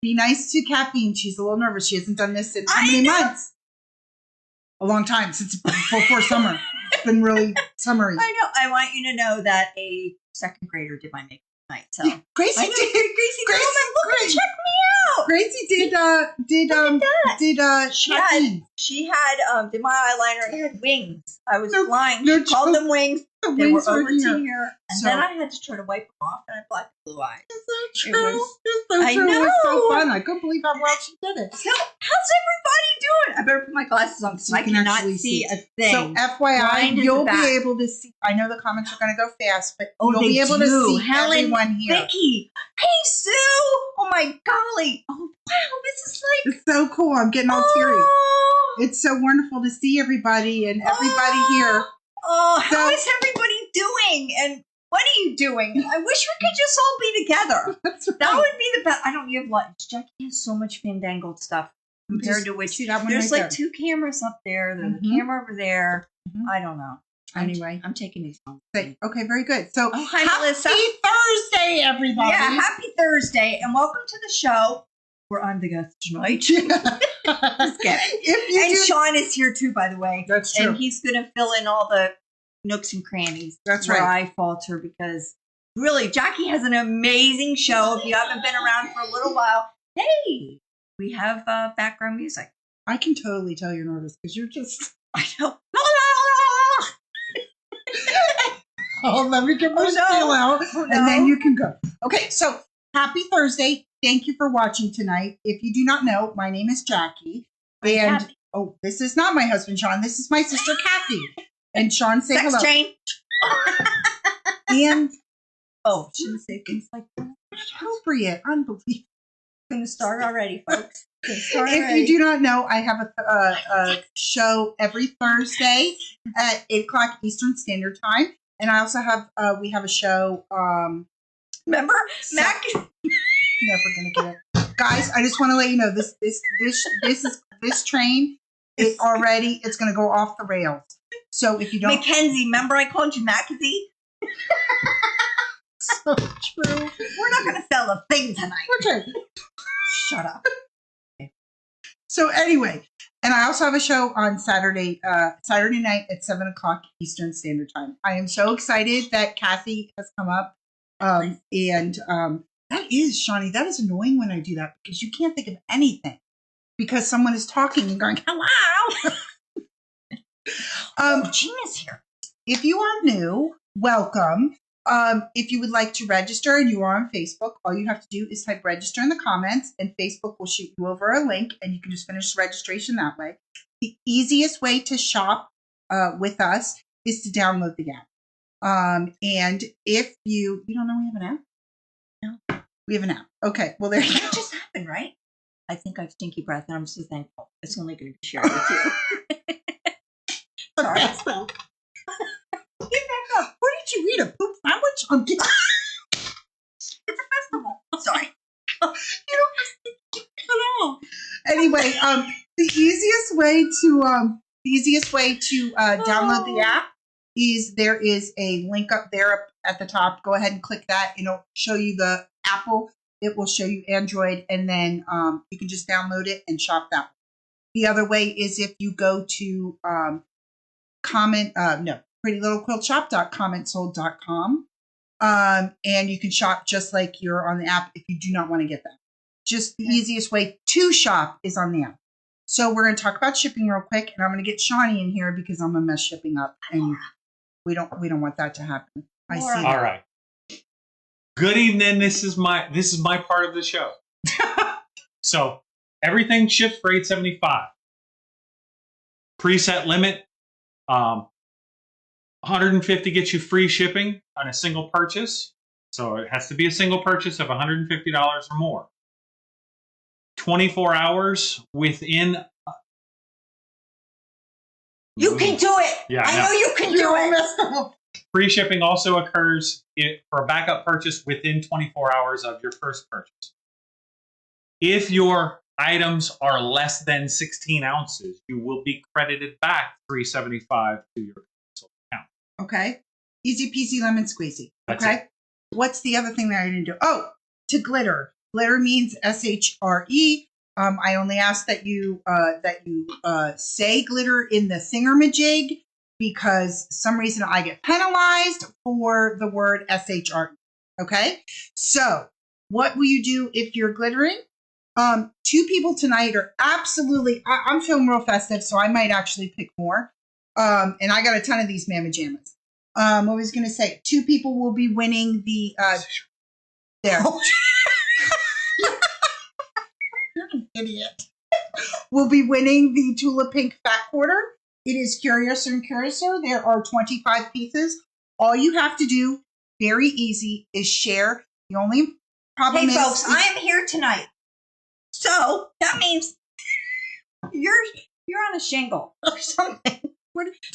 Be nice to Caffeine. She's a little nervous. She hasn't done this in how many months? A long time, since before summer. It's been really summery. I know. I want you to know that a second grader did my makeup tonight. So yeah, Gracie did. Gracie, check me out. Gracie did she had did my eyeliner and had wings. I was flying. She called them wings. They were over here. And then I had to try to wipe them off, and I blacked blue eyes. It's so true. I know. It was so fun. I couldn't believe how well she did it. So, how's everybody doing? I better put my glasses on because I cannot see a thing. So, FYI, you'll be able to see. I know the comments are going to go fast, but you'll be able to see Helen, everyone here. Vicky, hey, Sue. Oh, my golly. Oh, wow. This is like. It's so cool. I'm getting all teary. It's so wonderful to see everybody and everybody here. Oh, how is everybody doing? And what are you doing? I wish we could just all be together. That's right. That would be the best. I don't have lunch. Jackie has so much fandangled stuff compared to which there's like two cameras up there. There's a camera over there. I don't know. Anyway, I'm taking these home. Okay, very good. So, hi, Melissa. Happy Thursday, everybody. Yeah, happy Thursday, and welcome to the show. We're on the guest tonight. Just kidding. And Sean is here too, by the way. That's true. And he's going to fill in all the nooks and crannies. That's where right. I falter because really, Jackie has an amazing show. If you haven't been around for a little while, hey, we have background music. I can totally tell you're nervous because you're just. I know. Oh, let me get my spiel out, and then you can go. Okay, so happy Thursday. Thank you for watching tonight. If you do not know, my name is Jackie. And this is not my husband, Sean. This is my sister, Kathy. And Sean, say hello. Chain. And shouldn't say things like that. Appropriate. Unbelievable. Going to start already, folks. If you do not know, I have a show every Thursday at 8 o'clock Eastern Standard Time. And I also have, we have a show. Remember? Mac? Never gonna get it, guys. I just want to let you know this train it's gonna go off the rails. So if you don't, Mackenzie, remember I called you Mackenzie? So true. We're not gonna sell a thing tonight. Okay, shut up. Okay. So anyway, and I also have a show on Saturday night at 7 o'clock Eastern Standard Time. I am so excited that Kathy has come up, that is, Shawnee, that is annoying when I do that because you can't think of anything because someone is talking and going, hello. Jean is here. If you are new, welcome. If you would like to register and you are on Facebook, all you have to do is type register in the comments and Facebook will shoot you over a link and you can just finish the registration that way. The easiest way to shop with us is to download the app. And if you don't know we have an app? No. We have an app. Okay. Well, there you go. That just happened, right? I think I have stinky breath and I'm so thankful. It's only going to be shared with you. Sorry. Get back up. Where did you eat a poop sandwich? I'm kidding. It's a festival. Sorry. You don't at all. Anyway, the easiest way to download the app is there is a link up there up at the top. Go ahead and click that. It'll show you the Apple. It will show you Android, and then you can just download it and shop that way. The other way is if you go to prettylittlequiltshop.commentsold.com, and you can shop just like you're on the app if you do not want to get them. Just the easiest way to shop is on the app. So we're going to talk about shipping real quick, and I'm going to get Shawnee in here because I'm going to mess shipping up, and we don't want that to happen. I see. All right. Good evening. This is my part of the show. So everything ships for $8.75. Preset limit. 150 gets you free shipping on a single purchase. So it has to be a single purchase of $150 or more. 24 hours within. You can do it. Yeah, I know you can do it. Free shipping also occurs for a backup purchase within 24 hours of your first purchase. If your items are less than 16 ounces, you will be credited back $3.75 to your account. Okay. Easy peasy lemon squeezy. That's okay. it. What's the other thing that I didn't do? Oh, to glitter. Glitter means SHRE. I only ask that you say glitter in the thingamajig because some reason I get penalized for the word SHRE. Okay. So what will you do if you're glittering? 2 people tonight are absolutely, I'm feeling real festive, so I might actually pick more. And I got a ton of these Mama Jammas. What was I going to say? 2 people will be winning the, there. You're an idiot. Will be winning the Tula Pink Fat Quarter. It is Curiouser and Curiouser. There are 25 pieces. All you have to do, very easy, is share. The only problem is... Hey, folks, I am here tonight. So that means you're on a shingle or something.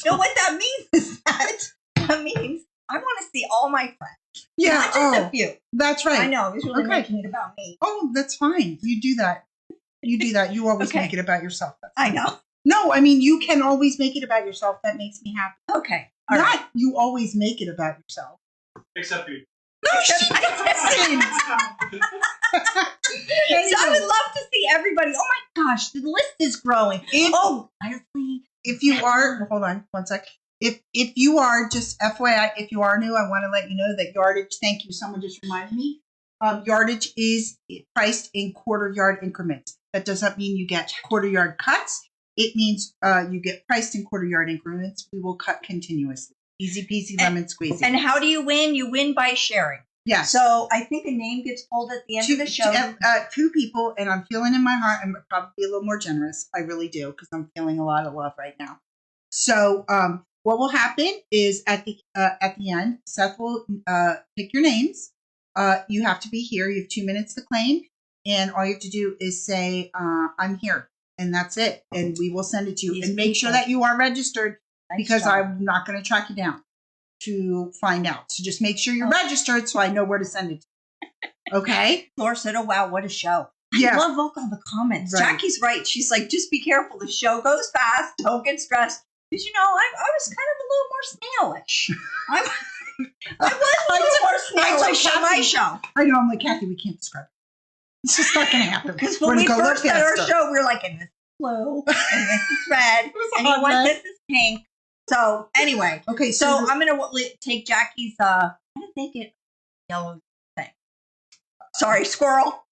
No, what that means is that means I want to see all my friends. Yeah, not just a few. That's right. I know, it was really making it about me. Oh, that's fine. You do that. You always make it about yourself. I know. No, I mean, you can always make it about yourself. That makes me happy. Okay. All right. You always make it about yourself. Except you. No, she doesn't. So I would love to see everybody. Oh my gosh, the list is growing. If you are, hold on one sec. If you are, just FYI, if you are new, I want to let you know that yardage, thank you, someone just reminded me, yardage is priced in quarter yard increments. That doesn't mean you get quarter yard cuts. It means you get priced in quarter yard increments. We will cut continuously. Easy peasy lemon squeezy. And how do you win? You win by sharing. Yeah. So I think a name gets pulled at the end of the show. 2 people, and I'm feeling in my heart, I'm probably a little more generous. I really do, because I'm feeling a lot of love right now. So what will happen is at the end, Seth will pick your names. You have to be here. You have 2 minutes to claim, and all you have to do is say, I'm here, and that's it. And we will send it to you. And make sure that you are registered, because I'm not going to track you down to find out. So just make sure you're registered so I know where to send it to. Okay? Laura said, oh, wow, what a show. Yeah. I love all the comments. Right. Jackie's right. She's like, just be careful. The show goes fast. Don't get stressed. Because, I was kind of a little more snailish. I was a little more snailish on my show. I know. I'm like, Kathy, we can't describe it. It's just not going to happen. Because when we first had our show, we were like, and this is blue, and this is red, and this is pink. So anyway, okay. So I'm gonna take Jackie's. I'm gonna make it yellow thing. Sorry, squirrel.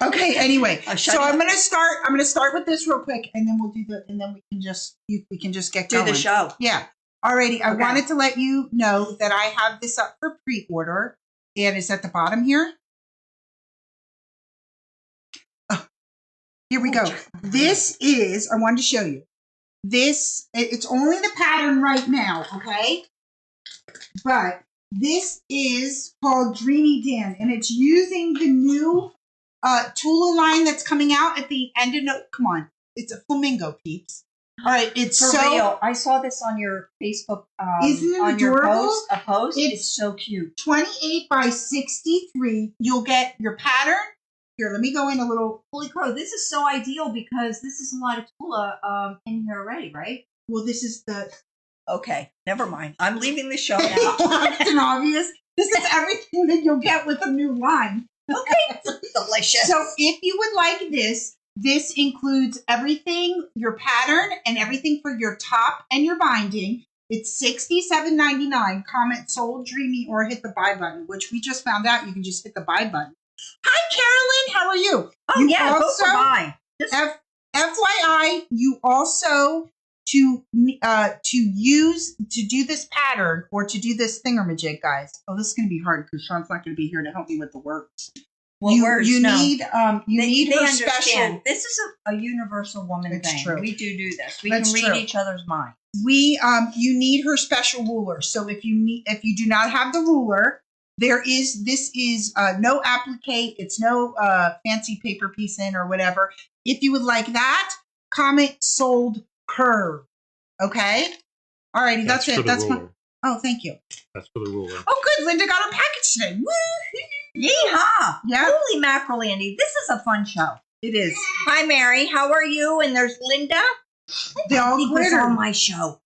Okay. Anyway, so I'm gonna start with this real quick, and then we'll do and then we can just get going. Do the show. Yeah. Alrighty. I wanted to let you know that I have this up for pre-order, and it's at the bottom here. Oh, here we go. This is. I wanted to show you. This, it's only the pattern right now, okay? But this is called Dreamy Dan, and it's using the new Tula line that's coming out at the end of come on, it's a flamingo, peeps. All right, it's for real. I saw this on your Facebook. Isn't it on adorable? Your post. It's so cute. 28 by 63. You'll get your pattern. Here, let me go in a little. Holy crow, this is so ideal because this is a lot of Tula in here already, right? Well, this is the... Okay, never mind. I'm leaving the show now. It's obvious. This is everything that you'll get with a new line. Okay, delicious. So if you would like this, This includes everything, your pattern, and everything for your top and your binding. It's $67.99. Comment sold, dreamy, or hit the buy button, which we just found out you can just hit the buy button. Hi, Carolyn. How are you? Oh, you yeah, also, go for buy. FYI, you also to do this pattern or to do this thingamajig, guys. Oh, this is going to be hard because Sean's not going to be here to help me with the words. Well, You no. need they her understand. special. This is a universal woman It's thing. true. We do this. We That's can read true. each other's minds. You need her special ruler. So if you do not have the ruler, this is no applique. It's no fancy paper piece in or whatever. If you would like that, comment sold curve. Okay. Alrighty, that's it. That's my. Oh, thank you. That's for the ruler. Oh, good. Linda got her package today. Woo! Yeehaw! Yeah. Holy mackerel, Andy. This is a fun show. It is. Hi, Mary. How are you? And there's Linda. They all He was glitter. on my show.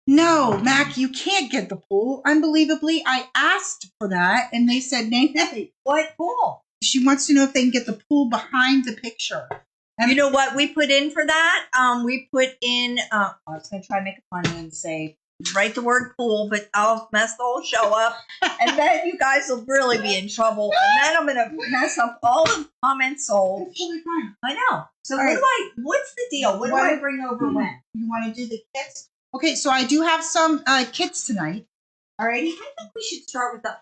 No, Mac, you can't get the pool. Unbelievably, I asked for that, and they said nay. What pool? She wants to know if they can get the pool behind the picture. And You know what we put in for that? We put in, I was going to try to make it funny and say, write the word pool, but I'll mess the whole show up. And then you guys will really be in trouble. And then I'm going to mess up all the comments sold. It's totally fine. I know. So All right. what's the deal? What do I bring over when? You want to do the kits? Okay, so I do have some kits tonight. Alrighty. I think we should start with I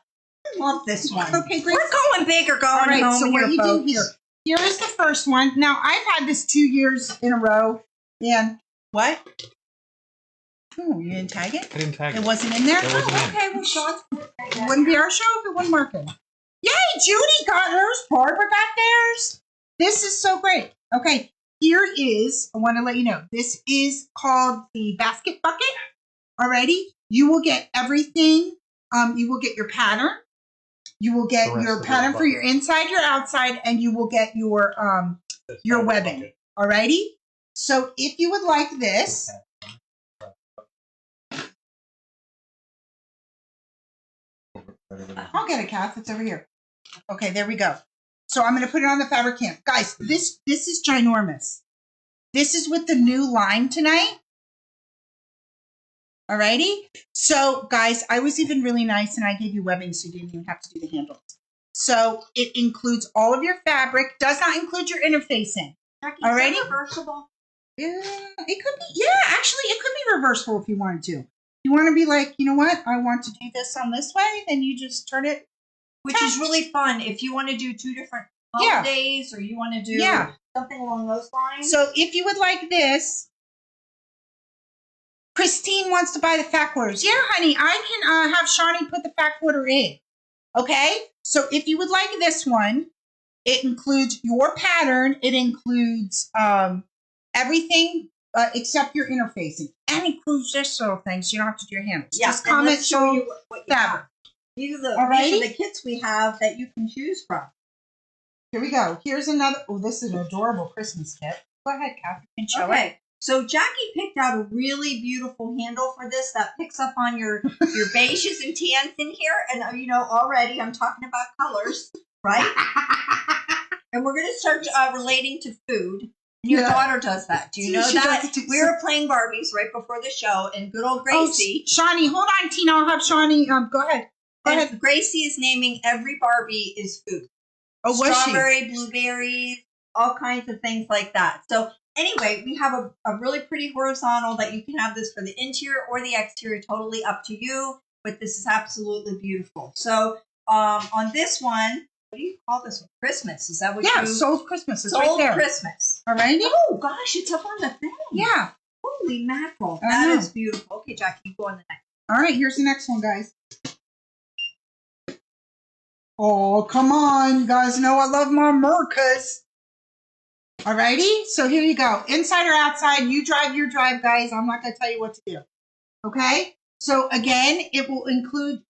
love this one. Okay, great. We're going big or going All right, home so here, what you folks. do here is the first one. Now, I've had this 2 years in a row. And what? Oh, you didn't tag it? I didn't tag It wasn't in there? It wasn't in. Okay, well, Sean, it wouldn't be our show if it wasn't working. Yay, Judy got hers. Barbara got theirs. This is so great. Okay, here is, I want to let you know, this is called the basket bucket. Alrighty, you will get everything. You will get your pattern. You will get your pattern for your inside, your outside, and you will get your webbing. Alrighty, so if you would like this. I'll get it, Kath. It's over here. Okay, there we go. So I'm going to put it on the fabric camp. Guys, this is ginormous. This is with the new line tonight. Alrighty? So, guys, I was even really nice and I gave you webbing so you didn't even have to do the handles. So it includes all of your fabric. Does not include your interfacing. Jackie, Alrighty? is that reversible? Yeah, it could be. Yeah, actually, it could be reversible if you wanted to. You want to be like, you know what? I want to do this on this way. Then you just turn it. Which is really fun if you want to do 2 different Yeah. holidays or you want to do Yeah. something along those lines. So if you would like this, Christine wants to buy the fat quarters. Yeah, honey, I can have Shawnee put the fat quarter in. Okay? So if you would like this one, it includes your pattern. It includes everything except your interfacing. And includes this little thing so you don't have to do your handles. Yeah, Just and comment let's show you what you fabric. have. These are Alrighty. the kits we have that you can choose from. Here we go. Here's another. Oh, this is an adorable Christmas kit. Go ahead, Kathy. You can show it. Okay. So Jackie picked out a really beautiful handle for this that picks up on your beiges and tans in here. And, you know, already I'm talking about colors, right? And we're going to start relating to food. And your daughter does that. Do you know She that? does too. We were playing Barbies right before the show, and good old Gracie. Oh, Shawnee, hold on, Tina. I'll have Shawnee. Go ahead. Go ahead. And Gracie is naming every Barbie is food. Oh, was she? Strawberry, blueberries, all kinds of things like that. So anyway, we have a really pretty horizontal that you can have this for the interior or the exterior, totally up to you. But this is absolutely beautiful. So on this one, what do you call this one? Christmas. Is that what Yeah, you... Sold Christmas. It's Sold right there. Christmas. All right. Oh, gosh, it's up on the thing. Yeah. Holy mackerel. I That know. is beautiful. Okay, Jackie, you go on the next. All right. Here's the next one, guys. Oh, come on. You guys know I love my Mercas. All righty. So here you go. Inside or outside, you drive your drive, guys. I'm not going to tell you what to do. Okay. So again, it will include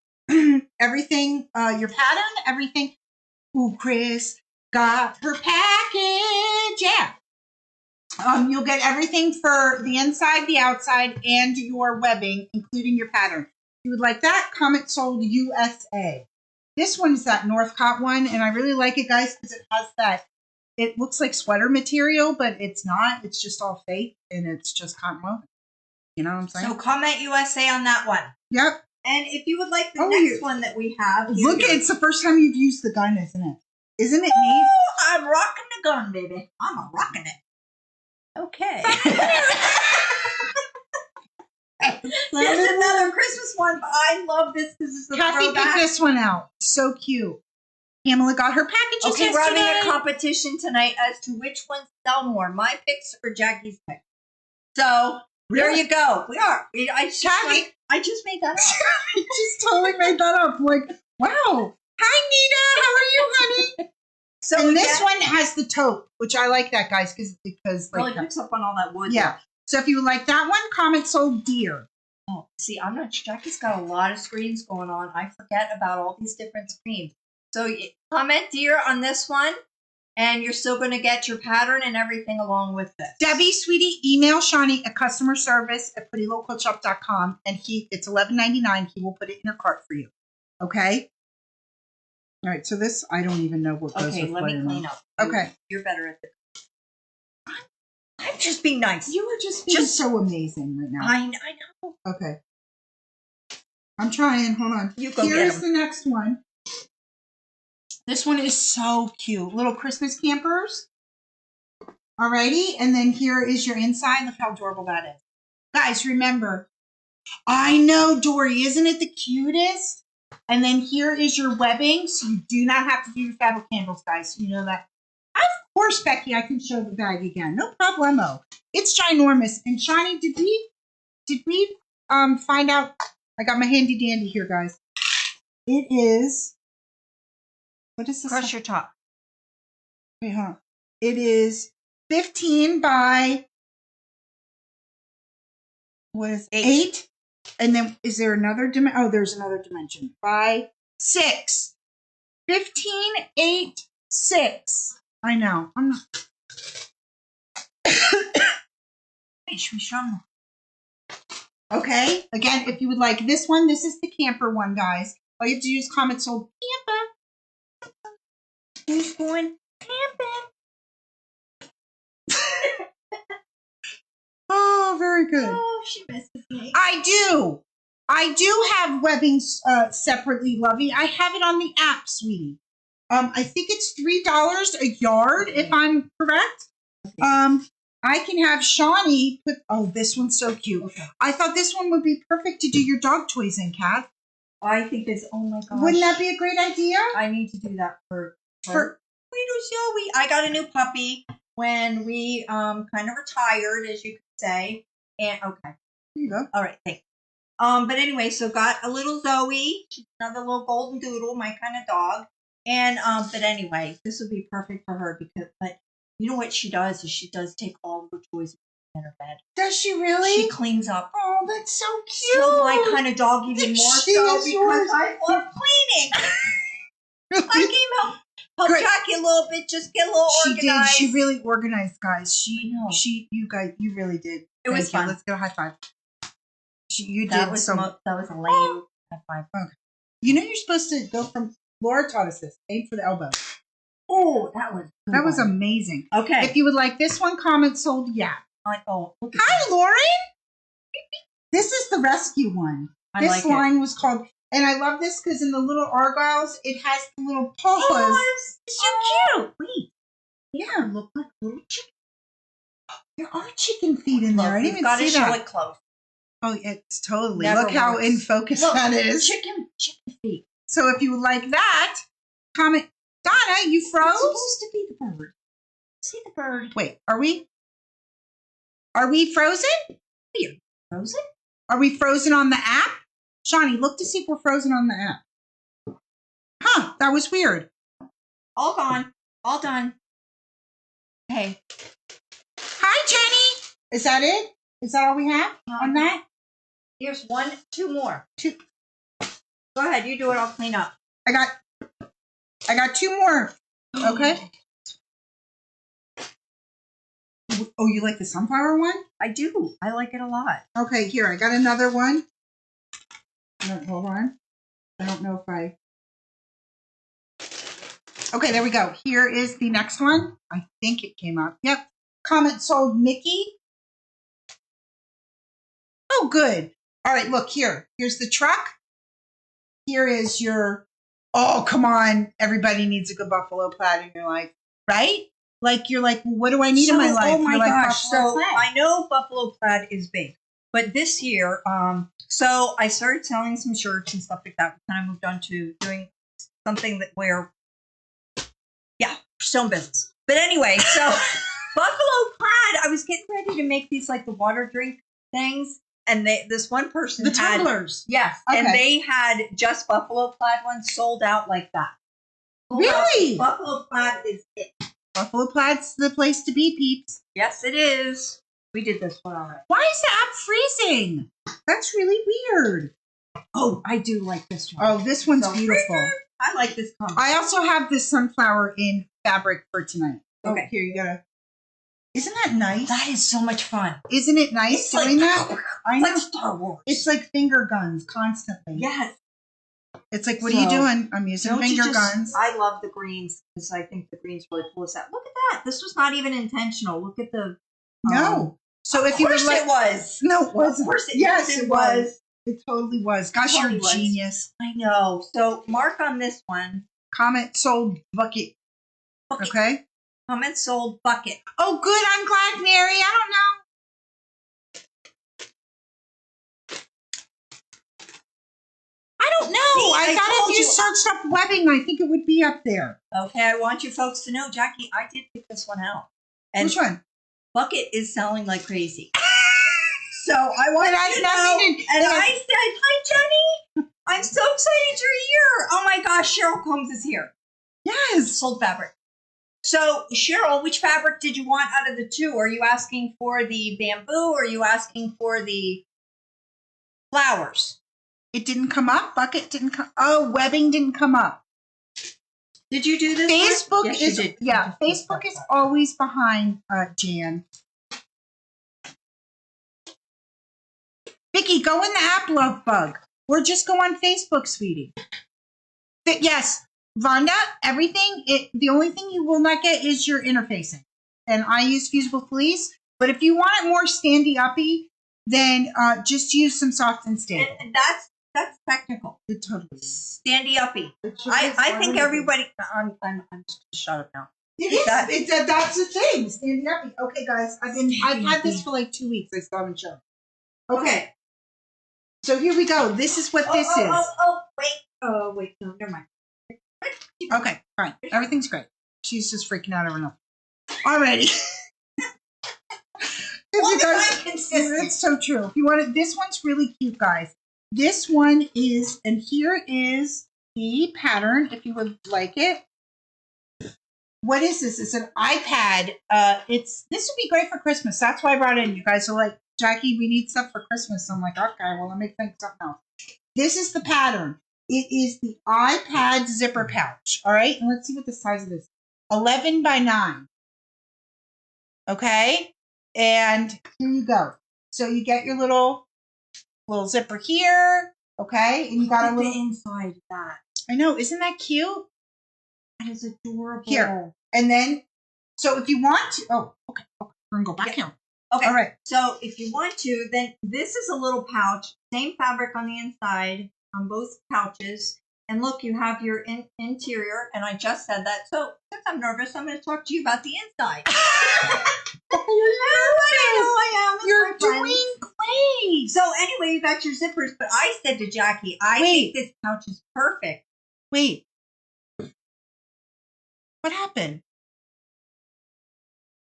everything, your pattern, everything. Ooh, Chris got her package. Yeah. You'll get everything for the inside, the outside, and your webbing, including your pattern. If you would like that, comment sold USA. This one is that Northcott one, and I really like it, guys, because it has that. it looks like sweater material, but it's not. It's just all fake, and it's just cotton woven. You know what I'm saying? So comment USA on that one. Yep. And if you would like the next one that we have. Look, it's the first time you've used the gun, isn't it? Isn't it neat? I'm rocking the gun, baby. I'm a rocking it. Okay. There's another Christmas one, but I love this because it's a Kathy throwback. picked this one out. So cute. Pamela got her packages Okay, we're having yesterday. a competition tonight as to which ones sell more, my picks or Jackie's picks. So there you go. We are. I just made that up. I just totally made that up. Like, wow. Hi, Nita. How are you, honey? So and this one has the taupe, which I like that, guys, because really picks up on all that wood. Yeah. So if you would like that one, comment sold deer. Oh, see, I'm not. Jackie's got a lot of screens going on. I forget about all these different screens. So comment deer on this one, and you're still going to get your pattern and everything along with this. Debbie, sweetie, email Shawnee at customer service at prettylocalshop.com, and it's $11.99. He will put it in your cart for you. Okay. All right. So this, I don't even know what goes with. Okay, let me clean up. Okay. You're better at this. I'm just being nice. You are just so amazing right now. I know. Okay. I'm trying. Hold on. You go Here's get the next one. This one is so cute. Little Christmas campers. Alrighty. And then here is your inside. Look how adorable that is. Guys, remember. I know, Dory. Isn't it the cutest? And then here is your webbing. So you do not have to do your fabric handles, guys. You know that. Of course, Becky, I can show the bag again. No problemo. It's ginormous. And Shawnee, did we find out? I got my handy dandy here, guys. It is. What is this? Crush your top. Wait, hold on. It is 15 by what is 8? And then is there another dimension? Oh, there's another dimension. By 6. 15, 8, 6. I know. I'm not. Okay. Again, if you would like this one, this is the camper one, guys. All you have to do is comment sold camper. Who's going camping? Oh, very good. Oh, she misses me. I do have webbing separately, Lovey. I have it on the app, sweetie. I think it's $3 a yard, if I'm correct. Okay. I can have Shawnee put. Oh, this one's so cute. Okay. I thought this one would be perfect to do your dog toys in, Kath. I think this. Oh my gosh! Wouldn't that be a great idea? I need to do that for little Zoe. I got a new puppy when we kind of retired, as you could say. And okay, here you go. All right, thanks. But anyway, so got a little Zoe. She's another little golden doodle, my kind of dog. And but anyway, this would be perfect for her because, but you know what she does is she does take all of her toys in her bed. Does she really? She cleans up. Oh, that's so cute. So my kind of dog even more so because I love cleaning. Really? I came help Jackie a little bit, just get a little organized. She really organized, guys. You really did. It was fun. Let's get a high five. That was a lame high five. Okay. You know you're supposed to go from. Laura taught us this. Aim for the elbow. Oh, that was amazing. Okay. If you would like this one, comment sold. Yeah. Hi, Laurie. This is the rescue one. This line was called, and I love this because in the little argyles, it has the little paws. Oh, it's so cute. Wait. Yeah. Look like little chicken. There are chicken feet in there. I didn't even see that. Show it close. Oh, it's totally. Never Look how works. in focus that is. Chicken feet. So if you would like that, comment. Donna, you froze? It's supposed to be the bird. See the bird. Wait, are we frozen? We're frozen? Are we frozen on the app? Shawnee, look to see if we're frozen on the app. Huh, that was weird. All gone. All done. Hey. Hi, Jenny. Is that it? Is that all we have on that? Here's 1, 2 more. 2. Go ahead, you do it. I'll clean up. I got 2 more. Okay. Oh, you like the sunflower one? I do. I like it a lot. Okay, here, I got another one. No, hold on. I don't know if Okay, there we go. Here is the next one. I think it came up. Yep. Comment sold Mickey. Oh, good. All right, look here. Here's the truck. Here is your, oh, come on. Everybody needs a good buffalo plaid in your life, right? Like, you're like, well, what do I need in my life? Oh my You're like, gosh. buffalo So plaid. I know buffalo plaid is big, but this year, so I started selling some shirts and stuff like that. We kind of moved on to doing something that where, yeah, still in business. But anyway, so buffalo plaid, I was getting ready to make these like the water drink things. And this one person The had, tumblers. yes, Okay. and they had just buffalo plaid ones sold out like that. Really? Buffalo plaid is it. Buffalo plaid's the place to be, peeps. Yes, it is. We did this one already. Why is the app freezing? That's really weird. Oh, I do like this one. Oh, this one's So, beautiful. I like this color. I also have this sunflower in fabric for tonight. Okay. Oh, here you go. Isn't that nice? That is so much fun. Isn't it nice It's doing like, that? I know. like Star Wars. It's like finger guns constantly. Yes. It's like, what are you So, doing? I'm using finger guns. I love the greens because I think the greens really pull us out. Look at that. This was not even intentional. Look at the. No. So if Of you were course like, it was. no, it wasn't. Of course it, Yes, it was. It totally was. Gosh, Totally you're a was. genius. I know. So mark on this one. Comment sold bucket. Bucket. Okay. Comment sold bucket. Oh, good. I'm glad, Mary. I don't know. I don't know. See, I I thought told if you you. searched up webbing, I think it would be up there. Okay, I want you folks to know, Jackie, I did pick this one out. And Which one? bucket is selling like crazy. So I want It has you to nothing know. to- And it has- I said, hi, Jenny. I'm so excited you're here. Oh my gosh, Cheryl Combs is here. Yes. Sold fabric. So, Cheryl, which fabric did you want out of the two? Are you asking for the bamboo or are you asking for the flowers? It didn't come up. Bucket didn't come. Oh, webbing didn't come up. Did you do this? Facebook Yes, you is did. yeah. You Facebook just is always behind Jan. Vicky, go in the app, love bug, or just go on Facebook, sweetie. Yes, Vonda, everything. The only thing you will not get is your interfacing, and I use Fusible Fleece. But if you want it more standy uppy, then just use some soft and stable. And that's technical. It totally is. Standy uppy. I think everybody. I'm just shut up now. It is. That's the thing. Standy uppy. Okay, guys, I've had this for like 2 weeks. I still haven't shown. Okay. So here we go. This is what this is. Wait. No, never mind. Okay, fine. Everything's great. She's just freaking out over nothing. Alrighty. It's so true. If you want it, this one's really cute, guys. This one is, and here is the pattern, if you would like it. What is this? It's an iPad. This would be great for Christmas. That's why I brought it in. You guys are like, Jackie, we need stuff for Christmas. I'm like, okay, well, let me think something else. This is the pattern. It is the iPad zipper pouch. All right, and let's see what the size of this is. 11 by 9. Okay, and here you go. So you get your little zipper here. Okay, and you got a little inside that. I know, isn't that cute? That is adorable. Here, and then so if you want to, okay, we're gonna go back here. Okay. All right. So if you want to, then this is a little pouch, same fabric on the inside on both pouches. And look, you have your interior, and I just said that. So since I'm nervous, I'm going to talk to you about the inside. I am. You're doing great. So anyway, you got your zippers, but I said to Jackie, I think this pouch is perfect. Wait. What happened?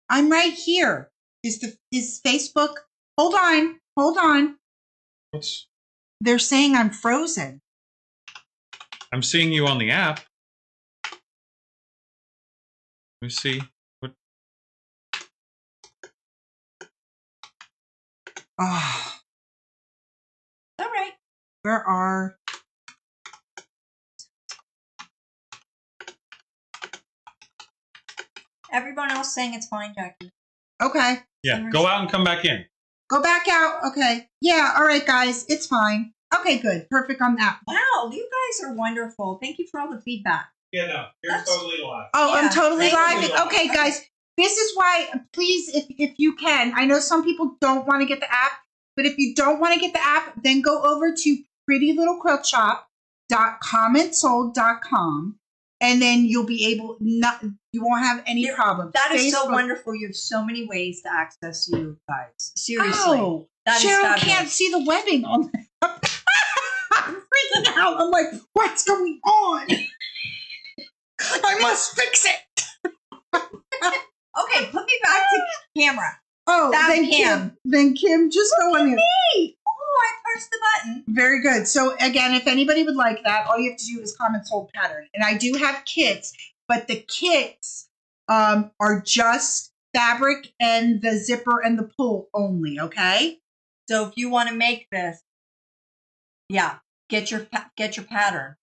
I'm right here. Is Facebook? Hold on. They're saying I'm frozen. I'm seeing you on the app. Let me see. What? Oh, All right. where are? Everyone else saying it's fine, Jackie. Okay. Yeah, go out and come back in. Go back out. Okay. Yeah. All right, guys. It's fine. Okay, good. Perfect on that. Wow, you guys are wonderful. Thank you for all the feedback. Yeah, no, you're totally live. Oh, Yeah, I'm totally thank live. you. Okay, guys. This is why, please, if you can, I know some people don't want to get the app, but if you don't want to get the app, then go over to prettylittlequiltshop.commentsold.com, and then you'll be able, you won't have any problems. That is so Facebook- wonderful. You have so many ways to access you guys. Seriously. Oh, That is Cheryl fabulous. can't see the webbing on that. I'm freaking out. I'm like, what's going on? I must fix it. Okay, put me back to camera. Oh, Stop, then Kim, just go on there. Hey! Oh, I punched the button. Very good. So again, if anybody would like that, all you have to do is comment sold pattern. And I do have kits, but the kits are just fabric and the zipper and the pull only. Okay. So if you want to make this, yeah, get your pattern.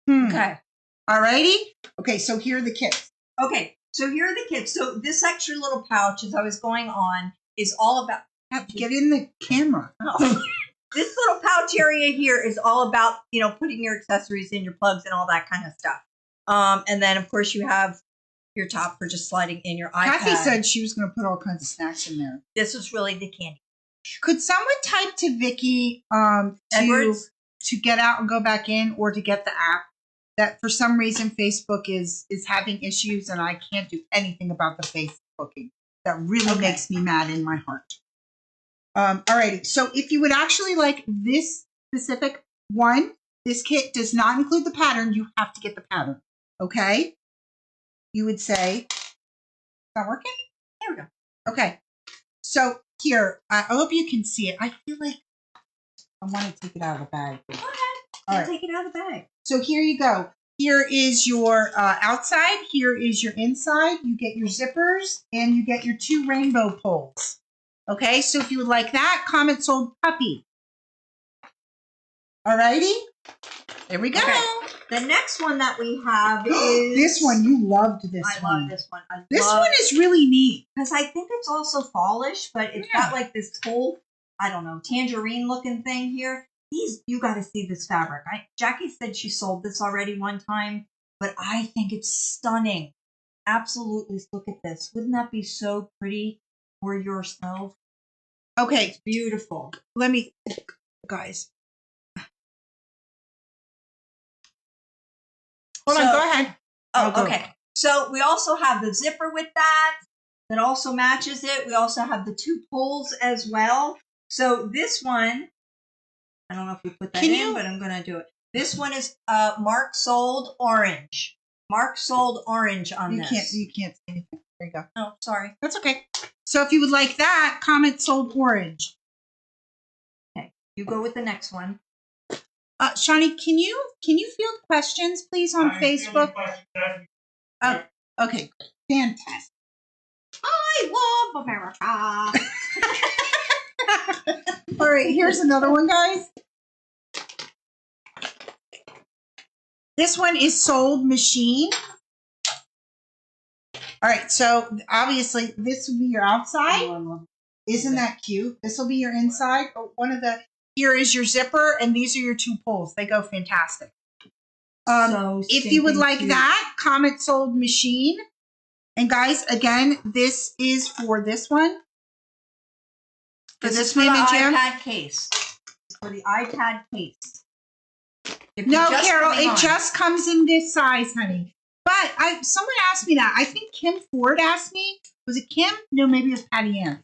Okay. Alrighty. Okay. So here are the kits. Okay. So here are the kits. So this extra little pouch, as I was going on, is all about. Have to get in the camera. Oh. This little pouch area here is all about, putting your accessories in, your plugs, and all that kind of stuff. And then, of course, you have your top for just sliding in your iPad. Kathy said she was going to put all kinds of snacks in there. This was really the candy. Could someone type to Vicky Edwards? to get out and go back in, or to get the app? That for some reason Facebook is having issues, and I can't do anything about the Facebooking. That really makes me mad in my heart. Alrighty, so if you would actually like this specific one, this kit does not include the pattern. You have to get the pattern. Okay? You would say, not working? There we go. Okay. So here, I hope you can see it. I feel like I want to take it out of the bag. Go ahead. All right. Take it out of the bag. So here you go. Here is your outside. Here is your inside. You get your zippers, and you get your 2 rainbow pulls. Okay, so if you would like that, comment sold puppy. Alrighty, there we go. Okay. The next one that we have is this one. You loved this I one. love this one. This one is really neat because I think it's also fallish, but it's got like this whole, I don't know, tangerine looking thing here. You got to see this fabric. Jackie said she sold this already one time, but I think it's stunning. Absolutely, look at this. Wouldn't that be so pretty for yourself? Okay, It's beautiful. let me, guys. Hold on, go ahead. Oh, okay. So we also have the zipper with that also matches it. We also have the 2 pulls as well. So this one, I don't know if we put that in, but I'm going to do it. This one is Mark Sold Orange. Mark Sold Orange on this. You can't see anything. There you go. Oh, sorry. That's okay. So if you would like that, comment sold orange. Okay, you go with the next one. Shawnee, can you field questions, please, on Facebook? Okay, fantastic. I love America. All right, here's another one, guys. This one is sold machine. All right, so obviously this will be your outside. Isn't that cute? This will be your inside. Here is your zipper, and these are your 2 pulls. They go fantastic. If you would like that, comment sold machine. And guys, again, this is for this one. This is for the iPad case. It's for the iPad case. No, Carol, it just comes in this size, honey. But someone asked me that. I think Kim Ford asked me. Was it Kim? No, maybe it was Patty Ann.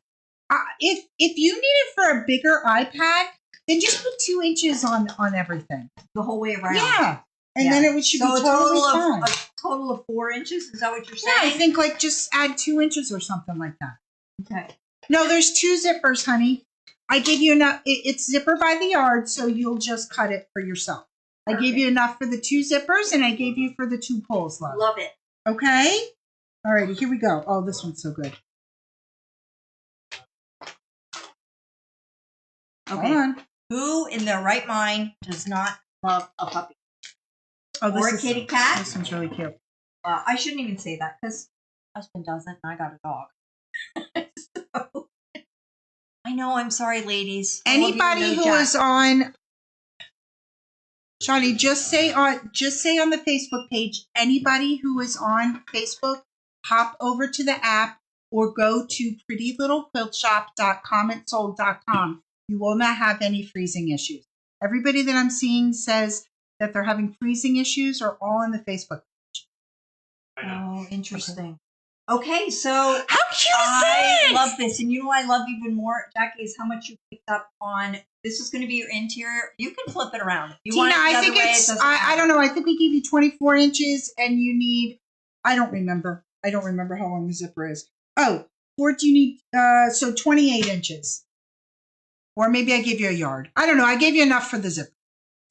If you need it for a bigger iPad, then just put 2 inches on everything. The whole way around. Yeah. And then it should be totally fine. A total of 4 inches? Is that what you're saying? Yeah, I think just add 2 inches or something like that. Okay. No, there's 2 zippers, honey. I give you enough. It's zipper by the yard, so you'll just cut it for yourself. I gave you enough for the 2 zippers, and I gave you for the 2 pulls, love. Love it. Okay? All righty, here we go. Oh, this one's so good. Okay. Hold on. Who in their right mind does not love a puppy? Oh, Or a kitty cat? This one's really cute. I shouldn't even say that because husband doesn't, and I got a dog. So, I know. I'm sorry, ladies. Anybody who is on Shawnee, just say on the Facebook page, anybody who is on Facebook, hop over to the app or go to prettylittlequiltshop.commentsold.com. You will not have any freezing issues. Everybody that I'm seeing says that they're having freezing issues are all in the Facebook page. Oh, interesting. Okay, so how cute is I this? love this. And you know what I love even more, Jackie, is how much you picked up on. This is going to be your interior. You can flip it around. If you Tina, want it the I other think way, it's, it doesn't I don't matter. know. I think we gave you 24 inches and you need, I don't remember how long the zipper is. Oh, or do you need, so 28 inches. Or maybe I gave you a yard. I don't know. I gave you enough for the zipper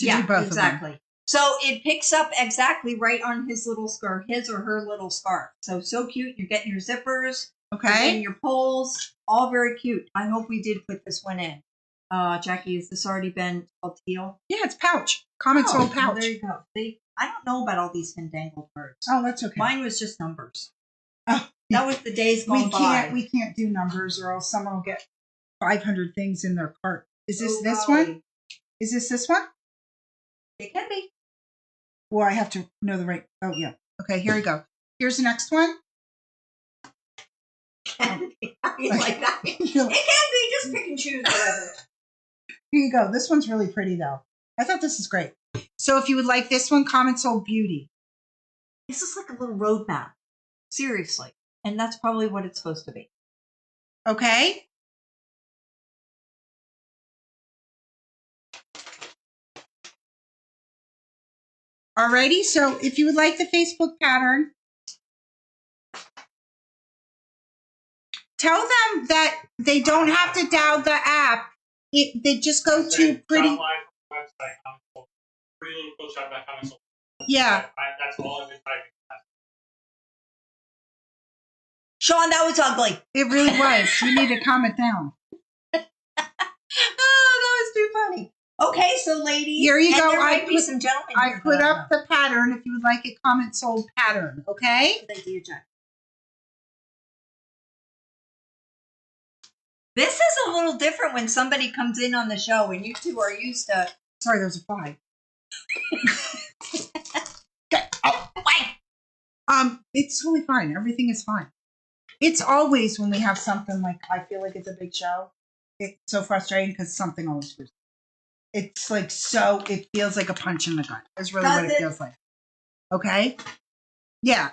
to do both exactly. of them. So it picks up exactly right on his little scarf, his or her little scarf. So cute. You're getting your zippers. You're Okay. getting your poles. All very cute. I hope we did put this one in. Jackie, has this already been called teal? Yeah, it's pouch. Comments Oh, old pouch. There you go. See, I don't know about all these fandangled words. Oh, that's okay. Mine was just numbers. Oh, That was the days gone by. We can't do numbers or else someone will get 500 things in their cart. Is this Oh, this golly. one? Is this one? It can be. Or I have to know the right. Oh, yeah. Okay, here we go. Here's the next one. You like that? It can be. Just pick and choose whatever. Here you go. This one's really pretty, though. I thought this is great. So if you would like this one, comments old beauty. This is like a little roadmap. Seriously. And that's probably what it's supposed to be. Okay? Alrighty, so if you would like the Facebook pattern, tell them that they don't have to download the app. They just go to pretty. Yeah. That's all I've been typing. Sean, that was ugly. It really was. You need to calm it down. Oh, that was too funny. Okay, so ladies, Here you and go. there might be some gentlemen I here put that up the pattern if you would like a comment sold pattern, okay? Good idea, Jack. This is a little different when somebody comes in on the show and you two are used to. Sorry, there's a fly. Okay. Oh, wait. It's totally fine. Everything is fine. It's always when we have something like I feel like it's a big show. It's so frustrating because something always screws. It's like so. It feels like a punch in the gut. That's really what it feels like. Okay. Yeah.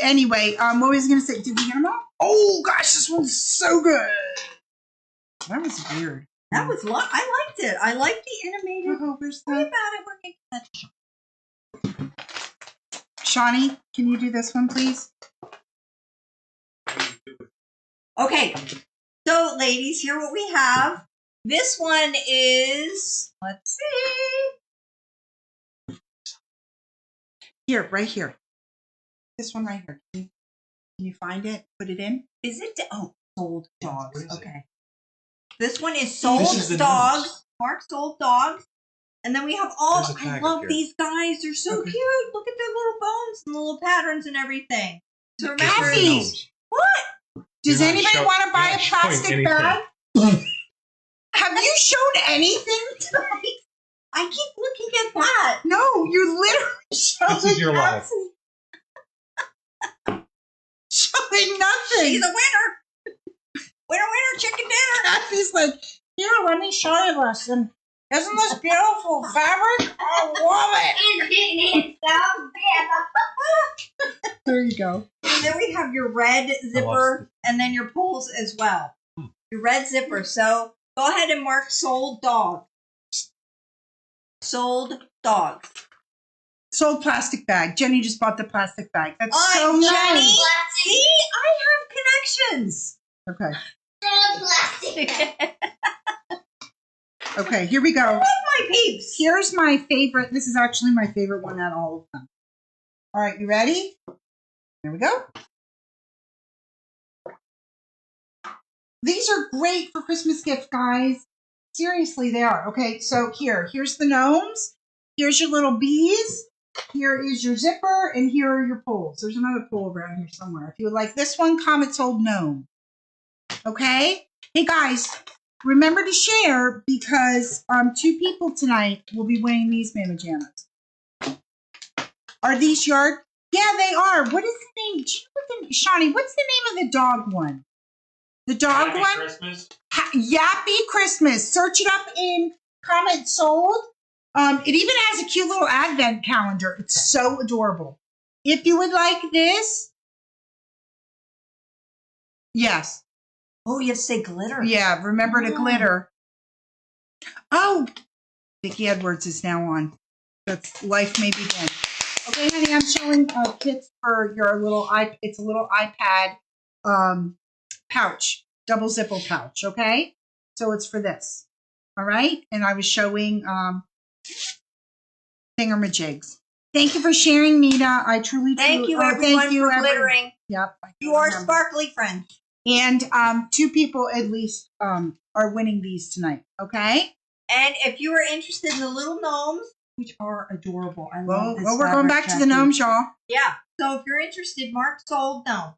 Anyway, what was I going to say? Did we get them all? Oh gosh, this one's so good. That was weird. That was I liked it. I liked the animated. Oh, where's Sorry the about it. We're making that. Shawnee? Can you do this one, please? Okay. So, ladies, here what we have. This one is. Let's see. Here, right here. This one right here. Can you find it? Put it in. Is it? Sold dogs. Okay. This one is sold This is dogs. nose. Mark sold dogs. And then we have all. There's a I tag love up here. these guys. They're so Okay. cute. Look at their little bones and the little patterns and everything. So remember, Puppies. what? Does You're not anybody show- want to you're buy not a showing plastic anything. bag? Have you shown anything tonight? I keep looking at that. No, you're literally showing This is your life. showing nothing. She's a winner. Winner, winner, chicken dinner. Happy's like, here, let me show you this. And isn't this beautiful fabric? I love it. There you go. And then we have your red zipper and then your poles as well. Your red zipper. So go ahead and mark sold dog. Sold dog. Sold plastic bag. Jenny just bought the plastic bag. That's so Jenny. nice. See, I have connections. Okay. I Okay, here we go. love my peeps. Here's my favorite. This is actually my favorite one out of all of them. All right, you ready? Here we go. These are great for Christmas gifts, guys. Seriously, they are. Okay, so here's the gnomes. Here's your little bees. Here is your zipper, and here are your poles. There's another pole around here somewhere. If you would like this one, comment sold gnome. Okay? Hey, guys, remember to share because 2 people tonight will be winning these Mama Jammas. Are these yard? Yeah, they are. What is the name? Shawnee, what's the name of the dog one? The dog Happy one? Christmas. Yappy Christmas. Search it up in comment sold. It even has a cute little advent calendar. It's so adorable. If you would like this, yes. Oh, you say glitter. Yeah, remember to glitter. Oh, Vicki Edwards is now on. That's Life May Begin. Okay, honey, I'm showing kits for your little it's a little iPad pouch, double zipper pouch, okay? So it's for this. All right? And I was showing thingamajigs. Thank you for sharing, Nita. I truly Thank you, everyone, for glittering. Yep. You are sparkly friend. And 2 people at least are winning these tonight, okay? And if you are interested in the little gnomes, which are adorable, I love this. Well, we're going back to the gnomes, y'all. Yeah. So if you're interested, Mark sold gnome.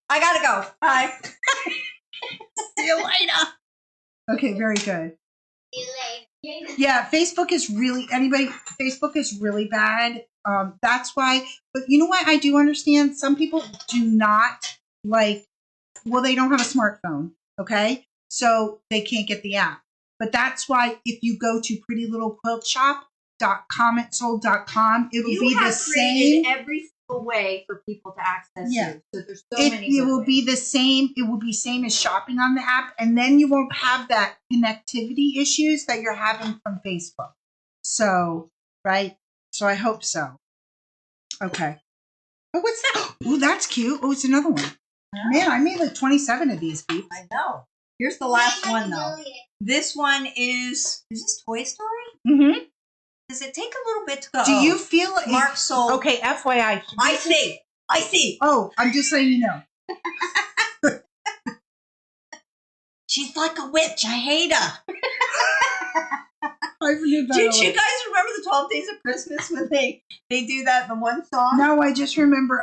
I gotta go. Bye. See you later. Okay, very good. Yeah, Facebook is really bad. That's why. But you know what? I do understand. Some people do not they don't have a smartphone. Okay, so they can't get the app. But that's why if you go to prettylittlechildshop.commentsold.com, it will be the same. Every single way for people to access you. So there's so many. It will be the same. It will be same as shopping on the app, and then you won't have that connectivity issues that you're having from Facebook. So, right? So I hope so. Okay. Oh, what's that? Oh, that's cute. Oh, it's another one. Yeah. Man, I made like 27 of these peeps. I know. Here's the last one, though. This one is this Toy Story? Mm-hmm. Does it take a little bit to go? Do you feel like Mark sold? Okay, FYI. I see. Oh, I'm just letting you know. She's like a witch. I hate her. I forget that. Did you guys remember the 12 Days of Christmas when they do that in the one song? No, I just remember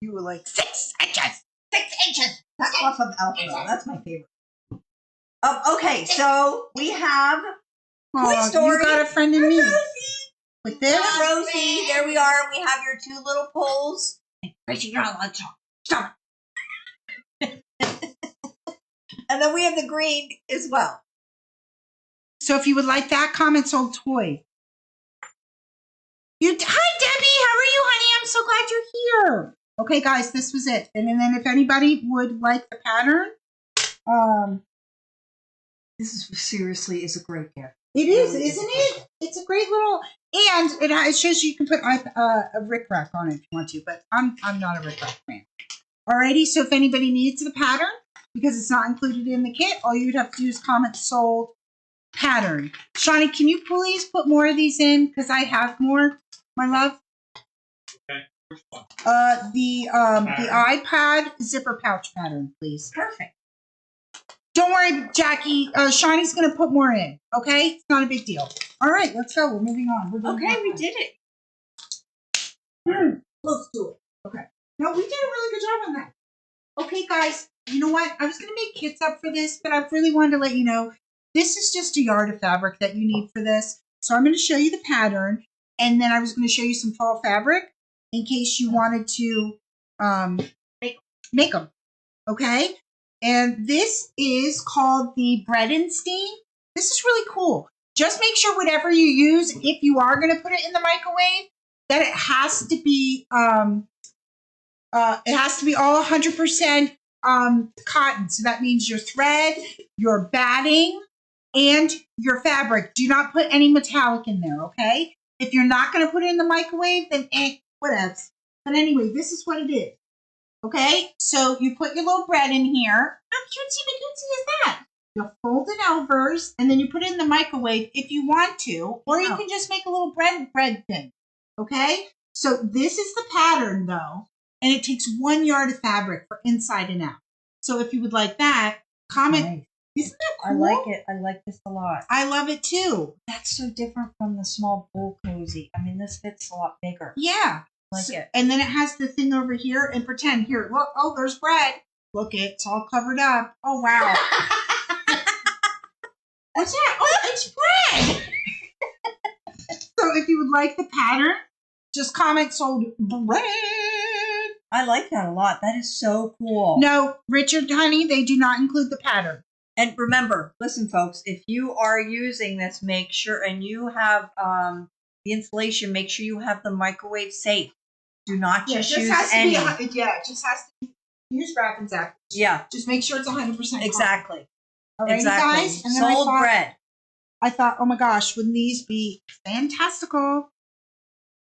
you were like 6 inches. 6 inches. That's off of Alpha. That's my favorite. Okay, so we have Toy Story. You got a friend in me. With this? Rosie, there we are. We have your 2 little poles. Tracy, you're not allowed to talk. Stop it. And then we have the green as well. So if you would like that, comment sold toy. Hi, Debbie. How are you, honey? I'm so glad you're here. Okay, guys, this was it. And then if anybody would like the pattern, this is seriously is a great gift. It is, isn't it? It's a great little, and it shows you can put a rickrack on it if you want to, but I'm not a rickrack fan. Alrighty, so if anybody needs the pattern, because it's not included in the kit, all you'd have to do is comment sold pattern. Shawnee, can you please put more of these in? Because I have more, my love. Okay, which one? The iPad zipper pouch pattern, please. Perfect. Don't worry, Jackie. Shawnee's going to put more in, okay? It's not a big deal. All right, let's go. We're moving on. Okay, we did it. Let's do it. Okay. No, we did a really good job on that. Okay, guys, you know what? I was going to make kits up for this, but I really wanted to let you know this is just a yard of fabric that you need for this. So I'm going to show you the pattern, and then I was going to show you some fall fabric in case you wanted to make them, okay? And this is called the Bredenstein. This is really cool. Just make sure whatever you use, if you are going to put it in the microwave, that it has to be all 100% cotton. So that means your thread, your batting, and your fabric. Do not put any metallic in there, okay? If you're not going to put it in the microwave, then whatever. But anyway, this is what it is. Okay, so you put your little bread in here. How cutesy-ba-cutesy is that? You fold it over, and then you put it in the microwave if you want to, or you can just make a little bread thing. Okay, so this is the pattern, though, and it takes 1 yard of fabric for inside and out. So if you would like that, comment. Nice. Isn't that cool? I like it. I like this a lot. I love it, too. That's so different from the small bowl cozy. I mean, this fits a lot bigger. Yeah. Like it. And then it has the thing over here, and pretend, here, look, oh, there's bread. Look, it's all covered up. Oh, wow. What's that? Oh, it's bread. So if you would like the pattern, just comment sold bread. I like that a lot. That is so cool. No, Richard, honey, they do not include the pattern. And remember, listen, folks, if you are using this, make sure, and you have the insulation, make sure you have the microwave safe. Do not just use any. It just has to be use wrap and zap. Yeah. Just make sure it's 100%. Exactly. All right, Exactly. guys. And then Sold bread. I thought, oh my gosh, wouldn't these be fantastical?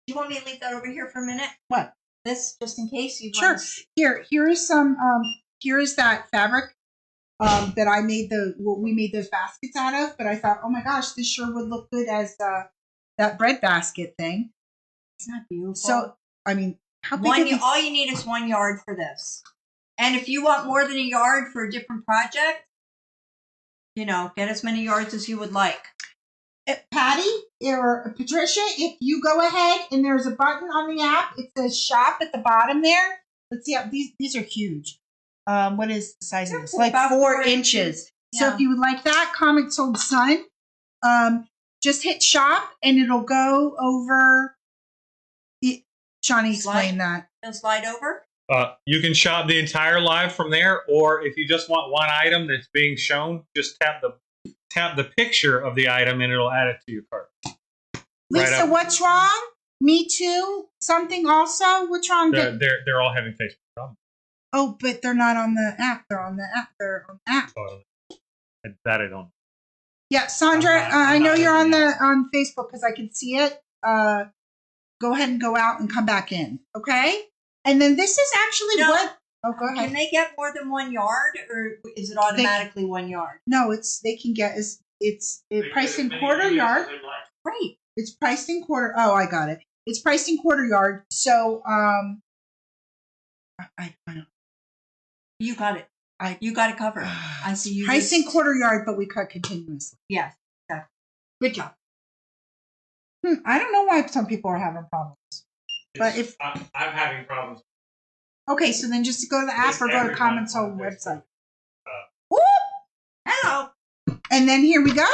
Do you want me to leave that over here for a minute? What? This, just in case you Sure. want Here is some. Here is that fabric that I made we made those baskets out of. But I thought, oh my gosh, this sure would look good as that bread basket thing. It's not beautiful. So I mean, how big? All you need is 1 yard for this. And if you want more than a yard for a different project, get as many yards as you would like. Patty or Patricia, if you go ahead and there's a button on the app, it says shop at the bottom there. Let's see how these are huge. What is the size of this? Like About 4 inches. Yeah. So if you would like that, comment sold sun. Just hit shop and it'll go over. Shawnee, explain that. It'll slide over. You can shop the entire live from there, or if you just want one item that's being shown, just tap the picture of the item and it'll add it to your cart. Lisa, Right what's wrong? Me too. Something also. What's wrong? They're all having Facebook problems. Oh, but they're not on the app. They're on the app. They're on the app. That I don't. Yeah, Sandra, I know you're on Facebook because I can see it. Go ahead and go out and come back in, okay? And then this is actually what? Oh, go ahead. Can they get more than 1 yard, or is it automatically 1 yard? No, they can get it's priced in quarter yard. Great. It's priced in quarter. Oh, I got it. It's priced in quarter yard. So I don't. You got it. You got it covered. I see you. Priced in quarter yard, but we cut continuously. Yes. Exactly. Good job. I don't know why some people are having problems. But if I'm having problems. Okay, so then just go to the app or go to Comments on the website. Whoop! Hello. And then here we go.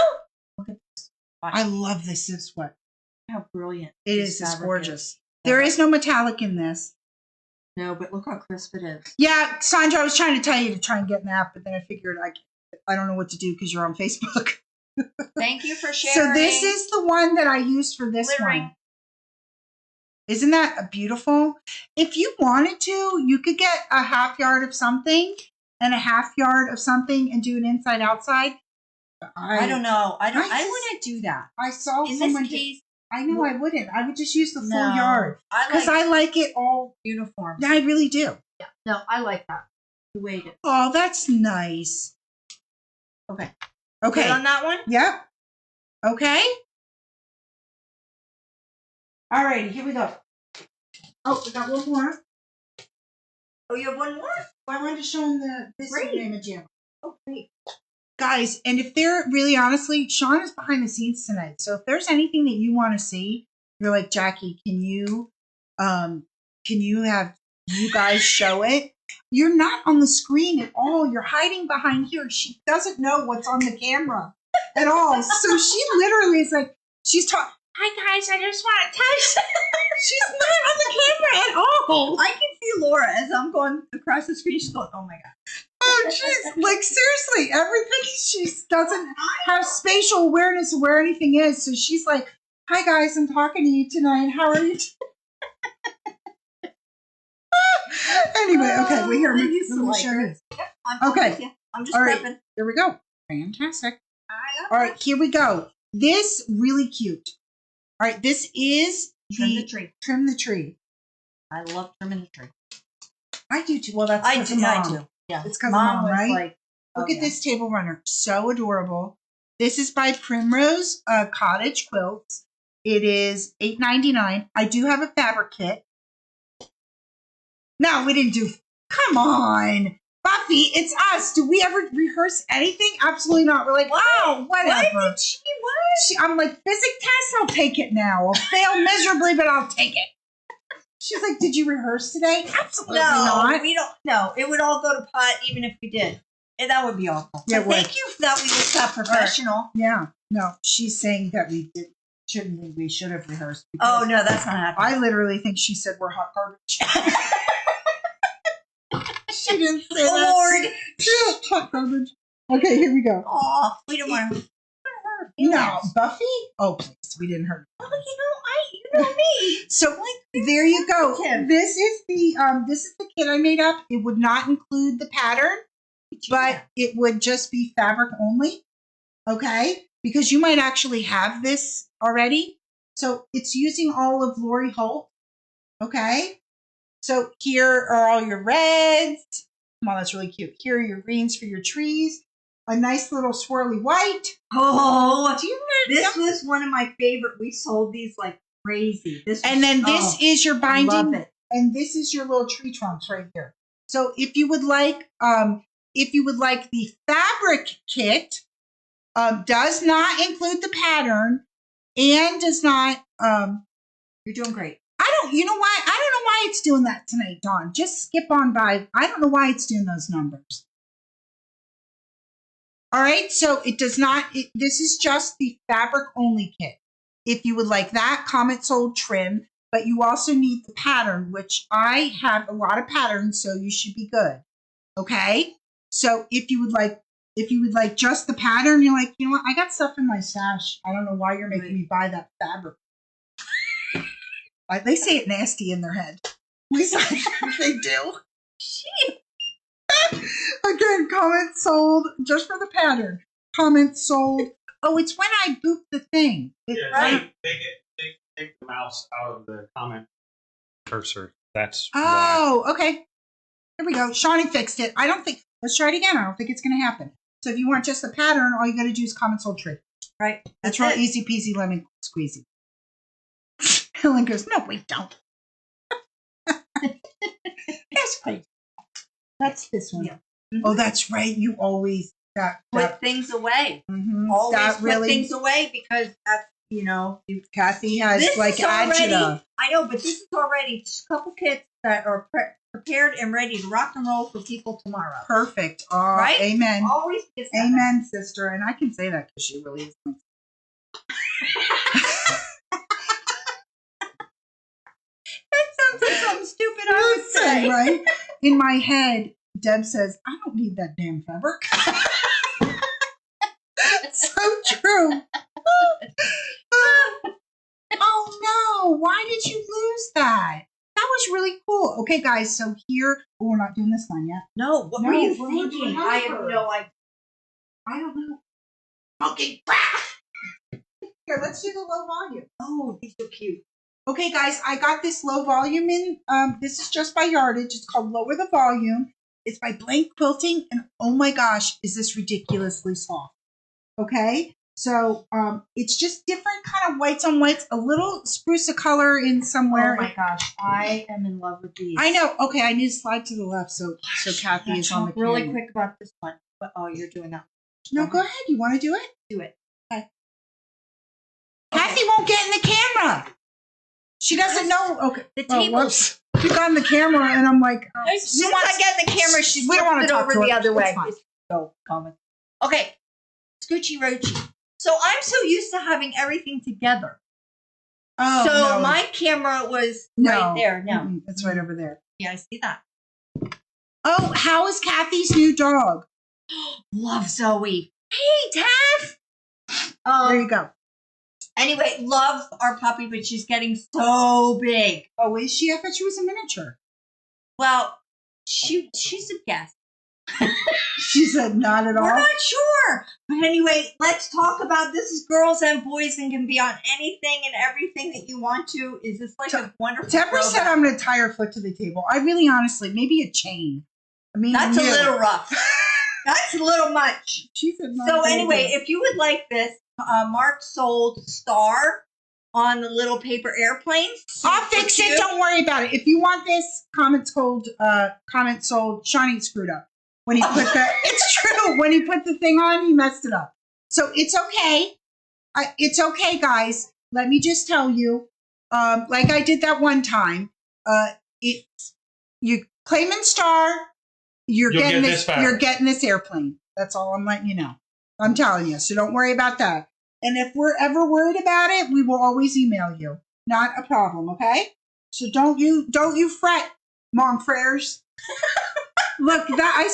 Look at this. I love this. This is what How brilliant. it is. It's gorgeous. There is no metallic in this. No, but look how crisp it is. Yeah, Sandra, I was trying to tell you to try and get an app, but then I figured I don't know what to do because you're on Facebook. Thank you for sharing. So this is the one that I used for this one. Isn't that beautiful? If you wanted to, you could get a half yard of something and a half yard of something and do an inside outside. I don't know. I wouldn't do that. I saw In someone. this case, I know I wouldn't. I would just use the full No. yard because I like it all. uniform. Yeah, I really do. Yeah. No, I like that. The way it is. Oh, that's nice. Okay. Okay. Good on that one? Yep. Okay. All righty, here we go. Oh, we got one more. Oh, you have one more? Well, I wanted to show them this Great. image. Oh, great. Guys, and if they're really honestly, Sean is behind the scenes tonight. So if there's anything that you want to see, you're like, Jackie, can you have you guys show it? You're not on the screen at all. You're hiding behind here. She doesn't know what's on the camera at all. So she literally is like, she's talking. Hi guys, I just want to tell you. She's not on the camera at all. I can see Laura as I'm going across the screen. She's going, oh my God. Oh, she's like, seriously, everything. She doesn't have spatial awareness of where anything is. So she's like, hi guys, I'm talking to you tonight. How are you? Anyway, okay, wait here. Let me show you. I'm Okay. with you. I'm just All right, prepping. here we go. Fantastic. All right, here we go. This really cute. All right, this is Trim the tree. Trim the tree. I love trimming the tree. I do too. Well, that's I 'cause do. of I Mom. do. Yeah. It's because of Mom, was right? like, Look oh, at yeah. this table runner. So adorable. This is by Primrose Cottage Quilts. It is $8.99. I do have a fabric kit. No, we didn't do. Come on. Buffy, it's us. Do we ever rehearse anything? Absolutely not. We're like, wow, whatever. What did she want? I'm like, physics test, I'll take it now. I'll fail miserably, but I'll take it. She's like, did you rehearse today? Absolutely No, not. we don't. No, it would all go to pot even if we did. And that would be awful. Yeah, So thank you that we just got professional. Yeah. No, she's saying that we did. Shouldn't we? We should have rehearsed. Oh no, that's not happening. I literally think she said we're hot garbage. She didn't say that. Lord. Yeah, hot garbage. Okay, here we go. Oh, we don't want to. No, Buffy? Oh, please. We didn't hurt. Oh, you know me. So there you go. Kid. This is the kit I made up. It would not include the pattern, but it would just be fabric only. Okay? Because you might actually have this already. So it's using all of Laurie Holt. Okay? So here are all your reds. Come on, that's really cute. Here are your greens for your trees. A nice little swirly white. Oh, Do you remember? this was one of my favorite. We sold these like crazy. This And then this is your binding. Love it. And this is your little tree trunks right here. So if you would like the fabric kit, does not include the pattern and does not. You're doing great. You know why? I don't know why it's doing that tonight, Dawn. Just skip on by. I don't know why it's doing those numbers. All right, so it does not. This is just the fabric only kit. If you would like that, comment sold trim, but you also need the pattern, which I have a lot of patterns, so you should be good. Okay, so if you would like just the pattern, you're like, you know what? I got stuff in my stash. I don't know why you're making me buy that fabric. They say it nasty in their head. We say they do. Again, comment sold just for the pattern. Comment sold. Oh, it's when I boop the thing. Take the mouse out of the comment cursor. That's why. Oh, okay. Here we go. Shawnee fixed it. Let's try it again. I don't think it's going to happen. So if you want just the pattern, all you got to do is comment sold tree. Right. That's real easy peasy lemon squeezy. Helen goes, no, we don't. That's great. That's this one. Yeah. Oh, that's right. You always Put things away. Mm-hmm. Always that put really, things away because that's, Kathy has this like is already, agita. I know, but this is already just a couple kits that are prepared and ready to rock and roll for people tomorrow. Perfect. Right? Amen. Always gets that. Amen, sister. And I can say that because she really is. That sounds like something stupid I would say. Right? In my head, Deb says, I don't need that damn fabric. It's so true. Oh no, why did you lose that? That was really cool. Okay, guys, so here, we're not doing this line yet. No, what No, were you we're thinking? doing I have Harper. no idea. I don't know. Okay, here, let's do the low volume. Oh, these are cute. Okay, guys, I got this low volume in. This is just by yardage. It's called Lower the Volume. It's by Blank Quilting, and oh my gosh, is this ridiculously soft. Okay, so it's just different kind of whites on whites, a little spruce of color in somewhere. Oh my gosh, I am in love with these. I know. Okay, I need to slide to the left so Kathy is on the camera. really quick about this one. But you're doing that. No, go ahead. You want to do it? Do it. Okay. Kathy won't get in the camera. She doesn't know. Okay. The Oh, table. whoops. You got in the camera, and I'm like, As soon as I get in the camera, she We don't wanna flipped it talk over to the her. other It's way. fine. So comment. Okay, Scoochie Roachy. So I'm so used to having everything together. oh, so no. my camera was No. right there. No, Mm-mm, it's right over there. yeah, I see that. Oh, how is Kathy's new dog? Love Zoe. Hey, Taff. There you go. Anyway, love our puppy, but she's getting so big. Oh, is she? I thought she was a miniature. Well, she's a guest. She said not at all. We're not sure. But anyway, let's talk about this is girls and boys and can be on anything and everything that you want to. Is this like a wonderful Deborah said throwback? I'm going to tie her foot to the table. I really, honestly, maybe a chain. I mean, That's a really. little rough. That's a little much. She said not. So to anyway, do it. if you would like this, Mark sold star on the little paper airplanes. I'll fix it. Don't worry about it. If you want this, comment sold. Shawnee screwed up when he put the. It's true. When he put the thing on, he messed it up. So it's okay. It's okay, guys. Let me just tell you. Like I did that one time. It's you claim and star. You're You'll getting get this. this fabric. You're getting this airplane. That's all I'm letting you know. I'm telling you. So don't worry about that. And if we're ever worried about it, we will always email you. Not a problem. Okay. So don't you fret, mom prayers. Look, that I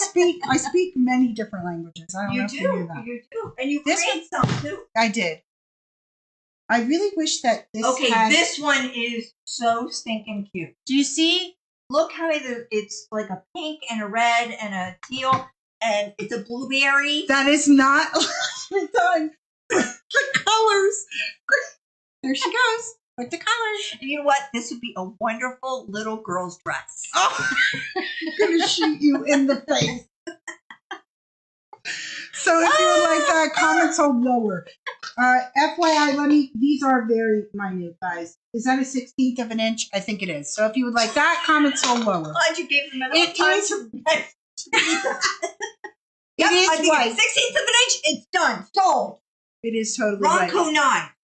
speak many different languages. I don't know if you knew that. You do. And you This create some too. I did. I really wish that this had, this one is so stinking cute. Do you see? Look how it's like a pink and a red and a teal, and it's a blueberry. That is not done. The colors. There she goes with the colors. And you know what? This would be a wonderful little girl's dress. Oh, I'm gonna shoot you in the face. So if you would like that, comments hold lower. FYI, these are very minute, guys. Is that a 16th of an inch? I think it is. So if you would like that, comments hold lower. Glad you gave them enough It time is- to It is I think white. it's 16th of an inch. It's done. Sold. It is totally white. Ronco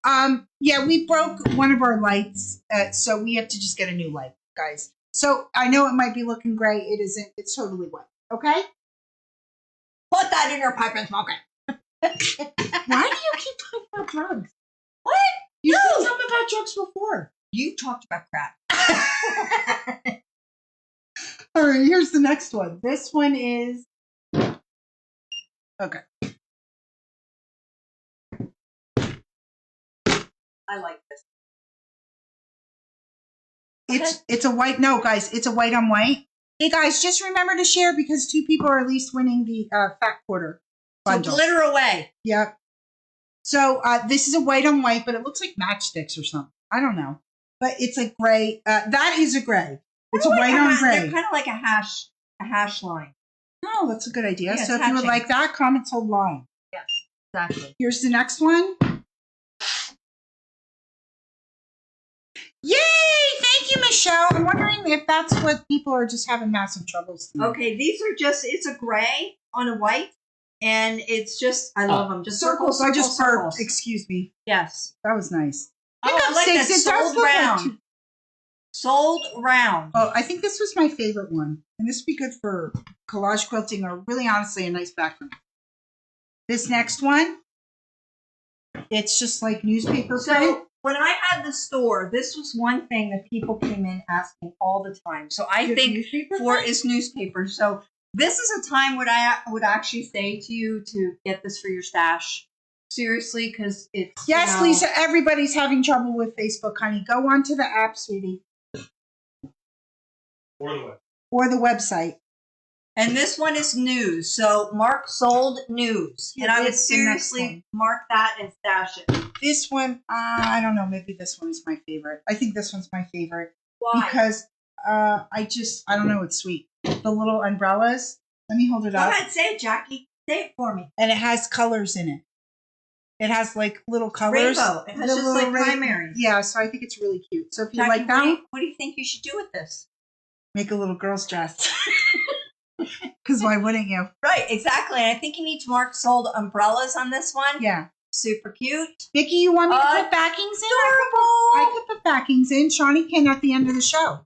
9. Yeah, we broke one of our lights, so we have to just get a new light, guys. So I know it might be looking gray. It isn't. It's totally white. Okay? Put that in your pipe and smoke it. Why do you keep talking about drugs? What? You No. said something about drugs before. You talked about crap. All right, here's the next one. This one is okay. I like this. It's a white. No, guys, it's a white on white. Hey, guys, just remember to share because 2 people are at least winning the Fat Quarter So bundle. glitter away. Yep. So this is a white on white, but it looks like matchsticks or something. I don't know, but it's a gray. That is a gray. It's a They're white like on gray. They're kind of like a hash line. Oh, that's a good idea. Yeah, So if you would hatching. like that, comments hold line. Yes, exactly. Here's the next one. Yay! Thank you, Michelle. I'm wondering if that's what people are just having massive troubles tonight. Okay, these are it's a gray on a white, and it's just, I love them. Just circles, I just burped. circles. Excuse me. Yes. That was nice. Oh, I like that. It does Sold look like round. Sold round. Oh, I think this was my favorite one. And this would be good for collage quilting or really honestly a nice background. This next one, it's just like newspaper print. So when I had the store, this was one thing that people came in asking all the time. So I Your think newspaper for print? is newspaper. So this is a time when I would actually say to you to get this for your stash. Seriously, because it's Yes, Lisa, everybody's having trouble with Facebook, honey. Go onto the app, sweetie, or the website. And this one is news. So mark sold news. Yeah, and I would it's the next seriously mark that and stash it. This one, I don't know. Maybe this one is my favorite. I think this one's my favorite Why? because I don't know. It's sweet. The little umbrellas. Let me hold it Go up. ahead, say it, Jackie. Say it for me. And it has colors in it. It has like little colors. Rainbow. It has The just little like primaries. Yeah, so I think it's really cute. So if you Jackie, like that, what do you think you should do with this? make a little girl's dress. Because why wouldn't you? Right, exactly. And I think you need to mark sold umbrellas on this one. Yeah. Super cute. Vicki, you want me to put backings in? I could put backings in. Shawnee can at the end of the show.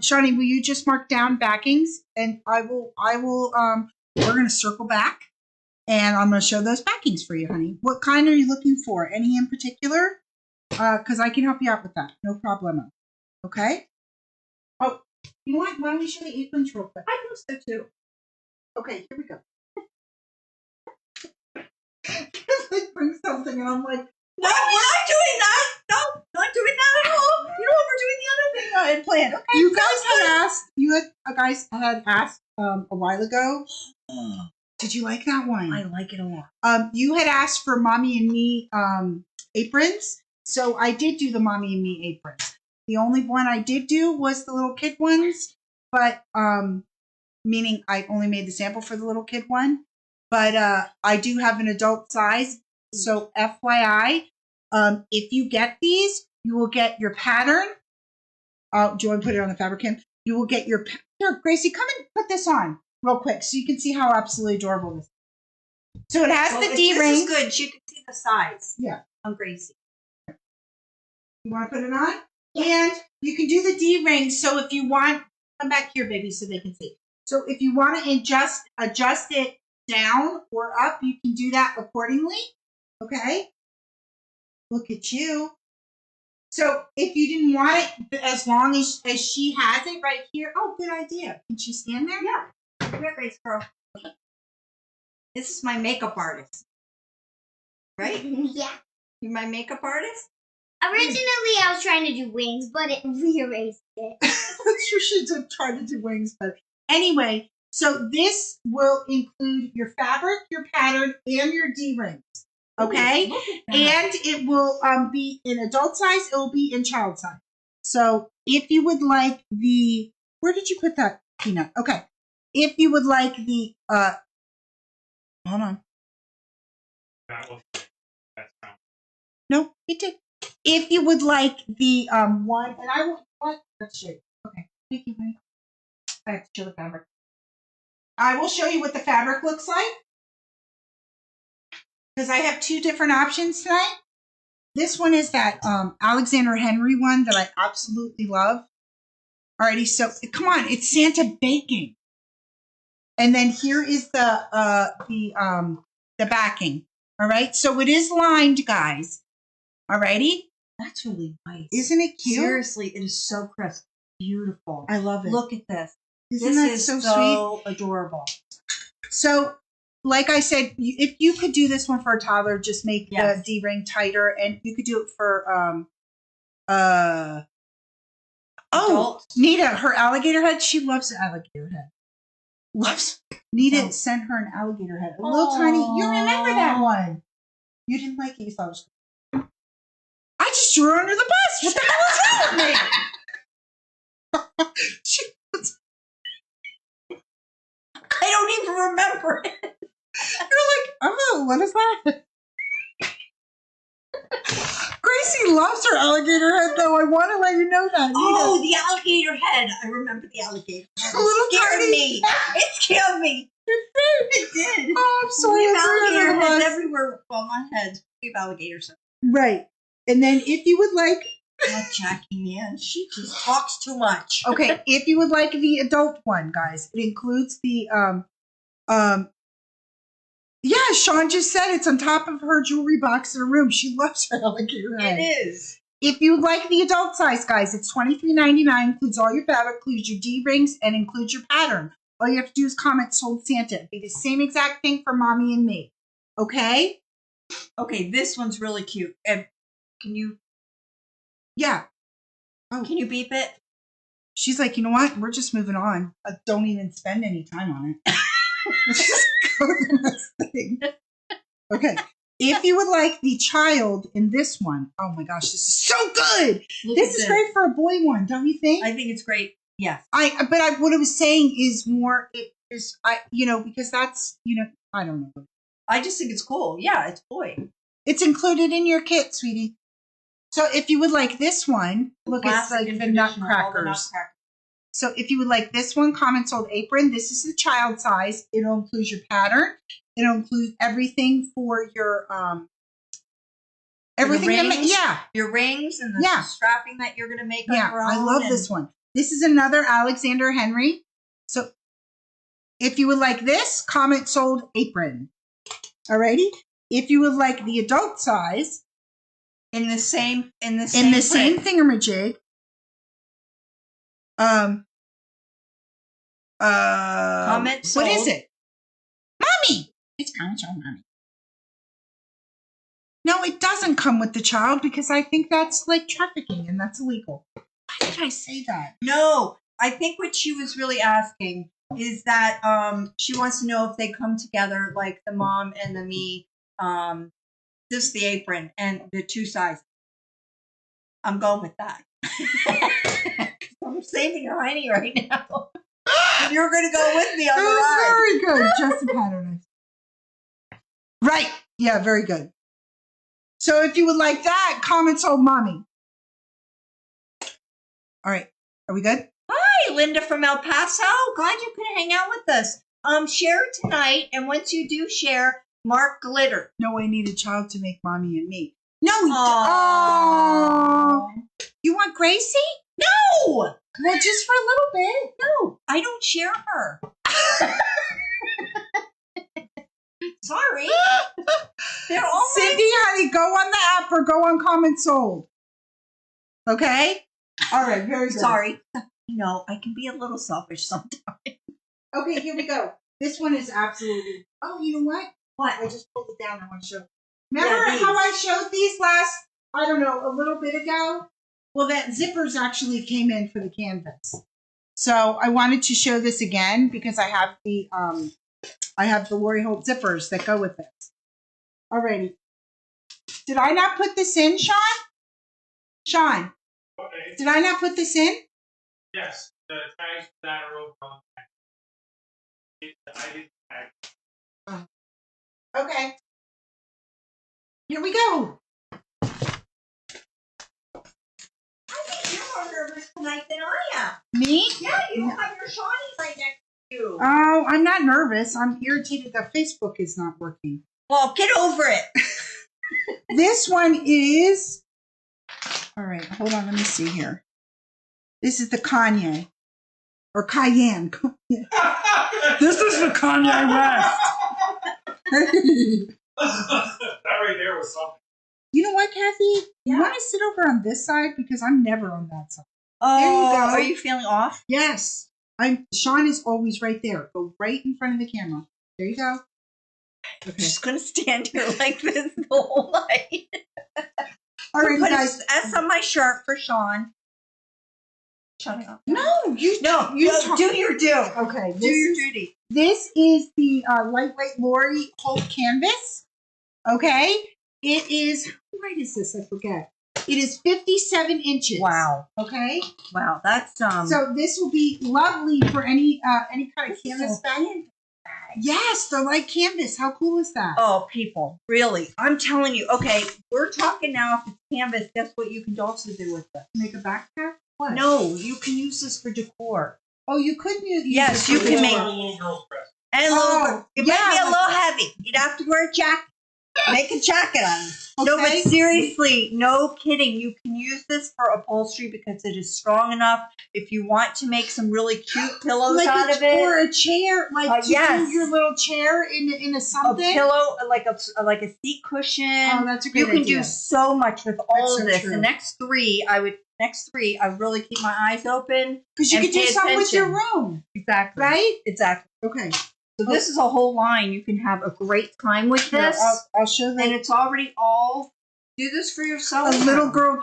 Shawnee, will you just mark down backings? And I will, we're going to circle back. And I'm going to show those backings for you, honey. What kind are you looking for? Any in particular? Because I can help you out with that. No problemo. Okay? Oh, you know what? Why don't we show the aprons real quick? I think so too. Okay, here we go. They bring something and I'm like, No, we're not doing that. No, not doing that at all. You know what? We're doing the other thing I had planned. Okay. you guys had asked a while ago. Did you like that one? I like it a lot. You had asked for Mommy and Me aprons. So I did do the Mommy and Me aprons. The only one I did do was the little kid ones, but meaning I only made the sample for the little kid one. But I do have an adult size. So FYI, if you get these, you will get your pattern. Do you want to put it on the fabric cam? You will get your here, Gracie, come and put this on real quick so you can see how absolutely adorable this is. So it has the D This ring. is good. You can see the size. Yeah. On Gracie. You want to put it on? And you can do the D-ring. So if you want, come back here, baby, so they can see. So if you want to adjust it down or up, you can do that accordingly. Okay? Look at you. So if you didn't want it as long as she has it right here, oh, good idea. Can she stand there? Yeah. Here, Grace girl. This is my makeup artist. Right? Yeah. You're my makeup artist? Originally, I was trying to do wings, but it rearranged it. That's true. She did try to do wings, but anyway. So this will include your fabric, your pattern, and your D-rings. Okay, and it will be in adult size. It will be in child size. So if you would like the, where did you put that, Peanut? Okay, if you would like the, hold on. No, it did. If you would like the one, and I will, what? Let's show you. Okay, thank you, honey. I have to show the fabric. I will show you what the fabric looks like. Because I have two different options tonight. This one is that Alexander Henry one that I absolutely love. Alrighty, so come on, it's Santa baking. And then here is the backing. All right, so it is lined, guys. Alrighty, That's really nice. isn't it cute? Seriously, it is so crisp. Beautiful. I love it. Look at this. Isn't This that is so so sweet? adorable. So, like I said, if you could do this one for a toddler, just make the D-ring tighter, and you could do it for Adult. Nita, her alligator head. She loves the alligator head. Loves. Nita sent her an alligator head, a little tiny. You remember that one? You didn't like it. You thought it was cool. I just threw her under the bus. What the hell is wrong with me? She was, I don't even remember it. you're like, oh, what is that? Gracie loves her alligator head, though. I want to let you know that. Oh, the alligator head. I remember the alligator head. A little It scared tiny- me. It scared me. It did. Oh, I'm sorry. We have I threw her alligator under the heads bus. everywhere on my head. We have alligators. Right. And then if you would like, Oh, Jackie, man. She just talks too much. okay, if you would like the adult one, guys, it includes the yeah, Sean just said it's on top of her jewelry box in her room. She loves her alligator head. It is. If you would like the adult size, guys, it's $23.99. Includes all your fabric, includes your D-rings, and includes your pattern. All you have to do is comment "Sold Santa." It'd be the same exact thing for mommy and me. Okay? Okay, this one's really cute. And can you Yeah. beep it? She's like, you know what? We're just moving on. Don't even spend any time on it. Let's just go to the next thing. Okay. If you would like the child in this one, oh my gosh, this is so good. Look This at is great for a boy one, don't you think? I think it's great. Yes. What I was saying is more, because that's, I don't know. I just think it's cool. Yeah, it's boy. It's included in your kit, sweetie. So if you would like this one, look, it's Classic like and the traditional, all nutcrackers. the nutcrackers. So if you would like this one, comment "Sold Apron." This is the child size. It'll include your pattern. It'll include everything for your everything. rings? Yeah, Your rings and the Yeah. strapping that you're going to make on yeah. your own. I love this one. This is another Alexander Henry. So if you would like this, comment "Sold Apron." Alrighty. If you would like the adult size, In the same in the print. same thingamajig. Comment What is sold. it? Mommy! It's comment sold, mommy. No, it doesn't come with the child because I think that's like trafficking and that's illegal. Why did I say that? No, I think what she was really asking is that she wants to know if they come together, like the mom and the me, just the apron and the two sizes. I'm going with that. I'm saving your honey right now. You're going to go with me on the ride. Very good. Just a pattern. Right. Yeah, very good. So if you would like that, comment "Sold Mommy." All right. Are we good? Hi, Linda from El Paso. Glad you could hang out with us. Share it tonight, and once you do share, mark glitter. No, I need a child to make mommy and me. No. Aww. You want Gracie? No! Well, just for a little bit. No, I don't share her. Sorry. They're all Cindy, honey, go on the app or go on Comment Sold. Okay? All right, very good. Sorry. No, I can be a little selfish sometimes. Okay, here we go. This one is absolutely. Oh, you know what? What? I just pulled it down. I want to show. Remember Yeah, how I showed these last, I don't know, a little bit ago? Well, that zippers actually came in for the canvas. So I wanted to show this again because I have the Laurie Holt zippers that go with this. Alrighty. Did I not put this in, Sean? Sean, Okay. did I not put this in? Yes, the tags for that are over on the I did tag. Okay. Here we go. I think you're more nervous tonight than I am. Me? Yeah, you don't have your Shawnees right next to you. Oh, I'm not nervous. I'm irritated that Facebook is not working. Well, get over it. This one is. All right, hold on. Let me see here. This is the Kanye. Or Cayenne. This is the Kanye West. That right there was something. You know what, Kathy? Yeah. You want to sit over on this side? Because I'm never on that side. Oh, There you go. Are you feeling off? Yes. Sean is always right there. Go right in front of the camera. There you go. I'm Okay. just going to stand here like this the whole night. All right, Put guys. an S on my shirt for Sean. Shut up. No, you No, you no, do your do. Okay, Do your duty. this is the lightweight Laurie Holt canvas. Okay, it is. How wide is this? I forget. It is 57 inches. Wow. Okay, Wow, that's so this will be lovely for any kind of canvas bag. Yes, the light canvas. How cool is that? Oh, people, really? I'm telling you. Okay, we're talking now. If it's canvas, guess what you can also do with it? Make a backpack. What? No, you can use this for decor. Oh, you could use. Yes, it you for can the- make- A little girl's dress. And a little, it might be yeah, a little heavy. You'd have to wear a jacket. Make a jacket on it. No, but Okay. seriously, no kidding. You can use this for upholstery because it is strong enough. If you want to make some really cute pillows like out of it, or a chair, like to yes. do your little chair in a a something. pillow, like a seat cushion. Oh, that's a great You can idea. do so much with all That's of so this. true. The next three, I really keep my eyes open. Because you and could do pay something with your attention. room, Exactly. right? Exactly. Okay. So this is a whole line. You can have a great time with Here, this. I'll show And that. it's already all. Do this for yourself. A little girl.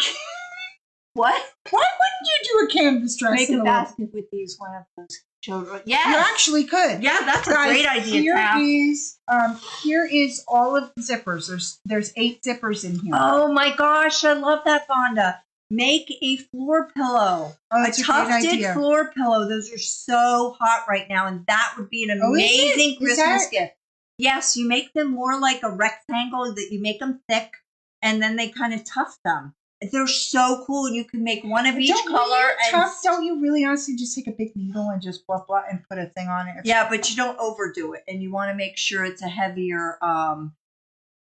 What? Why wouldn't you do a canvas dress? Make in a the basket with these one of those children. You Yes. actually could. Yeah, that's a Guys, great idea. here is all of the zippers. There's 8 zippers in here. Oh my gosh, I love that, Vonda. Make a floor pillow. Oh, A that's a great tufted idea. floor pillow. Those are so hot right now, and that would be an Oh, is it? amazing Is Christmas that- gift. Yes, you make them more like a rectangle. That you make them thick, and then they kind of tuft them. They're so cool, and you can make one of each color. Don't you really honestly just take a big needle and just blah blah and put a thing on it? Yeah, but you don't overdo it, and you want to make sure it's a heavier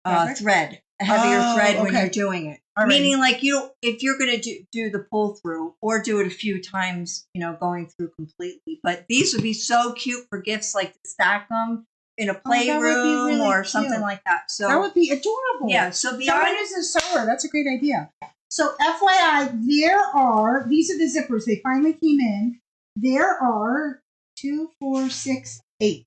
Fabric? thread, a heavier Oh, thread when okay. you're doing it. All right. Meaning, like if you're going to do the pull through or do it a few times, going through completely. But these would be so cute for gifts, like to stack them in a that would be playroom really or cute. something like that. So That would be adorable. yeah. So Someone beyond is a sewer. That's a great idea. So FYI, these are the zippers. They finally came in. There are 2, 4, 6, 8.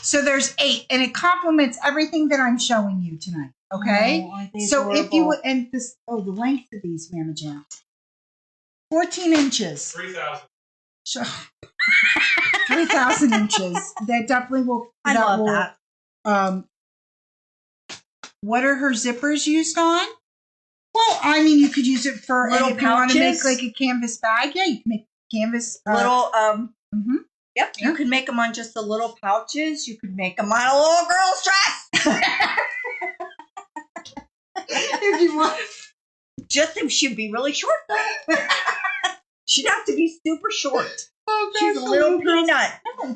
So there's 8, and it complements everything that I'm showing you tonight. Okay. Oh, aren't they So if you adorable? would, and this, the length of these, Mama Jam, 14 inches. 3,000. So, 3,000 inches. That definitely will. I love will, that. What are her zippers used on? Well, I mean, you could use it for Little if you want to make pouches? like a canvas bag. Yeah, you can make canvas. Little Mhm. Yep, you could make them on just the little pouches. You could make them on a little girl's dress. If you want. Just if she'd be really short though. She'd have to be super short. Oh, She's a little peanut.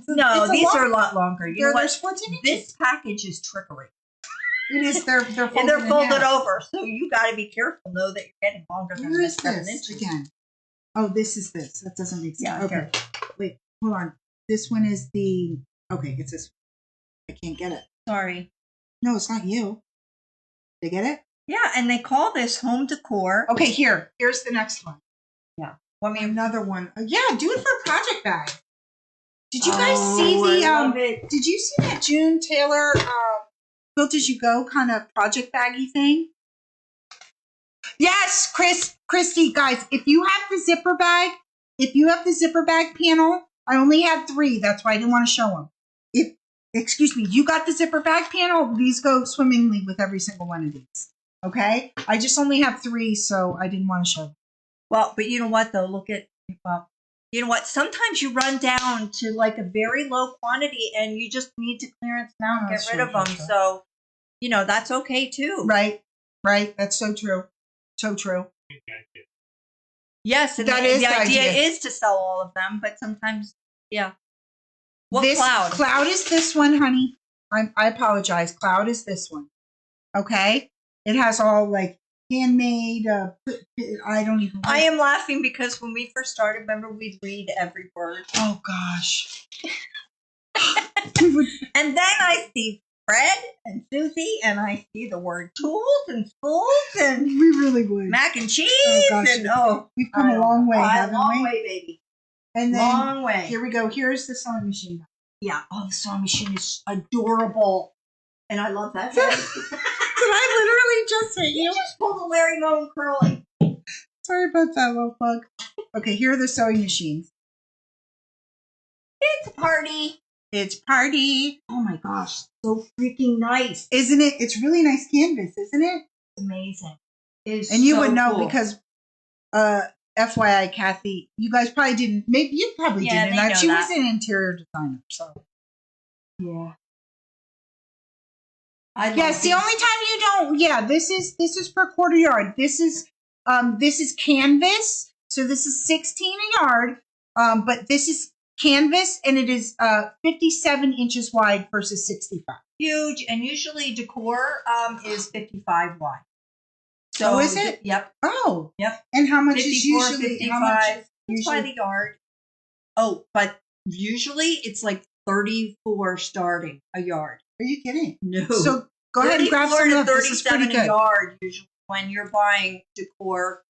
No, it's a these lot. are a lot longer. You know what? There's 14 inches. This package is trickery. It is. They're folded And they're in folded half. over, so you got to be careful. Know that you're getting longer than Where is 7 this inches. again? Oh, this is this. That doesn't make sense. Yeah, Okay. here. Wait, hold on. This one is the. Okay, it's this. I can't get it. Sorry. No, it's not you. Did I get it? Yeah, and they call this home decor. Okay, here. Here's the next one. Want me Another one. Yeah, do it for a project bag. Did you guys see I the love it. Did you see that June Taylor Quilt as you go kind of project baggy thing? Yes, Christy, guys, if you have the zipper bag panel, I only had 3. That's why I didn't want to show them. Excuse me, you got the zipper bag panel? These go swimmingly with every single one of these. Okay? I just only have 3, so I didn't want to show them. Well, but you know what, though? You know what? Sometimes you run down to like a very low quantity and you just need to clearance now and get rid of them. Sure. So, that's okay too. Right. That's so true. So true. Yes, and That the is the idea idea. is to sell all of them, but sometimes, yeah. What This cloud? Cloud is this one, honey. I apologize. Cloud is this one. Okay? It has all like handmade. I don't even. I am laughing because when we first started, remember we'd read every word. Oh gosh. And then I see Fred and Susie, and I see the word tools and spools and We really would. mac and cheese. Oh, gosh. And We've come a long way, haven't long we? way, baby. And then Long way. here we go. Here's the sewing machine. Yeah. Oh, the sewing machine is adorable, and I love that. Did I literally just hit You you? just pulled a Larry Moan curly. Sorry about that, little bug. Okay, here are the sewing machines. It's a party. It's party. Oh my gosh, so freaking nice. Isn't it? It's really nice canvas, isn't it? Amazing. It is And you so would know cool. because, FYI, Kathy, you guys probably didn't. Maybe you probably Yeah, didn't. they know She that. was an interior designer, so Yeah. yes. The only time you don't, yeah. This is per quarter yard. This is canvas, so this is 16 a yard. But this is canvas, and it is 57 inches wide versus 65. huge, and usually decor is 55 wide. So Oh, is it? Yep. Oh, Yep. And how much 54, is usually? 55. How much is It's by usually? the yard. Oh, but usually it's like 34 starting a yard. Are you kidding? No. So go ahead and grab 34 some to of this. This is pretty 37 a good. yard usually when you're buying decor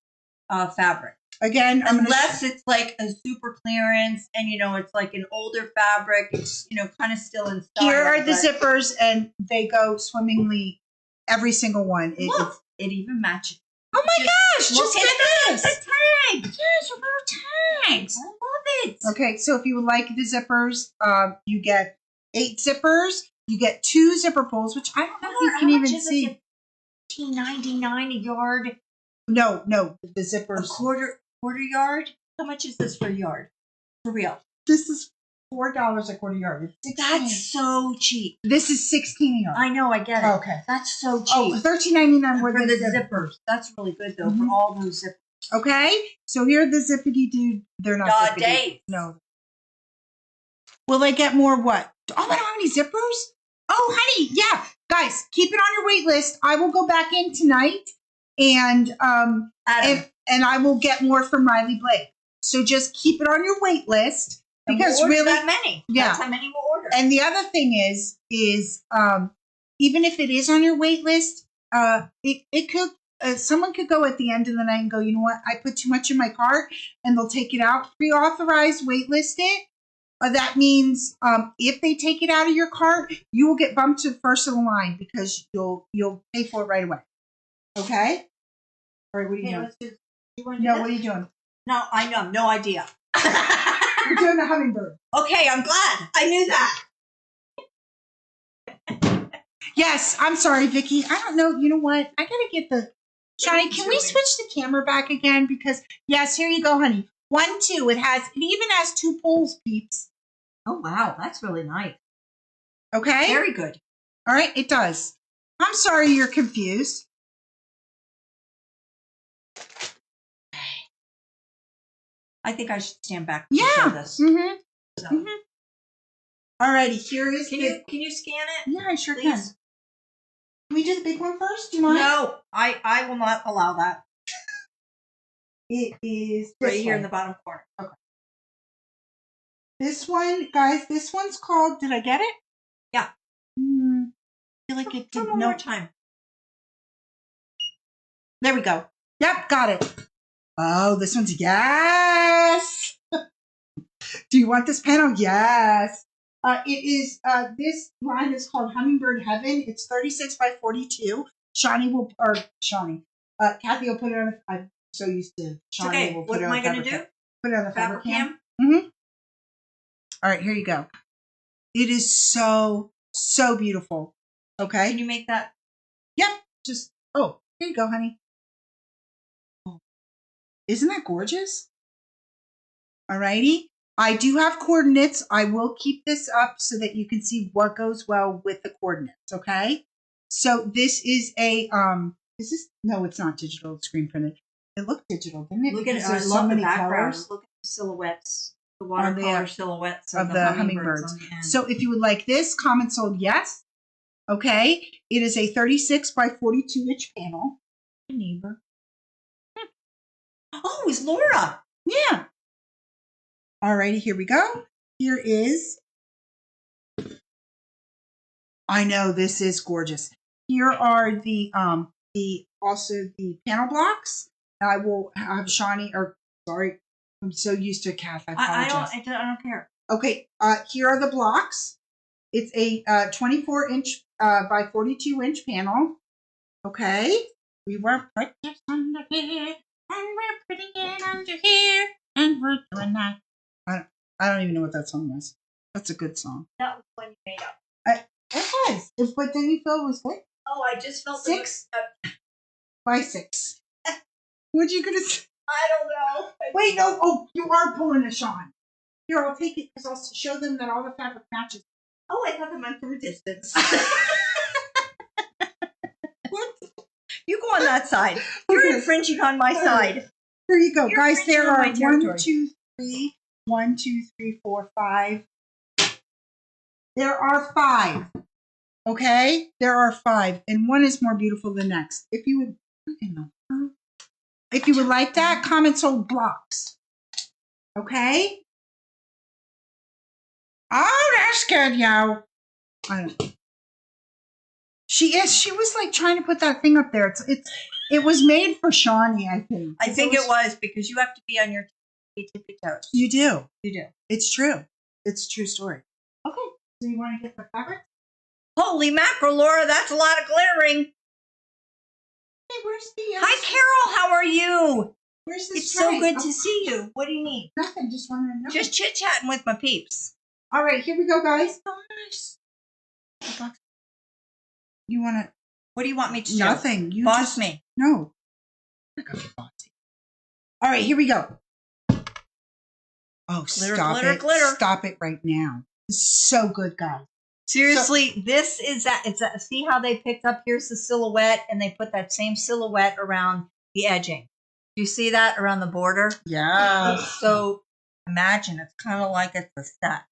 fabric. Again, Unless it's like a super clearance and it's like an older fabric, it's kind of still in style. here are the but zippers, and they go swimmingly. Every single one. Look, it even matches. Oh my gosh! Look Just at get that, this. the tag. Yes, your little tags. I love it. Okay, so if you would like the zippers, you get 8 zippers. You get 2 zipper pulls, which I don't know if you can even see. $15.99 a yard. No, the A zippers. quarter yard. How much is this for a yard? For real? This is $4 a quarter yard. It's 16. That's so cheap. This is 16 a yard. I know. I get it. Okay. That's so cheap. Oh, $13.99 for worth the of zippers. zippers. That's really good though. Mhm. For all those zippers. Okay, so here are the zippity dude. They're not zippity. Dave. No. Will they get more what? Oh, they don't have any zippers? Oh, honey, yeah. Guys, keep it on your wait list. I will go back in tonight and Adam, and I will get more from Riley Blake. So just keep it on your wait list and because we'll order really, that many. yeah. That's how many we'll order. and the other thing is even if it is on your wait list, it could someone could go at the end of the night and go, you know what, I put too much in my cart, and they'll take it out, pre-authorized, waitlist it. That means if they take it out of your cart, you will get bumped to the first of the line because you'll pay for it right away. Okay. All right. What are you doing? You want to do No. this? What are you doing? No, I know. No idea. You're doing the hummingbird. Okay, I'm glad. I knew that. Yes. I'm sorry, Vicky. I don't know. You know what? I gotta get the. Shani, can we switch the camera back again? Because yes, here you go, honey. 1, 2. It even has 2 poles, peeps. Oh wow, that's really nice. Okay. Very good. All right. It does. I'm sorry you're confused. I think I should stand back to show Yeah. this. Mm-hmm. So. Mm-hmm. All righty. Here is Can you scan it? Yeah, I sure Please? can. Can we do the big one first? Do you mind? No, I will not allow that. It is this right here one. in the bottom corner. This one, guys, this one's called, did I get it? Yeah. I feel like it Try did one no. more time. There we go. Yep, got it. Oh, this one's yes. Do you want this panel? Yes. It is, this line is called Hummingbird Heaven. It's 36 by 42. Kathy will put it on, I'm so used to Shawnee Okay, will put what it am on I going to do? Put it on the fabric cam. Cam? All right, here you go. It is so, so beautiful. Okay. Can you make that? Yep. Just, oh, here you go, honey. Oh, isn't that gorgeous? All righty. I do have coordinates. I will keep this up so that you can see what goes well with the coordinates. Okay. So this is a, no, it's not digital, it's screen printed. It looked digital, didn't it? Look at it. Because I there's love so the many background. colors. Look at the silhouettes. The On the, watercolor silhouettes of the hummingbirds. on the end. So if you would like this, comment sold yes. Okay. It is a 36 by 42 inch panel. Neighbor. Oh, it's Laura. Yeah. Alrighty, here we go. Here is. I know this is gorgeous. Here are the also the panel blocks. I will have Shawnee, or sorry, I'm so used to Kath. I apologize. I don't care. Okay, here are the blocks. It's a 24 inch by 42 inch panel. Okay, we were put this under here, and we're putting it under here, and we're doing that. I don't even know what that song was. That's a good song. That was one you made up. It was. But then you feel it was what? Oh, I just felt 6 by 6. What you gonna say? I don't know. Wait, no. Oh, you are pulling a Sean. Here, I'll take it because I'll show them that all the fabric matches. Oh, I thought that meant from a distance. What? You go on that side. You're Okay. infringing on my side. Here you go, You're guys. infringing There on are my territory. 1, 2, 3, 4, 5. There are 5. Okay, there are 5, and one is more beautiful than the next. If you would like that, comment sold blocks. Okay. Oh, that's good, yo. She was like trying to put that thing up there. It was made for Shawnee, I think. I think it was because you have to be on your tippy toes. You do. You do. It's true. It's a true story. Okay. So you want to get the fabric? Holy mackerel, Laura, that's a lot of glittering. Hey, where's the Hi, Carol. How are you? Where's the It's stripe? so good to see you. What do you need? Nothing. Just wanted to know. Just chit-chatting with my peeps. All right. Here we go, guys. Oh, nice. You want to? What do you want me to do? Nothing. You Boss just me. No. I'm not gonna be bossy. All right. Here we go. Oh, Glitter, stop glitter, it! glitter. Stop it right now. This is so good, guys. Seriously, this is that. It's that. See how they picked up? Here's the silhouette, and they put that same silhouette around the edging. Do you see that around the border? Yeah. So imagine it's kind of like it's a set.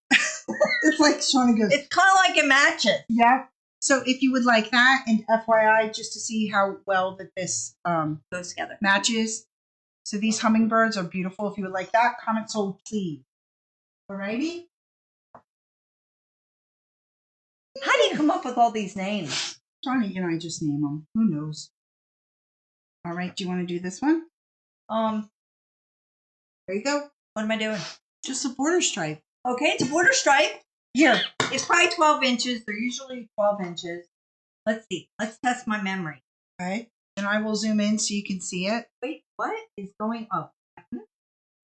It's like Shawnee goes. It's kind of like it matches. Yeah. So if you would like that, and FYI, just to see how well that this Goes together. matches. So these hummingbirds are beautiful. If you would like that, comment sold, please. Alrighty. How do you come up with all these names? Johnny and I just name them. Who knows? All right. Do you want to do this one? There you go. What am I doing? Just a border stripe. Okay, it's a border stripe. Here. It's probably 12 inches. They're usually 12 inches. Let's see. Let's test my memory. Okay. And I will zoom in so you can see it. Wait, what is going on?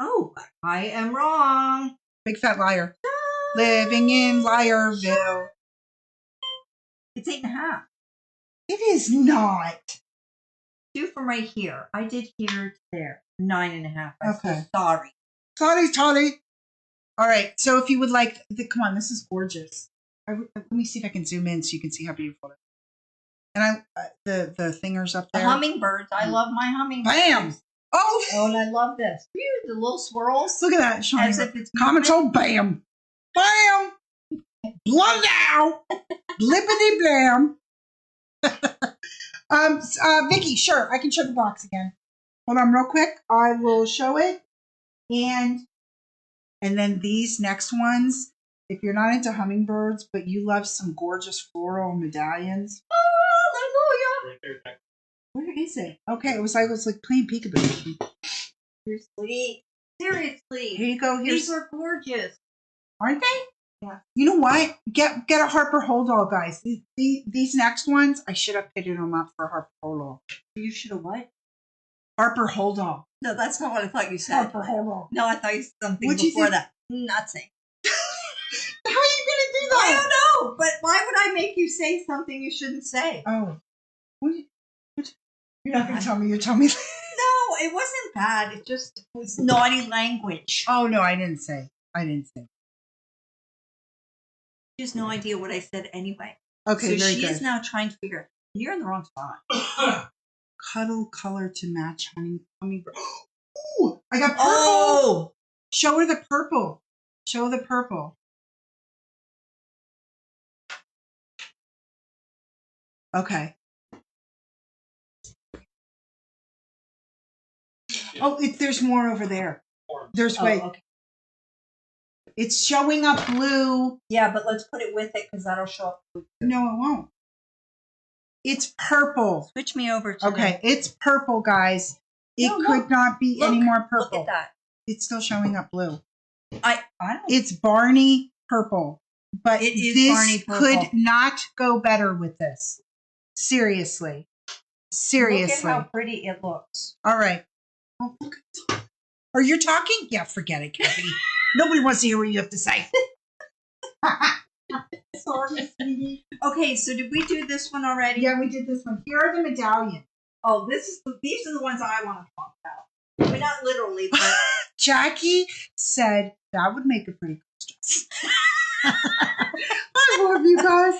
Oh, I am wrong. Big fat liar. Living in Liarville. It's 8.5. It is not. 2 from right here. I did here to there. 9.5. I'm Okay. so sorry. Sorry, Tolly. All right. So if you would like, come on, this is gorgeous. Let me see if I can zoom in so you can see how beautiful it is. And the thingers up The there. hummingbirds. I love my hummingbirds. Bam! Oh, Oh, and I love this. Phew, the little swirls. look at that, Shawnee. As if it's Comment sold, bam! Bam! Blow down! Blippity blam! Vicky, sure, I can show the box again. Hold on real quick. I will show it. And then these next ones, if you're not into hummingbirds, but you love some gorgeous floral medallions. Hallelujah. Where is it? Okay, it was like playing peekaboo. Seriously. Here you go. These are gorgeous. Aren't they? Yeah. You know what? Get a Harper Holdall, guys. These next ones, I should have pitted them up for Harper Holdall. You should have what? Harper Holdall. No, that's not what I thought you said. Harper Holdall. No, I thought you said something What'd you before say? that. Not saying. How are you gonna do I that? don't know, but why would I make you say something you shouldn't say? Oh, what? You're not gonna tell me. You're telling me. No, it wasn't bad. It just was naughty language. Oh no, I didn't say. She has no idea what I said anyway. Okay, so very she good. is now trying to figure. You're in the wrong spot. Cuddle color to match hummingbird. Ooh, I got purple. Oh, Show her the purple. Show the purple. Okay. Oh, there's more over there. There's wait. okay. It's showing up blue. Yeah, but let's put it with it because that'll show up. No, it won't. It's purple. Switch me over to Okay, it's purple, guys. It No, could not be any more purple. Look at that. It's still showing up blue. I don't. It's Barney purple. But It is this Barney purple. could not go better with this. Seriously. Look at how pretty it looks. All right. Oh, look at Are you talking? Yeah, forget it, Kathy. Nobody wants to hear what you have to say. Sorry, sweetie. Okay, so did we do this one already? Yeah, we did this one. Here are the medallions. Oh, these are the ones I want to talk about. I mean, not literally, but Jackie said that would make a pretty cool dress. I love you guys.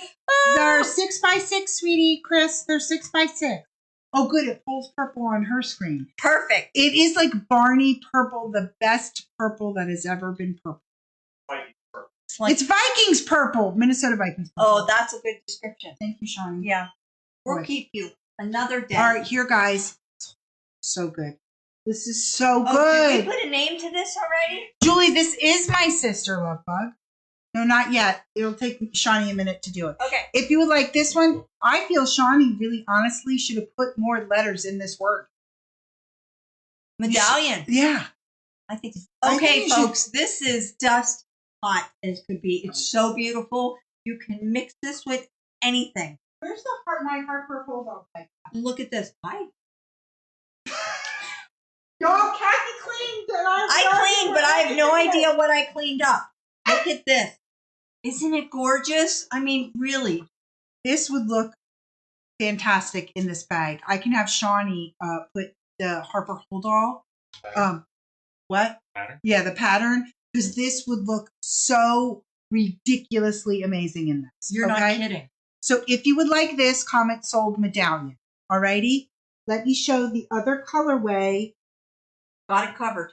They're 6x6, sweetie. Chris, they're 6x6. Oh, good. It pulls purple on her screen. perfect. It is like Barney purple, the best purple that has ever been purple. It's Vikings purple. Minnesota Vikings purple. Oh, that's a good description. Thank you, Shawnee. Yeah. We'll Boy. keep you another day. All right, here, guys. So good. This is so Oh, good. did we put a name to this already? Julie, this is my sister, Love Bug. No, not yet. It'll take Shawnee a minute to do it. Okay. If you would like this one, I feel Shawnee really honestly should have put more letters in this word. Medallion. Yeah. I think. I Okay, think you should- folks, this is just hot as could be. It's so beautiful. You can mix this with anything. Where's the heart? My Harper Holdall like that? Look at this. Y'all, Kathy cleaned. I cleaned, but I have no idea what I cleaned up. Look at this. Isn't it gorgeous? I mean, really. This would look fantastic in this bag. I can have Shawnee put the Harper Holdall. What? Pattern? Yeah, the pattern. Because this would look so ridiculously amazing in this. You're okay? not kidding. So if you would like this, comment sold medallion. Alrighty? Let me show the other colorway. Got it covered.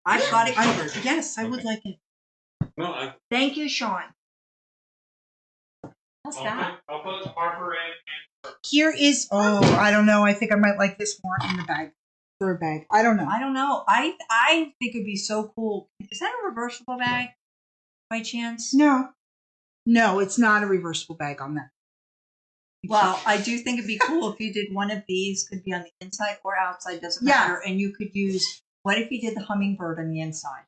I've got it covered. Yes, I would Okay. like it. No, Thank you, Sean. What's that? I'll put Harper in. Here is, I don't know. I think I might like this more in the bag. For a bag. I don't know. I don't know. I think it'd be so cool. Is that a reversible bag by chance? No. No, it's not a reversible bag on that. Well, I do think it'd be cool if you did one of these. Could be on the inside or outside, doesn't Yeah. matter. And you could use, what if you did the hummingbird on the inside?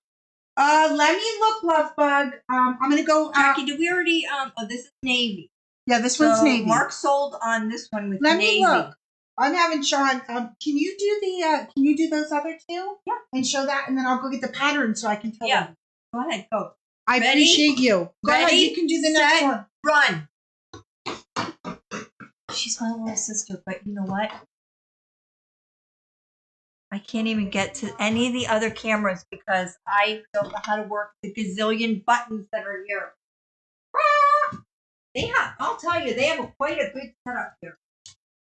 Let me look, Love Bug. I'm gonna go. Jackie, did we already? Oh, this is navy. Yeah, this one's So navy. Mark sold on this one with Let navy. me look. I'm having Sean. Can you do the? Can you do those other two? Yeah. And show that, and then I'll go get the pattern so I can tell Yeah. them. Go ahead, go. I Ready? appreciate you. Go ahead. Ready? You can do the next Set. one. Run. She's my little sister, but you know what? I can't even get to any of the other cameras because I don't know how to work the gazillion buttons that are here. I'll tell you, they have quite a good setup here.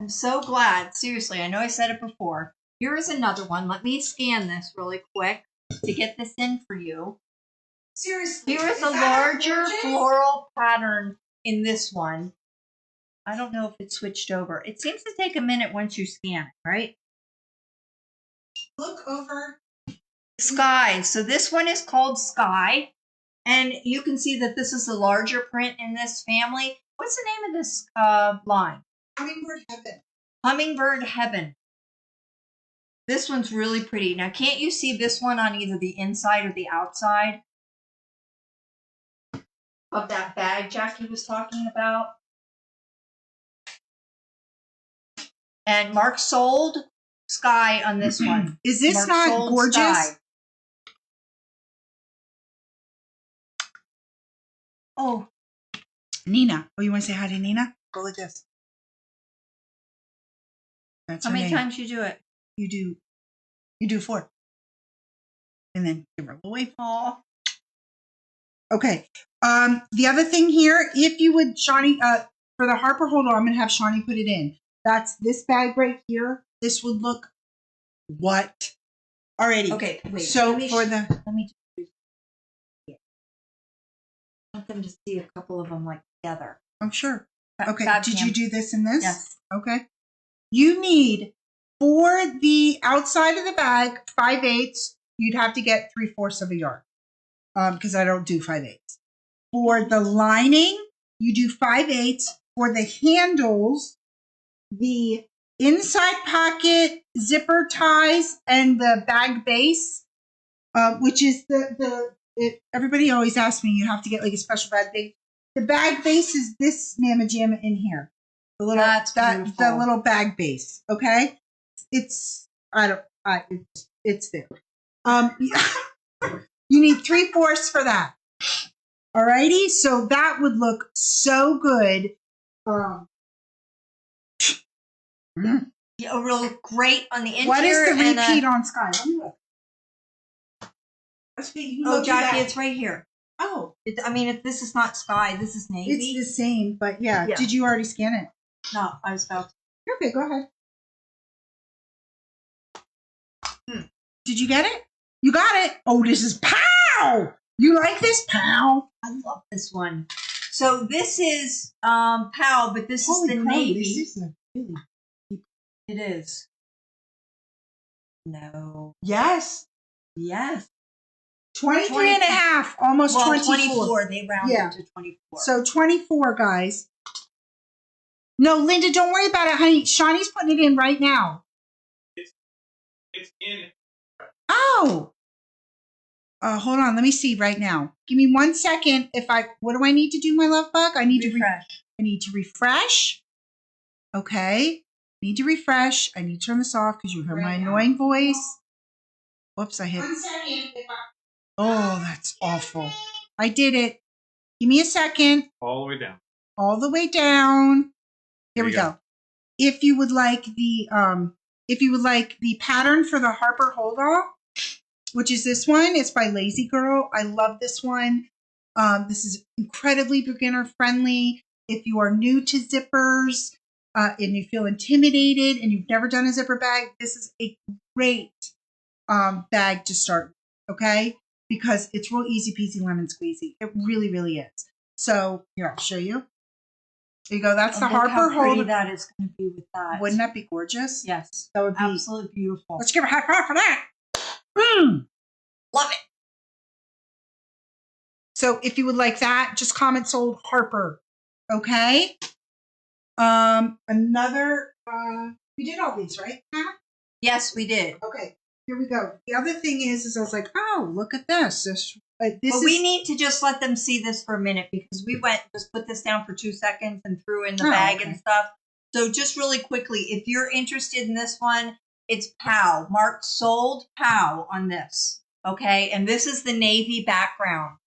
I'm so glad. Seriously, I know I said it before. Here is another one. Let me scan this really quick to get this in for you. Seriously. Here is a that larger gorgeous? floral pattern in this one. I don't know if it switched over. It seems to take a minute once you scan it, right? look over. Sky. So this one is called Sky. And you can see that this is a larger print in this family. What's the name of this line? Hummingbird Heaven. Hummingbird Heaven. This one's really pretty. Now, can't you see this one on either the inside or the outside of that bag Jackie was talking about? And Mark sold Sky on this one. Is this Mark not sold gorgeous? Sky. Oh, Nina. Oh, you want to say hi to Nina? Go like this. That's how her many name. times you do it? You do 4. And then give her a little wave. Aw. Okay. The other thing here, if you would, Shawnee, for the Harper holder, I'm going to have Shawnee put it in. That's this bag right here. This would look what? Alrighty. Okay, wait. So let me for sh- the, let me just I want them to see a couple of them like together. I'm sure. Okay. Fab Did cam. you do this and this? Yes. Okay. You need, for the outside of the bag, 5/8. You'd have to get 3/4 of a yard. Because I don't do 5/8. For the lining, you do 5/8. For the handles, the inside pocket, zipper ties, and the bag base, which is everybody always asks me, you have to get like a special bag base. The bag base is this mamma jamma in here. The little That's beautiful. the little bag base. Okay, it's it's there. You need 3/4 for that. Alrighty, so that would look so good. Yeah, real great on the interior. What is the and, repeat on Sky? Let me look. Oh, Jackie, it's right here. Oh, This is not Sky. This is navy. it's the same, but yeah. Yeah. Did you already scan it? No, I was about to. Okay, go ahead. Did you get it? You got it. Oh, this is pow. You like this pow? I love this one. So this is POW, but this is the navy. This is really. It is. No. Yes. Yes. 23 and a half, almost Well, 24. They rounded Yeah. to 24. So 24, guys. No, Linda, don't worry about it, honey. Shawnee's putting it in right now. It's in. Oh. Hold on. Let me see right now. Give me 1 second. What do I need to do, my love bug? I need refresh. I need to refresh. Okay. Need to refresh. I need to turn this off because you hear my annoying voice. Whoops, I hit. 1 second. Oh, that's awful. I did it. Give me a second. All the way down. All the way down. Here There we you go. If you would like the pattern for the Harper Hold All, which is this one, it's by Lazy Girl. I love this one. This is incredibly beginner friendly. If you are new to zippers and you feel intimidated and you've never done a zipper bag, this is a great bag to start with, okay? Because it's real easy peasy lemon squeezy. It really, really is. So here, I'll show you. There you go. That's the Harper How pretty Hold. that is going to be with that. Wouldn't that be gorgeous? Yes. That would be Absolutely beautiful. Let's give a high five for that. Love it. So if you would like that, just comment sold Harper. Okay. Another. We did all these, right? Yes, we did. Okay. Here we go. The other thing is I was like, oh, look at this. We need to just let them see this for a minute because we just put this down for 2 seconds and threw in the bag and stuff. So just really quickly, if you're interested in this one, it's POW. Mark sold POW on this. Okay. And this is the navy background.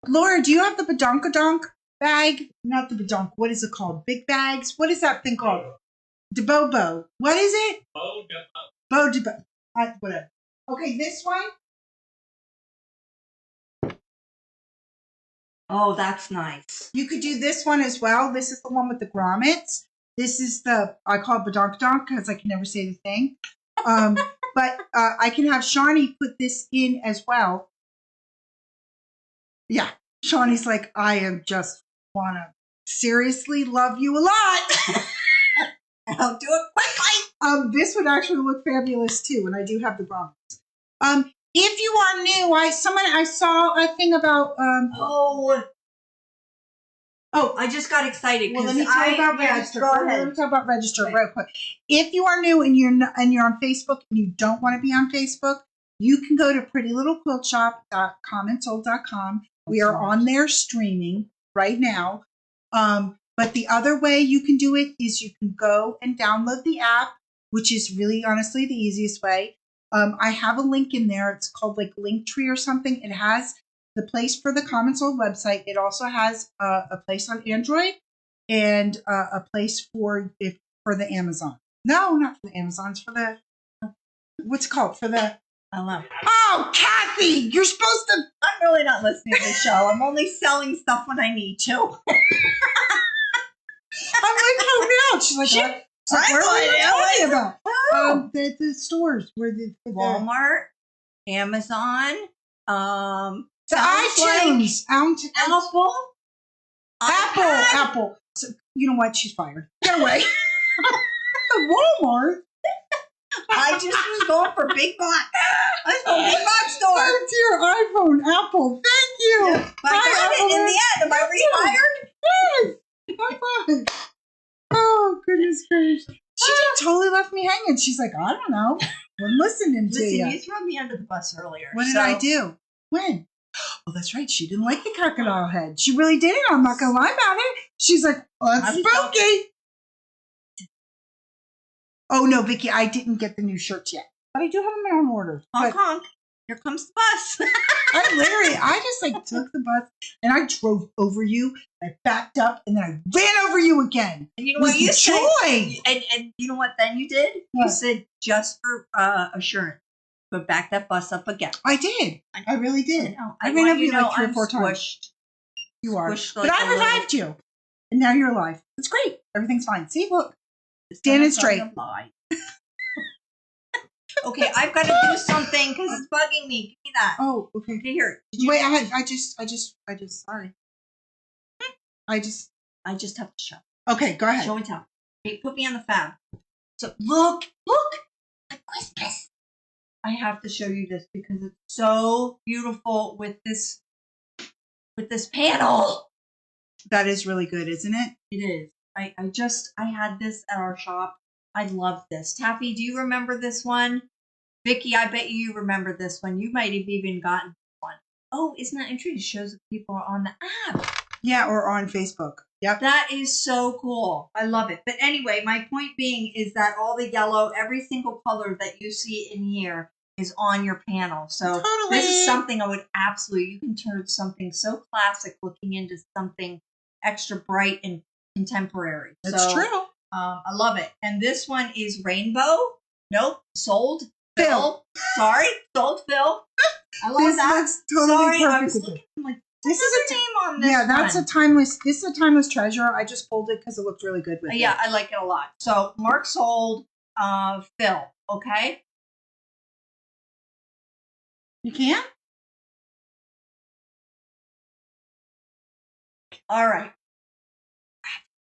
Laura, do you have the badonkadonk bag? Not the badonk. What is it called? Big bags? What is that thing called? DeBobo. What is it? Bo DeBo. Whatever. Okay, this one. Oh, that's nice. You could do this one as well. This is the one with the grommets. This is I call it badonkadonk because I can never say the thing. But I can have Shawnee put this in as well. Yeah, Shawnee's like, I am just want to seriously love you a lot. I'll do it quickly. This would actually look fabulous too, and I do have the grommets. If you are new, I saw a thing about I just got excited. Well, let me tell you about register. Go ahead. Let me talk about register Okay. real quick. If you are new and you're on Facebook and you don't want to be on Facebook, you can go to prettylittlechildshop.comandsold.com. We are on there streaming right now. But the other way you can do it is you can go and download the app, which is really honestly the easiest way. I have a link in there. It's called like Linktree or something. It has the place for the Common Soul website. It also has a place on Android and a place for the Amazon. No, not for the Amazons. For the what's it called? For the Oh, Kathy, you're supposed to. I'm really not listening to the show. I'm only selling stuff when I need to. I'm like, oh no. She's like, what are you talking about? The stores where the Walmart, Amazon, the iTunes, Apple. So, you know what? She's fired. Get away. The Walmart. I just was going for big box. I was going big box store. Oh, dear iPhone, Apple. Thank you. Yeah, I got it in the end. Am I rehired? Yes. High five. Oh, goodness gracious. She just totally left me hanging. She's like, I don't know. Wasn't listening to Listen, you. you threw me under the bus earlier. What did I do? When? Oh, that's right. She didn't like the crocodile head. She really didn't. I'm not going to lie about it. She's like, well, that's spooky. Oh, no, Vicki, I didn't get the new shirts yet. But I do have them on order. Honk, honk. Here comes the bus. I'm Larry. I just took the bus and I drove over you. I backed up and then I ran over you again. And you know what you said? Joy. And you know what then you did? What? You said just for assurance, but back that bus up again. I did. I really did. I ran over you know like 3 or 4 times. You are. But I revived you. And now you're alive. It's great. Everything's fine. See, look. Standing straight. Okay, I've got to do something because it's bugging me. Give me that. Oh, okay. Here. Wait, I just, sorry. I just have to show. Okay, go ahead. Show and tell. Okay, put me on the fab. So look, like Christmas. I have to show you this because it's so beautiful with this panel. That is really good, isn't it? It is. I had this at our shop. I love this. Taffy, do you remember this one? Vicki, I bet you remember this one. You might have even gotten one. Oh, isn't that interesting? It shows that people are on the app. Yeah, or on Facebook. Yep. That is so cool. I love it. But anyway, my point being is that all the yellow, every single color that you see in here is on your panel. So This is something I would you can turn something so classic looking into something extra bright and contemporary. That's true. I love it. And this one is rainbow. Nope. Sold Phil. Sorry. Sold Phil. I love this that. looks totally Sorry, I perfect. was looking, I'm like, this is a name on this. Yeah, that's one. this is a timeless treasure. I just pulled it because it looked really good with it. Yeah, I like it a lot. So Mark sold Phil. Okay. You can? All right.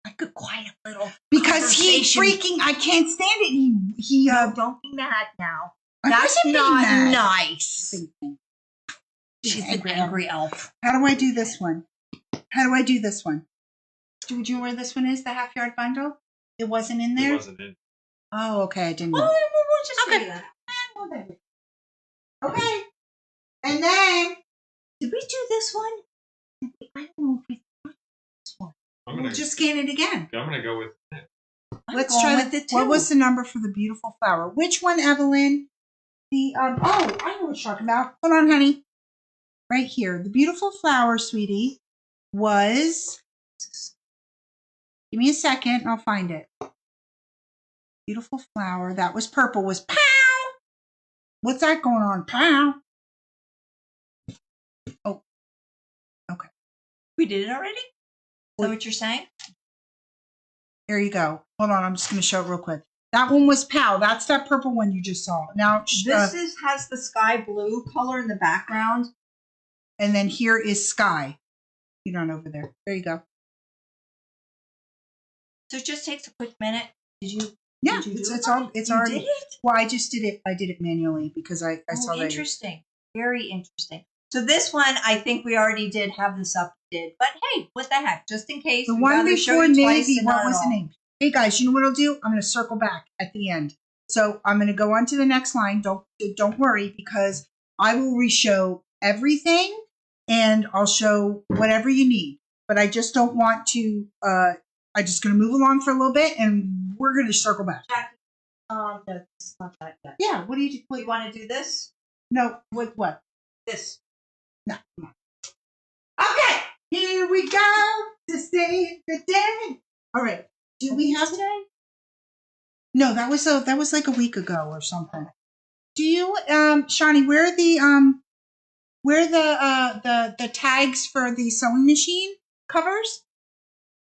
Like a quiet little Because he's freaking, I can't stand it. He don't be mad now. I That's wasn't being not mad. nice. She's an angry elf. How do I do this one? Do you know where this one is? The half yard bundle? It wasn't in there? It wasn't in. Oh, okay. I didn't know. Well, we'll just Okay. do that. Okay. And then Did we do this one? I don't know if we did this one. we'll just scan it again. I'm gonna go with it. Let's try with it too. What was the number for the beautiful flower? Which one, Evelyn? The I know what you're talking about. Hold on, honey. Right here. The beautiful flower, sweetie, was. Give me a second and I'll find it. Beautiful flower. That was purple. Was pow. What's that going on? Pow. Oh. Okay. We did it already? Is that what you're saying? There you go. Hold on. I'm just going to show it real quick. That one was pow. That's that purple one you just saw. Now This has the sky blue color in the background. And then here is sky. You don't over there. There you go. So it just takes a quick minute. Did you? Yeah, Did you do it's it? all it's You already. did it? Well, I just did it. I did it manually because I saw that. Interesting. Very interesting. So this one, I think we already did have this up. But hey, what the heck? Just in case. The we'd one rather show before you twice Navy, than what not was at the all. name? Hey guys, you know what I'll do? I'm going to circle back at the end. So I'm going to go on to the next line. Don't worry because I will re-show everything and I'll show whatever you need. But I just don't want to. I'm just going to move along for a little bit and we're going to circle back. Jackie, no, it's not that yet. Yeah. What do you? You want to do this? No. What? This. No. Come on. Okay. Here we go to save the day. All right. Do we have today? No, that was like a week ago or something. Do you, Shawnee, where are the tags for the sewing machine covers?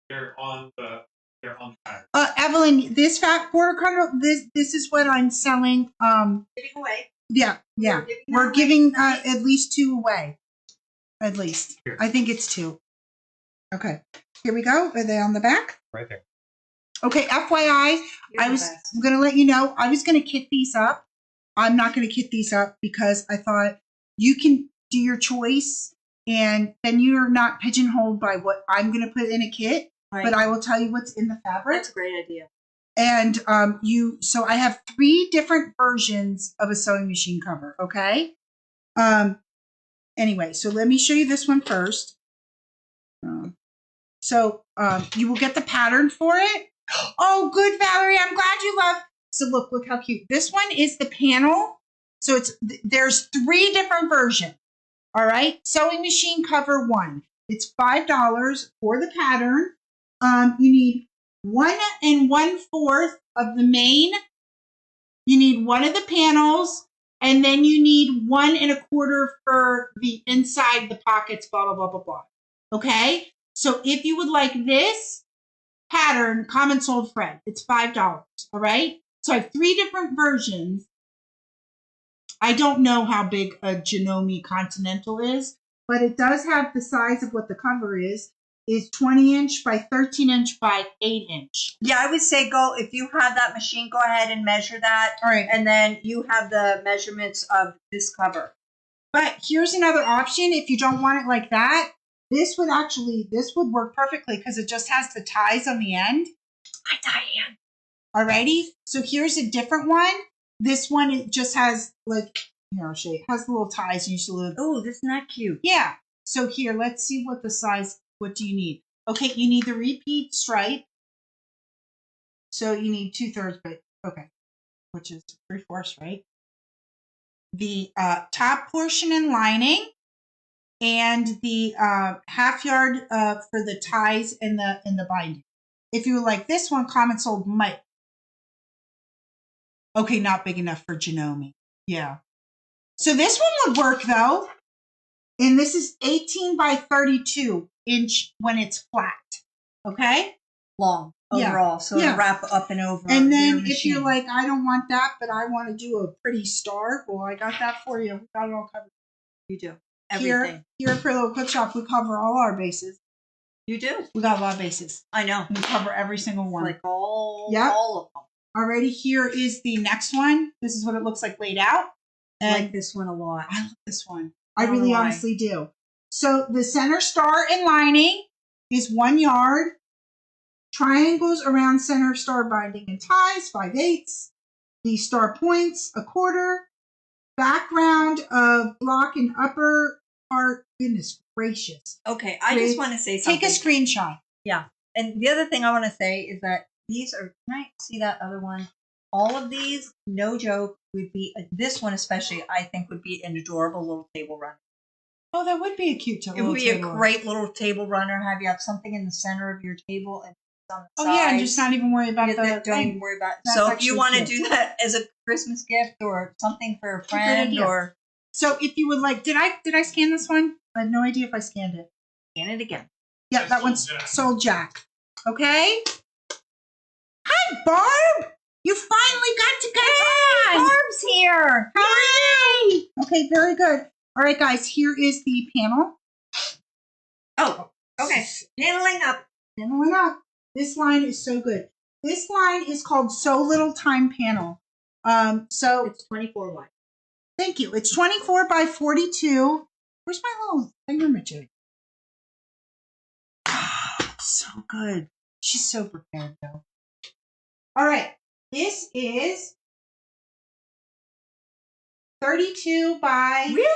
They're on the tag. Evelyn, this fat quarter cutter, this is what I'm selling. Giving away. Yeah. We're giving at least 2 away. At least. Here. I think it's 2. Okay. Here we go. Are they on the back? Right there. Okay, FYI, I'm going to let you know, I was going to kit these up. I'm not going to kit these up because I thought you can do your choice and then you're not pigeonholed by what I'm going to put in a kit, Right. but I will tell you what's in the fabric. That's a great idea. And so I have 3 different versions of a sewing machine cover, okay? Anyway, so let me show you this one first. So you will get the pattern for it. Oh, good, Valerie. I'm glad you love. So look how cute. This one is the panel. So there's 3 different versions. All right. Sewing machine cover 1. It's $5 for the pattern. You need 1 1/4 of the main. You need 1 of the panels, and then you need 1 1/4 for the inside the pockets. Blah blah blah blah blah. Okay. So if you would like this pattern, common sold Fred, it's $5. All right. So I have 3 different versions. I don't know how big a Janome Continental is, but it does have the size of what the cover is 20 inch by 13 inch by 8 inch. Yeah, I would say if you have that machine, go ahead and measure that. All right. And then you have the measurements of this cover. But here's another option. If you don't want it like that, this would work perfectly because it just has the ties on the end. Hi, Diane. Alrighty. So here's a different one. This one, it just has here, I'll show you. It has the little ties. And you should look. Oh, this is not cute. Yeah. So here, let's see what the size, what do you need? Okay, you need the repeat stripe. So you need 2/3, but okay, which is 3/4, right? The top portion and lining, and the half yard for the ties and the binding. If you would like this one, common sold might. Okay, not big enough for Janome. Yeah. So this one would work though. And this is 18 by 32 inch when it's flat. Okay? Long Yeah. overall, so Yeah. to wrap up and over. And then your if you're machine. like, I don't want that, but I want to do a pretty star, well, I got that for you. We got it all covered. You do everything. Here at Pretty Little Cook Shop, we cover all our bases. You do. We got a lot of bases. I know. We cover every single one. Like all Yep. of them. Alrighty, here is the next one. This is what it looks like laid out. I And like this one a lot. I love this one. I I don't really know why. honestly do. So the center star and lining is 1 yard. Triangles around center star binding and ties, 5/8. The star points, 1/4. Background of block and upper part. Goodness gracious. Okay, I Great. just want to say something. Take a screenshot. And the other thing I want to say is that these are, can I see that other one? All of these, no joke, would be, this one especially, I think would be an adorable little table runner. Oh, that would be a cute It would be a great little table runner. Have you have something in the center of your table and on the Oh sides. yeah, and just not even worry about Yeah, the don't even thing. worry about it. That's So if actually you want to cute. do that as a Christmas gift or something for a friend idea. or So if you would like, did I scan this one? I have no idea if I scanned it. scan it again. Yeah, that one's sold Jack. Okay. Hi, Barb. You finally got to come on. Barb's here. Hi. Okay, very good. All right, guys. Here is the panel. Oh, okay. Paneling up. Paneling up. This line is so good. This line is called So Little Time Panel. So It's 24 wide. thank you. It's 24 by 42. Where's my little thingamajig? So good. She's so prepared, though. All right. This is 32 by... Really?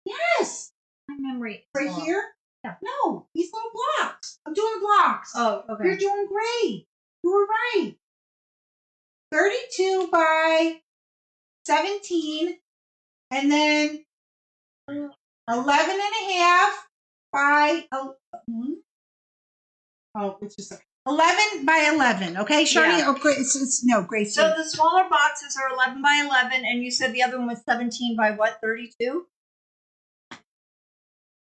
Yes. My memory. Right Oh. here? Yeah. No, these little blocks. I'm doing blocks. Oh, okay. You're doing great. You were right. 32 by 17. And then 11 and a half by... Oh, it's just 11 by 11. Okay, Shani? Yeah. Oh, great. No, Gracie. So the smaller boxes are 11 by 11, and you said the other one was 17 by what, 32?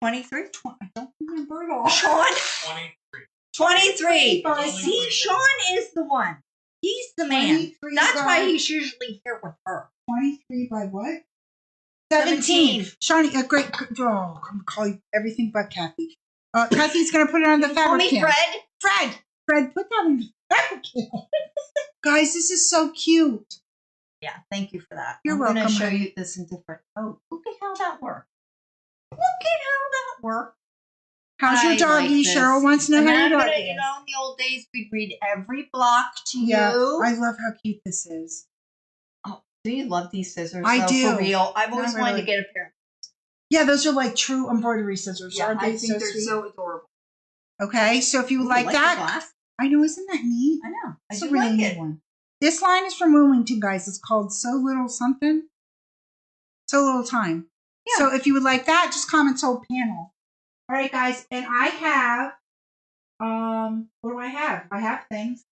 23? I don't remember it all. Sean? 23. 23. See, Sean is the one. He's the man. 23 That's by- why he's usually here with her. 23 by what? 17. Shawnee, great. Oh, I'm going to call you everything but Kathy. Kathy's going to put it on the You call fabric me can. Fred? Fred, put that on the fabric can. Guys, this is so cute. Yeah, thank you for that. You're I'm welcome, going to show honey. you this in different. Oh, look at how that worked. Look at how that worked. How's your I doggy? like this. Cheryl wants to know And how I'm your gonna, doggy you is. know, in the old days, we'd read every block to Yeah, you. I love how cute this is. Oh, do you love these scissors? I though, do. For real. I've always Not wanted really. to get a pair. Yeah, those are like true embroidery scissors. Aren't they I think so they're sweet? so adorable. Okay, so if you would Ooh, like the that, glass. I know, isn't that neat? I know. I It's do a really like neat it. one. This line is from Wilmington, guys. It's called So Little Something. So Little Time. Yeah. So if you would like that, just comment Sold Panel. All right, guys. And I have, what do I have? I have things.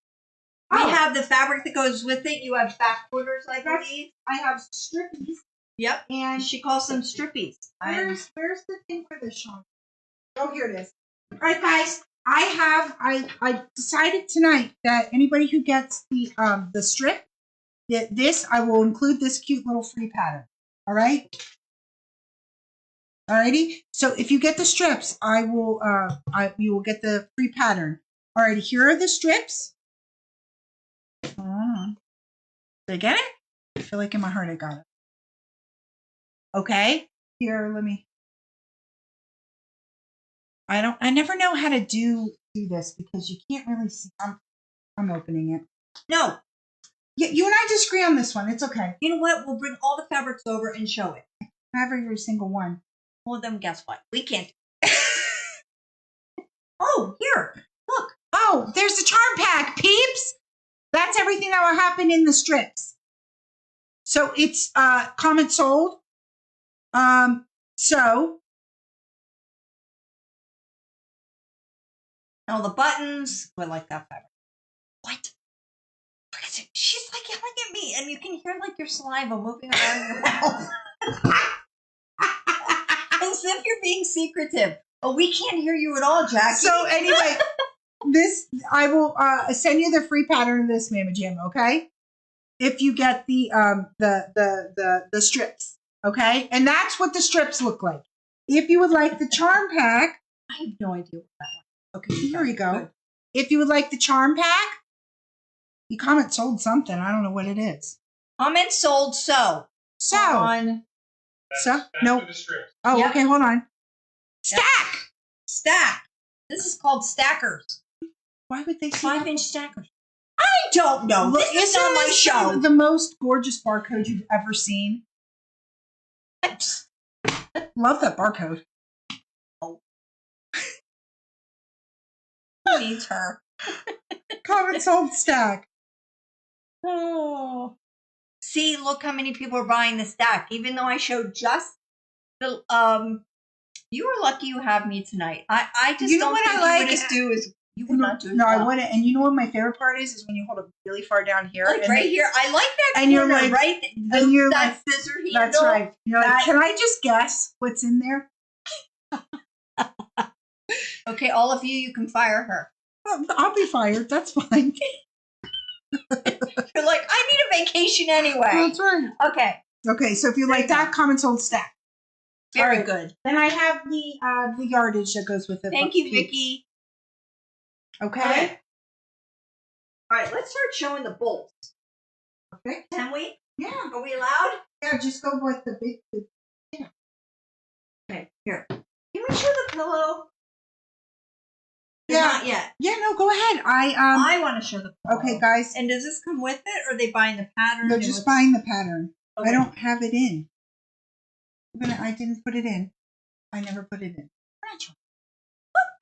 We Oh, have the fabric that goes with it. You have back quarters, I That's- believe. I have strippies. Yep. And She calls them strippies. where's the thing for this, Sean? Oh, here it is. All right, guys. I decided tonight that anybody who gets the strip, I will include this cute little free pattern. All right. Alrighty. So if you get the strips, you will get the free pattern. Alrighty. Here are the strips. Did I get it? I feel like in my heart I got it. Okay. Here, let me. I never know how to do this because you can't really see. I'm opening it. No. Yeah, you and I disagree on this one. It's okay. You know what? We'll bring all the fabrics over and show it. I have every single one. Well, then guess what? We can't. Oh, here. Look. Oh, there's the charm pack, peeps. That's everything that will happen in the strips. So it's comment sold. So All the buttons. I like that fabric. What? Look at it. She's like yelling at me, and you can hear like your saliva moving around your mouth. As if you're being secretive. Oh, we can't hear you at all, Jackie. so anyway, this I will send you the free pattern of this Mama Jam, okay? If you get the strips, okay? And that's what the strips look like. If you would like the charm pack, I have no idea what that was. okay, here you go. Good. If you would like the charm pack, you comment sold something. I don't know what it is. Comment sold so. So, On no. Oh, Yep. okay, hold on. Yep. Stack. This is called stackers. Why would they say 5-inch stackers. I don't know. Look, This is not my show. The most gorgeous barcode you've ever seen. Love that barcode. Who needs her? Comment sold stack. Oh. See, look how many people are buying the stack. Even though I showed just the you were lucky you have me tonight. I just You know don't what think I you like? would just do is you would not do it. No, I well. wouldn't. And you know what my favorite part is when you hold it really far down here. Like and right here. I like that and you're corner, like- right? and you're that scissor handle. That's right. You're like, That- can I just guess what's in there? Okay, all of you can fire her. Well, I'll be fired. That's fine. You're like, I need a vacation anyway. That's right. Okay, Okay, so if you There like you go. that, comment sold stack. very All right. good. Then I have the yardage that goes with it. Thank you, peeps. Vicky. Okay. All right, let's start showing the bolts. Okay. Can we? Yeah. Are we allowed? Yeah, just go with the big. Okay, here. Can we show the pillow? Yeah. Not yet. Yeah, no, go ahead. I want to show the pillow. Okay, guys. And does this come with it, or are they buying the pattern? They're just buying the pattern. Okay. I don't have it in. I didn't put it in. I never put it in.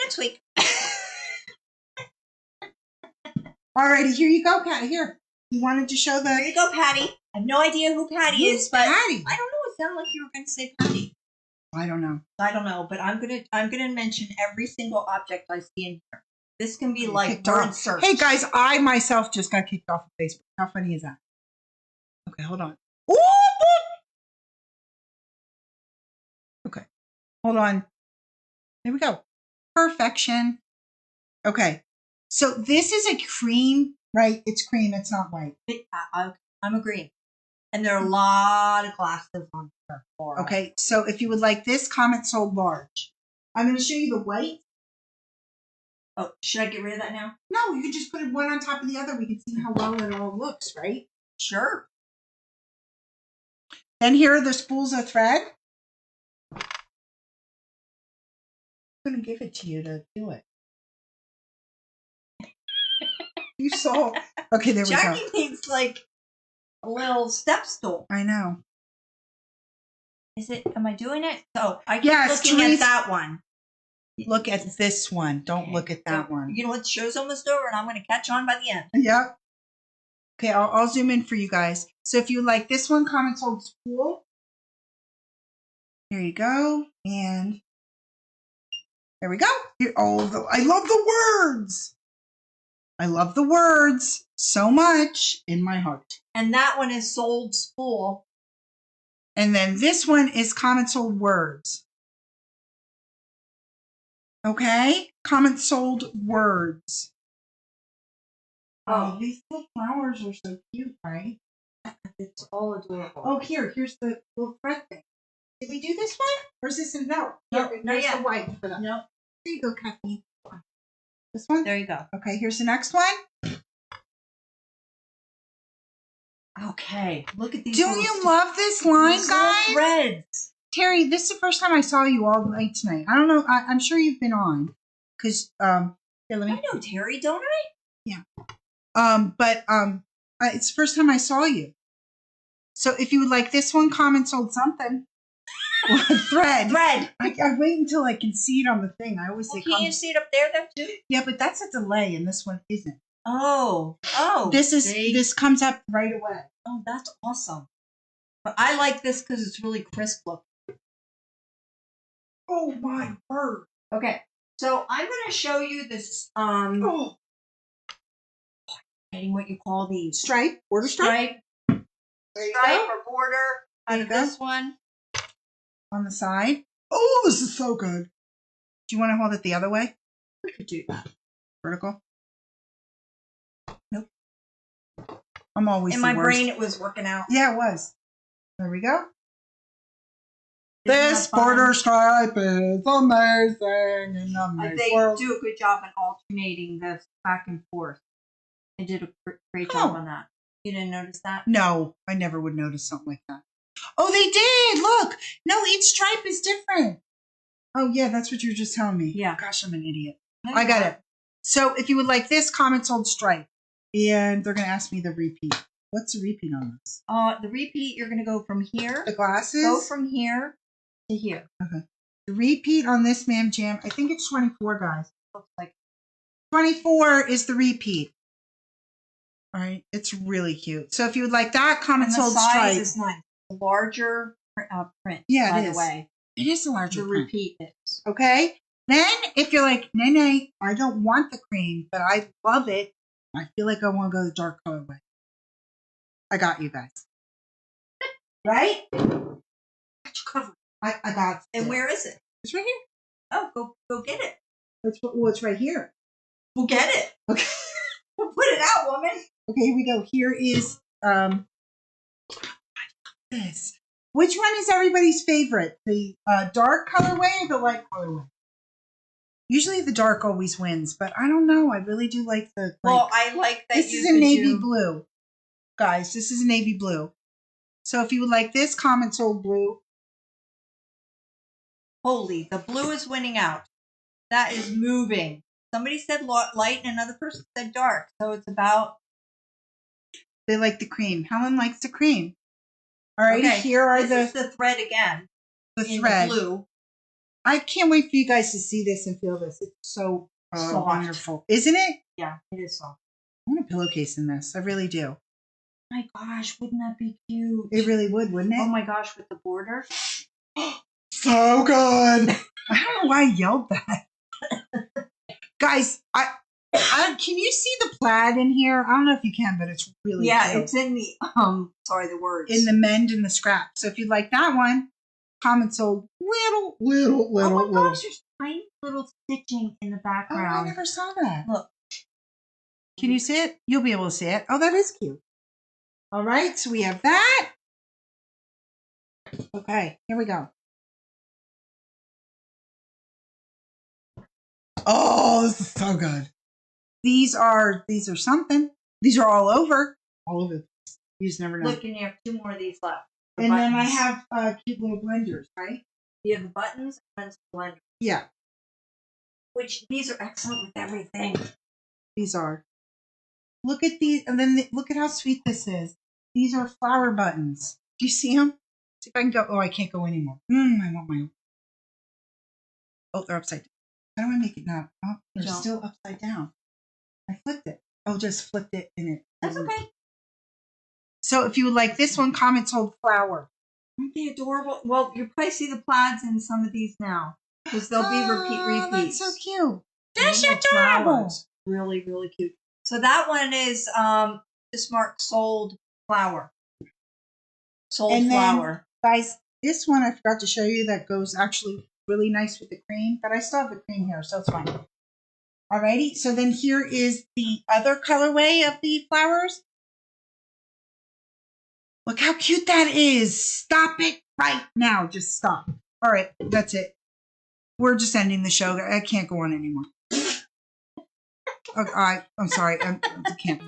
Next week. Alrighty, here you go, Patty. Here. You wanted to show There the. you go, Patty. I have no idea who Patty Who's is, but Patty? I don't know. It sounded like you were going to say Patty. I don't know. I don't know, but I'm gonna mention every single object I see in here. This can be like Kicked word off. search. Hey guys, I myself just got kicked off of Facebook. How funny is that? Okay, hold on. Ooh, okay, hold on. There we go. Perfection. Okay, so this is a cream, right? It's cream. It's not white. I'm agreeing. And there are a lot of glasses on here. Okay, so if you would like this, comment sold large. I'm going to show you the white. Oh, should I get rid of that now? No, you can just put it one on top of the other. We can see how well it all looks, right? Sure. Then here are the spools of thread. I'm going to give it to you to do it. You saw. Okay, there we Jackie go. needs like a little step stool. I know. Is it? Am I doing it? So I keep Yes, looking Teresa. at that one. Look at this one. Don't look at that So, one. You know what? The show's almost over, and I'm going to catch on by the end. Yep. Okay, I'll zoom in for you guys. So if you like this one, comment sold spool. Here you go. And there we go. Here, I love the words. I love the words so much in my heart. And that one is sold spool. And then this one is comment sold words. Okay? Comment sold words. Oh, these little flowers are so cute, right? It's all adorable. Oh, here's the little thread thing. Did we do this one? Or is this a no? No, Here's not yet. the white for that. No. There you go, Kathy. This one? There you go. Okay, here's the next one. Okay, look at these. Don't you love this line, these little guys? threads. Terry, this is the first time I saw you all night tonight. I don't know. I'm sure you've been on. Because, here, let me. I know Terry, don't I? It's the first time I saw you. So if you would like this one, comment sold something. Thread. I wait until I can see it on the thing. I always say, Can you see it up there, though, too? yeah, but that's a delay, and this one isn't. Oh. This comes up right away. Oh, that's awesome. But I like this because it's really crisp looking. Oh my word! Okay, so I'm going to show you this. Getting what you call these Stripe, border stripe. stripe There or border out of this one. On the side. Oh, this is so good. Do you want to hold it the other way? We could do that. Vertical. Nope. I'm always In the my worst. brain, it was working out. Yeah, it was. There we go. Isn't This that fun? border stripe is amazing in the They world. do a good job in alternating this back and forth. They did a great job on that. You didn't notice that? No, I never would notice something like that. Oh, they did. Look. No, each stripe is different. Oh, yeah, that's what you were just telling me. Yeah. Gosh, I'm an idiot. No, I got it. So if you would like this, comment sold stripe. And they're going to ask me the repeat. What's the repeat on this? The repeat, you're going to go from here. The glasses? Go from here to here. Okay. The repeat on this, Ma'am Jam, I think it's 24, guys. Looks like 24 is the repeat. All right. It's really cute. So if you would like that, comment and the sold size stripe. is nice. Larger print. Yeah, by it the is. way. It is a larger The print. repeat is. Okay. Then if you're like, nay, I don't want the cream, but I love it. I feel like I want to go the dark colorway. I got you guys. Right? Got you covered. I got it. And where is it? It's right here. Oh, go get it. It's right here. We'll get it. Okay. We'll put it out, woman. Okay, here we go. Here is this. Which one is everybody's favorite? The dark colorway or the light colorway? Usually the dark always wins, but I don't know. I really do like the. Well, I like that. This is a navy blue, guys. This is a navy blue. So if you would like this, comment sold blue. Holy, the blue is winning out. That is moving. Somebody said light and another person said dark. So it's about. They like the cream. Helen likes the cream. All right, Okay, here are this is the thread again. the in thread. The blue. I can't wait for you guys to see this and feel this. It's so Soft. wonderful, isn't it? Yeah, it is soft. I want a pillowcase in this. I really do. My gosh, wouldn't that be cute? It really would, wouldn't it? Oh my gosh, with the border. So good. I don't know why I yelled that. Guys, I can you see the plaid in here? I don't know if you can, but it's really cute. It's in the sorry, the words. In the mend and the scrap. So if you'd like that one, comment sold little. Oh my gosh, there's tiny little stitching in the Oh, background. I never saw that. Look. Can you see it? You'll be able to see it. Oh, that is cute. All right, so we have that. Okay, here we go. Oh, this is so good. These are something. These are all over. All over. You just never know. Look, and you have 2 more of these left. The and then I buttons. have cute little blenders, right? You have the buttons and then some blender. Yeah, Which these are excellent with everything. these are. Look at these, and then look at how sweet this is. These are flower buttons. Do you see them? See if I can go. Oh, I can't go anymore. I want my. Oh, they're upside down. How do I make it not? Oh, they're Don't. still upside down. I flipped it. Oh, just flipped it in it. That's okay. So if you would like this one, comment sold flower. Aren't they adorable? Well, you'll probably see the plaids in some of these now. Because they'll be repeats. That's so cute. That's Little adorable. flowers. Really, really cute. So that one is just marked sold flower. Sold And then- flower. Guys, this one I forgot to show you that goes actually really nice with the cream, but I still have the cream here, so it's fine. Alrighty, so then here is the other colorway of the flowers. Look how cute that is. Stop it right now. Just stop. All right, that's it. We're just ending the show. I can't go on anymore. I'm sorry. I can't.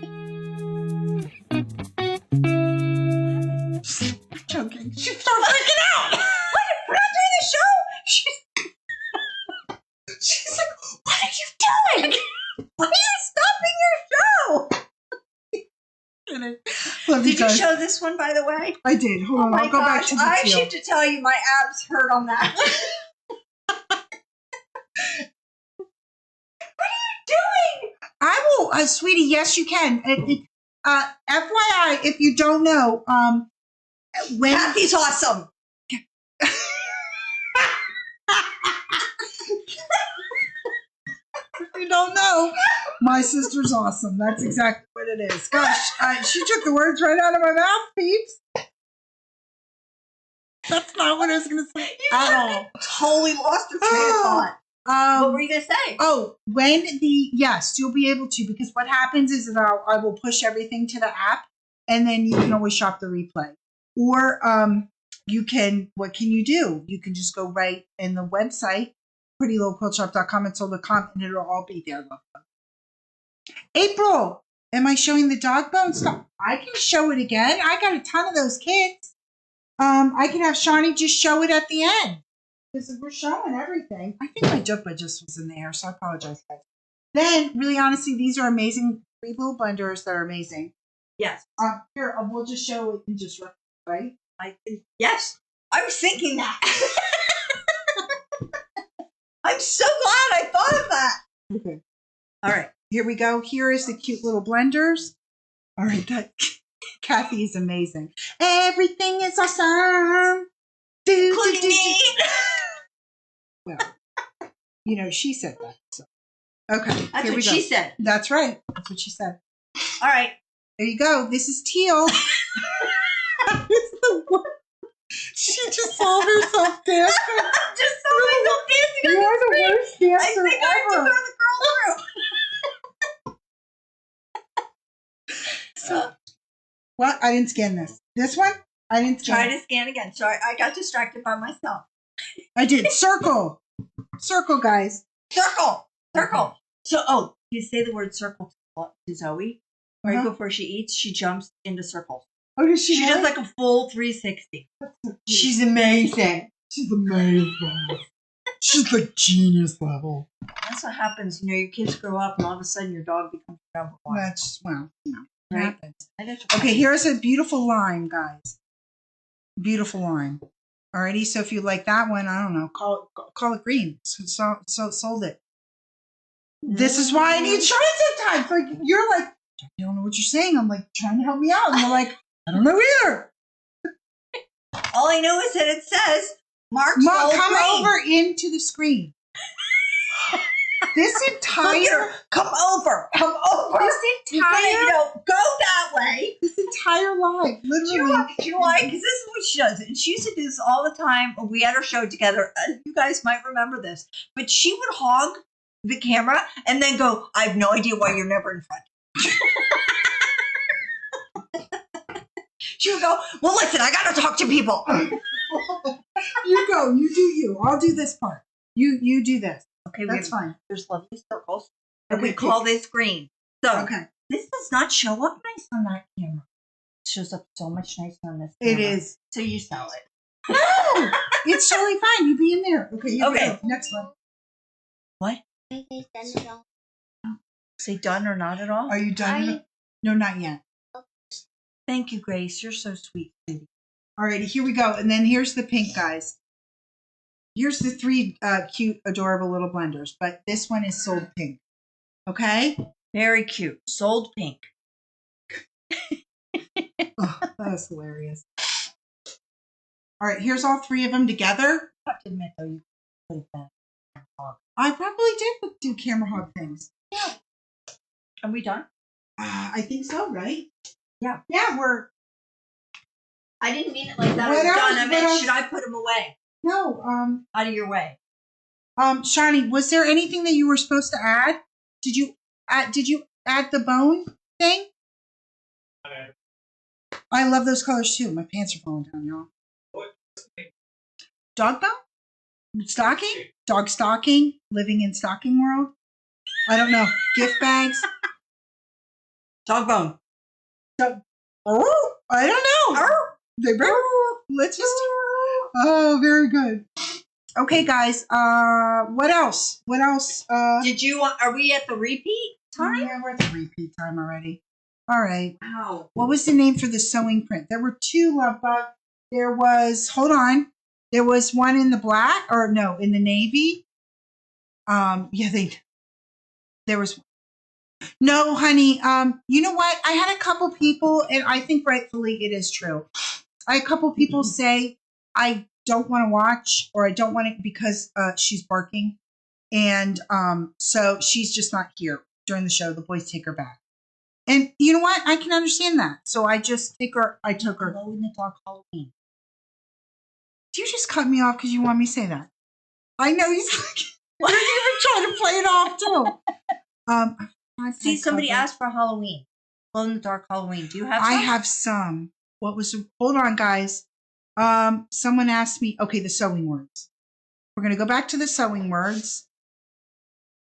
Joking. She started freaking out. We're not doing the show! She's like, what are you doing? Why are you stopping your show? Love Did you guys. show this one, by the way? I did. Hold on. I'll go back to the I teal. have to tell you, my abs hurt on that. What are you doing? I will, sweetie. Yes, you can. FYI, if you don't know, when Kathy's awesome. if you don't know, my sister's awesome. That's exactly what it is. Gosh, she took the words right out of my mouth, peeps. That's not what I was going to say at all. Totally lost your train of thought. What were you going to say? Oh, yes, you'll be able to, because what happens is that I will push everything to the app, and then you can always shop the replay. Or what can you do? You can just go right in the website, prettylowquiltshop.com, and sold.com, and it'll all be there. April, am I showing the dog bone stuff? I can show it again. I got a ton of those kits. I can have Shawnee just show it at the end. Because we're showing everything. I think my joke just was in the air, so I apologize, guys. Then, really honestly, these are amazing. 3 little blenders that are amazing. Yes. Here, we'll just show it and just right? Yes. I was thinking that. I'm so glad I thought of that. Okay. All right. Here we go. Here is the cute little blenders. All right, Kathy is amazing. Everything is awesome. Including me. Well, she said that. So. Okay, That's here we what go. she said. That's right. That's what she said. All right. There you go. This is teal. It's the worst. She just saw herself dancing. I just saw myself dancing You on are the the screen. worst I dancer think I have to ever. go the girl through. So, what? I didn't scan this. This one? I didn't scan. Try to scan again. Sorry, I got distracted by myself. I did. Circle. Circle, guys. Circle. So, you say the word circle to Zoe. Right before she eats, she jumps into circles. Oh, does she? She does like a full 360. She's amazing. She's amazing. She's like genius level. That's what happens. Your kids grow up, and all of a sudden, your dog becomes number one. That's Right? happens. Okay, here's a beautiful line, guys. Beautiful line. Alrighty, so if you like that one, I don't know, call it green. So sold it. This is why I need Sean sometimes. Like you're like, I don't know what you're saying. I'm like trying to help me out, and you're like, I don't know either. All I know is that it says Mark Mom, sold come green. over into the screen. This entire Come over. this entire Go that way. this entire live, Do you literally. know why? Because this is what she does. And she used to do this all the time when we had our show together. You guys might remember this. But she would hog the camera and then go, I have no idea why you're never in front. She would go, well, listen, I got to talk to people. You go. You do you. I'll do this part. You do this. Okay, That's fine. There's lovely circles. And Okay, we call this green. So Okay. this does not show up nice on that camera. It shows up so much nicer on this camera. It is. So you sell it. No, it's totally fine. You be in there. Okay. You Okay. Go. Next one. What? Say done or not at all? Are you done? No, not yet. Thank you, Grace. You're so sweet, sweetie. Alrighty, here we go. And then here's the pink, guys. Here's the three cute, adorable little blenders, but this one is sold pink. Okay? Very cute. Sold pink. Oh, that is hilarious. All right, here's all three of them together. I have to admit, though, you put it back. I probably did do camera hog things. Yeah. Are we done? I think so, right? Yeah. Yeah, we're. I didn't mean it like that. What I was else? done. I What meant, else? should I put them away? No, Out of your way. Shawnee, was there anything that you were supposed to add? Did you add the bone thing? I love those colors too. My pants are falling down, y'all. Dog bone? Stocking? Dog stocking? Living in stocking world? I don't know. Gift bags? Dog bone. Oh, I don't know. Let's just. Oh, very good. Okay, guys. What else? What else? Did you want, are we at the repeat time? Yeah, we're at the repeat time already. All right. Wow. What was the name for the sewing print? There were two, Love Bug. There was, hold on. There was one in the black, or no, in the navy. There was, no, honey. You know what? I had a couple people, and I think rightfully it is true. I had a couple people say, I don't want to watch, or I don't want it because she's barking. And so she's just not here during the show. The boys take her back. And you know what? I can understand that. So I just take her. I took her. Glow in the dark Halloween. Do you just cut me off because you want me to say that? I know you're even trying to play it off too. See, somebody asked for Halloween. Glow in the dark Halloween. Do you have some? I have some. Hold on, guys. Someone asked me, okay, the sewing words. We're going to go back to the sewing words.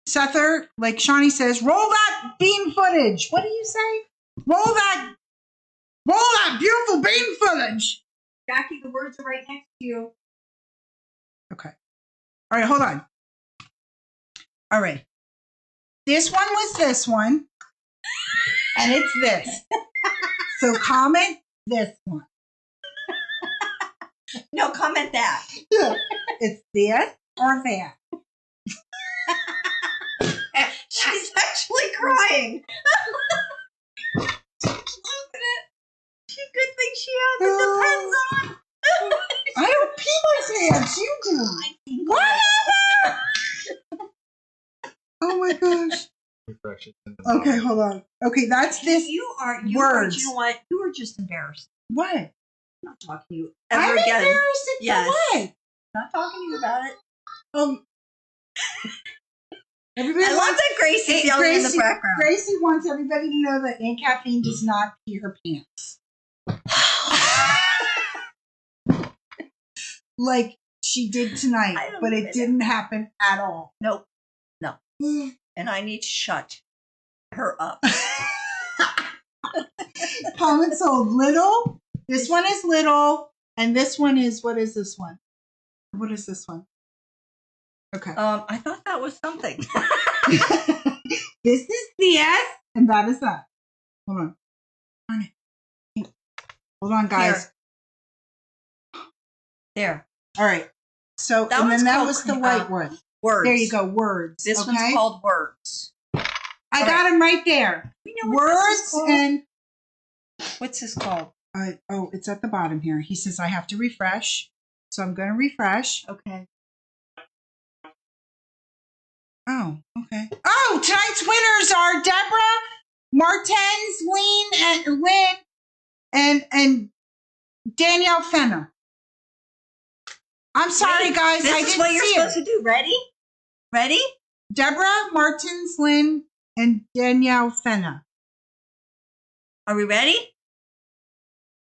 Sether, like Shawnee says, roll that bean footage. What do you say? Roll that beautiful bean footage. Jackie, the words are right next to you. Okay. All right, hold on. All right. This one was this one, and it's this. So comment this one. No, comment that. Yeah. It's this or that. She's actually crying. Look at it. Good thing she has the pens on. I don't pee my pants. You do. Whatever. Oh my gosh. Okay, hold on. Okay, that's this. You words. Are, you know what? You are just embarrassed. What? I'm not talking to you ever I'm again. embarrassed for Yes. what? Not talking to you about it. Everybody I love wants, that Gracie's yelling in the background. Gracie wants everybody to know that Aunt Kathleen does not pee her pants. Like she did tonight, but it didn't happen at all. Nope. and I need to shut her up. Comment sold little. This one is little, and this one is, what is this one? What is this one? Okay. I thought that was something. This is the S, and that is that. Hold on. Hold on, guys. There. All right. So, That and then that called, was the white one. Words. There you go, words. This okay? one's called words. I got them right there. We know what this is Words called. and What's this called? oh, it's at the bottom here. He says I have to refresh, so I'm going to refresh. Okay. Oh, okay. Oh, tonight's winners are Deborah, Martens, Lynn, and Danielle Fenner. I'm sorry, guys. This I is didn't what you're see supposed it. to do. Ready? Ready? Deborah, Martens, Lynn, and Danielle Fenner. Are we ready?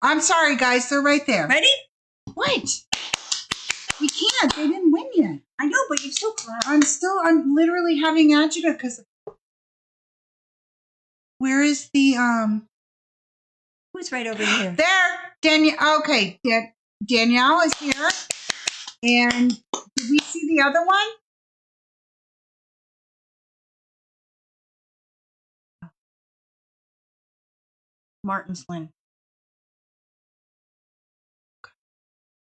I'm sorry, guys. They're right there. Ready? What? We can't. They didn't win yet. I know, but you still clap. I'm literally having agita because where is the, Who's right over here? there, Danielle, okay, Danielle is here, and did we see the other one? Martin's Lynn.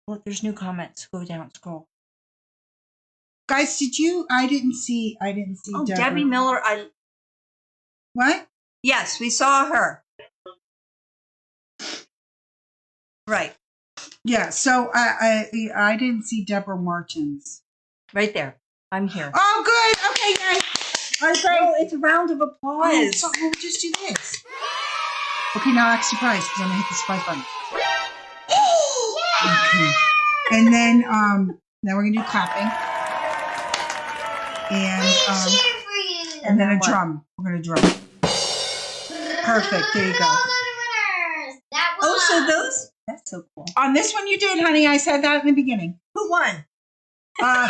Look, there's new comments. Go down, scroll. Guys, I didn't see Oh, Deborah. Debbie Miller. What? Yes, we saw her. Right. Yeah, so I didn't see Deborah Martins. Right there. I'm here. Oh, good. Okay, guys. All right, great. Oh, it's a round of applause. Oh, so we'll just do this. Okay, now act surprised because I'm gonna hit the surprise button. Okay. And then we're gonna do clapping. And then a drum. We're gonna drum. Perfect. There you go. That Oh, so those? That's so cool. On this one you did, honey. I said that in the beginning. Who won? Hi,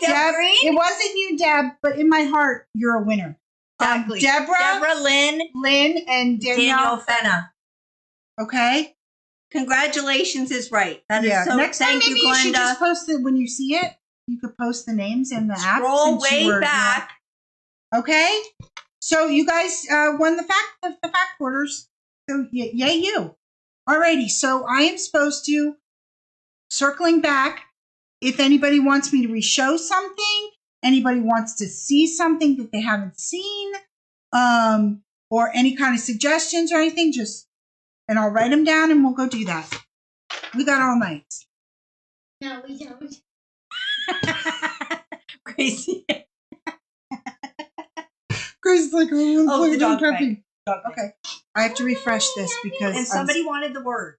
Deb Green? It wasn't you, Deb, but in my heart, you're a winner. Exactly. Deborah, Lynn, and Danielle. Fenner. Okay. Congratulations is right. That is Yeah. so. Next time, Thank maybe you, you should Glenda. just post it when you see it. You could post the names in the app. Scroll since you way were- back. Okay. So you guys won the fact quarters. So yay you. Alrighty. So I am supposed to, circling back, if anybody wants me to re-show something, anybody wants to see something that they haven't seen, or any kind of suggestions or anything, and I'll write them down and we'll go do that. We got all night. No, we don't. Crazy. Grace is like, Oh, the dog prepping. fight. Okay. I have to refresh this because And somebody wanted the words.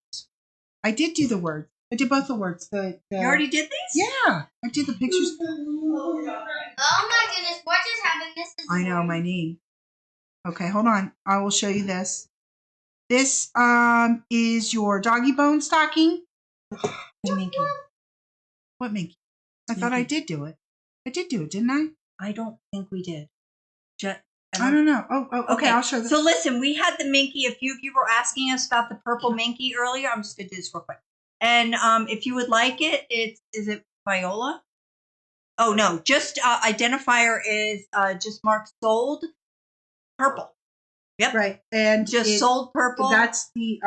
I did do the words. I did both the words. The You already did these? Yeah, I did the pictures. Oh my goodness, what is happening? This is I know my name. Okay, hold on. I will show you this. This is your doggy bone stocking. The Minky. What Minky? I thought I did do it. I did do it, didn't I? I don't think we did. I don't know. Oh, okay. I'll show this. So listen, we had the Minky. A few of you were asking us about the purple Minky earlier. I'm just going to do this real quick. And if you would like it, is it Viola? Oh, no. Just identifier is just marked sold purple. Yep. Right. And Just sold purple. That's the,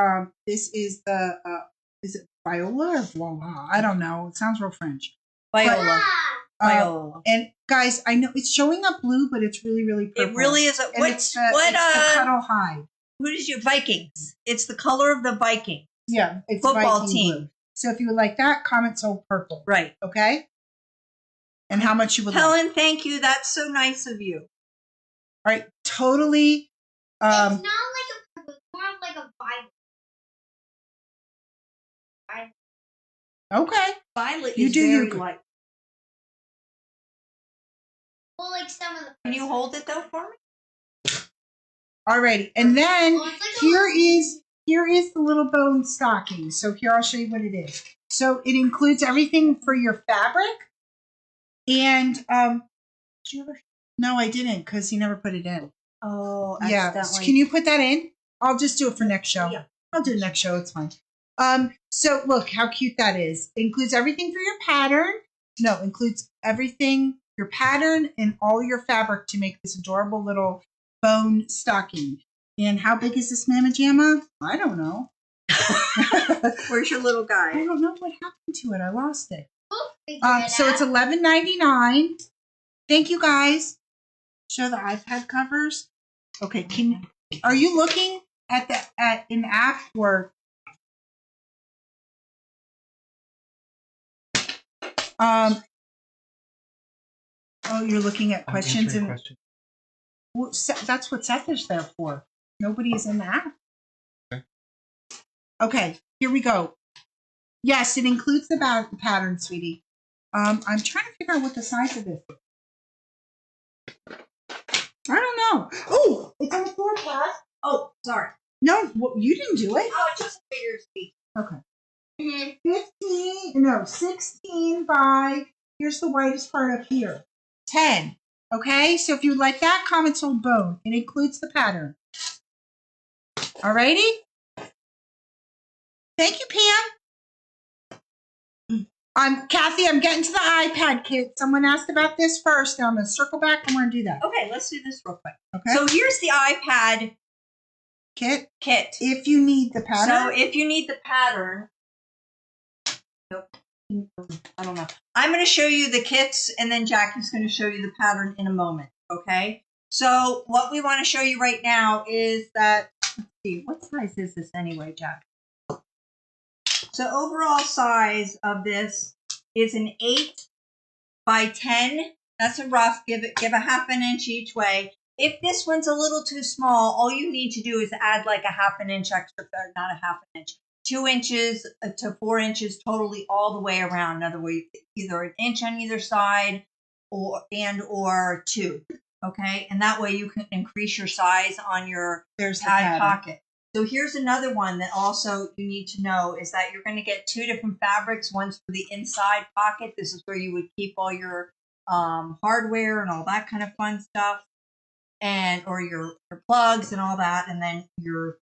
this is the, is it Viola or Voila? I don't know. It sounds real French. Viola. Viola. And guys, I know it's showing up blue, but it's really, really purple. It really is. And it's the cuddle hide. Who did you? Vikings. It's the color of the Viking. Yeah, it's Football Viking team. blue. So if you would like that, comment sold purple. Right. Okay. And how much you would like. Helen, thank you. That's so nice of you. All right. Totally. it's not like a purple, it's more of like a violet. Okay. Violet You is do very you. light. Well, like some of the. Can you hold it though for me? Alrighty. And then Oh, it's like here is the little bone stocking. So here I'll show you what it is. So it includes everything for your fabric. And did you ever No, I didn't because he never put it in. Oh, Yeah. accidentally. Can you put that in? I'll just do it for next show. Yeah. I'll do it next show. It's fine. So look how cute that is. Includes everything for your pattern. No, includes everything, your pattern and all your fabric to make this adorable little bone stocking. And how big is this Mama Jamma? I don't know. Where's your little I guy? don't know what happened to it. I lost it. We'll figure it So it's out. $11.99. Thank you guys. Show the iPad covers. Okay, are you looking at an app or oh, you're looking at questions and well, that's what Seth is there for. Nobody is in the app. Okay, here we go. Yes, it includes the pattern, sweetie. I'm trying to figure out what the size of this is. I don't know. Oh, it's on the floor, Pat. Oh, sorry. No, well, you didn't do it. Oh, it's just a figure speech. Okay. Mhm. 16 by, here's the whitest part up here. 10. Okay, so if you would like that, comment sold bone. It includes the pattern. Alrighty? Thank you, Pam. Kathy, I'm getting to the iPad kit. Someone asked about this first. Now I'm going to circle back and we're going to do that. Okay, let's do this real quick. Okay. So here's the iPad Kit, kit. if you need the pattern. So if you need the pattern, nope. I don't know. I'm going to show you the kits, and then Jackie's going to show you the pattern in a moment. Okay. So what we want to show you right now is that. Let's see, what size is this anyway, Jack? So overall size of this is an 8 by 10. That's a rough. Give a half an inch each way. If this one's a little too small, all you need to do is add like a half an inch extra, not a half an inch, 2 inches to 4 inches totally all the way around. In other words, either an inch on either side or 2. Okay, and that way you can increase your size on your pad pocket. So here's another one that also you need to know is that you're going to get 2 different fabrics. One's for the inside pocket. This is where you would keep all your hardware and all that kind of fun stuff, and or your plugs and all that, and then your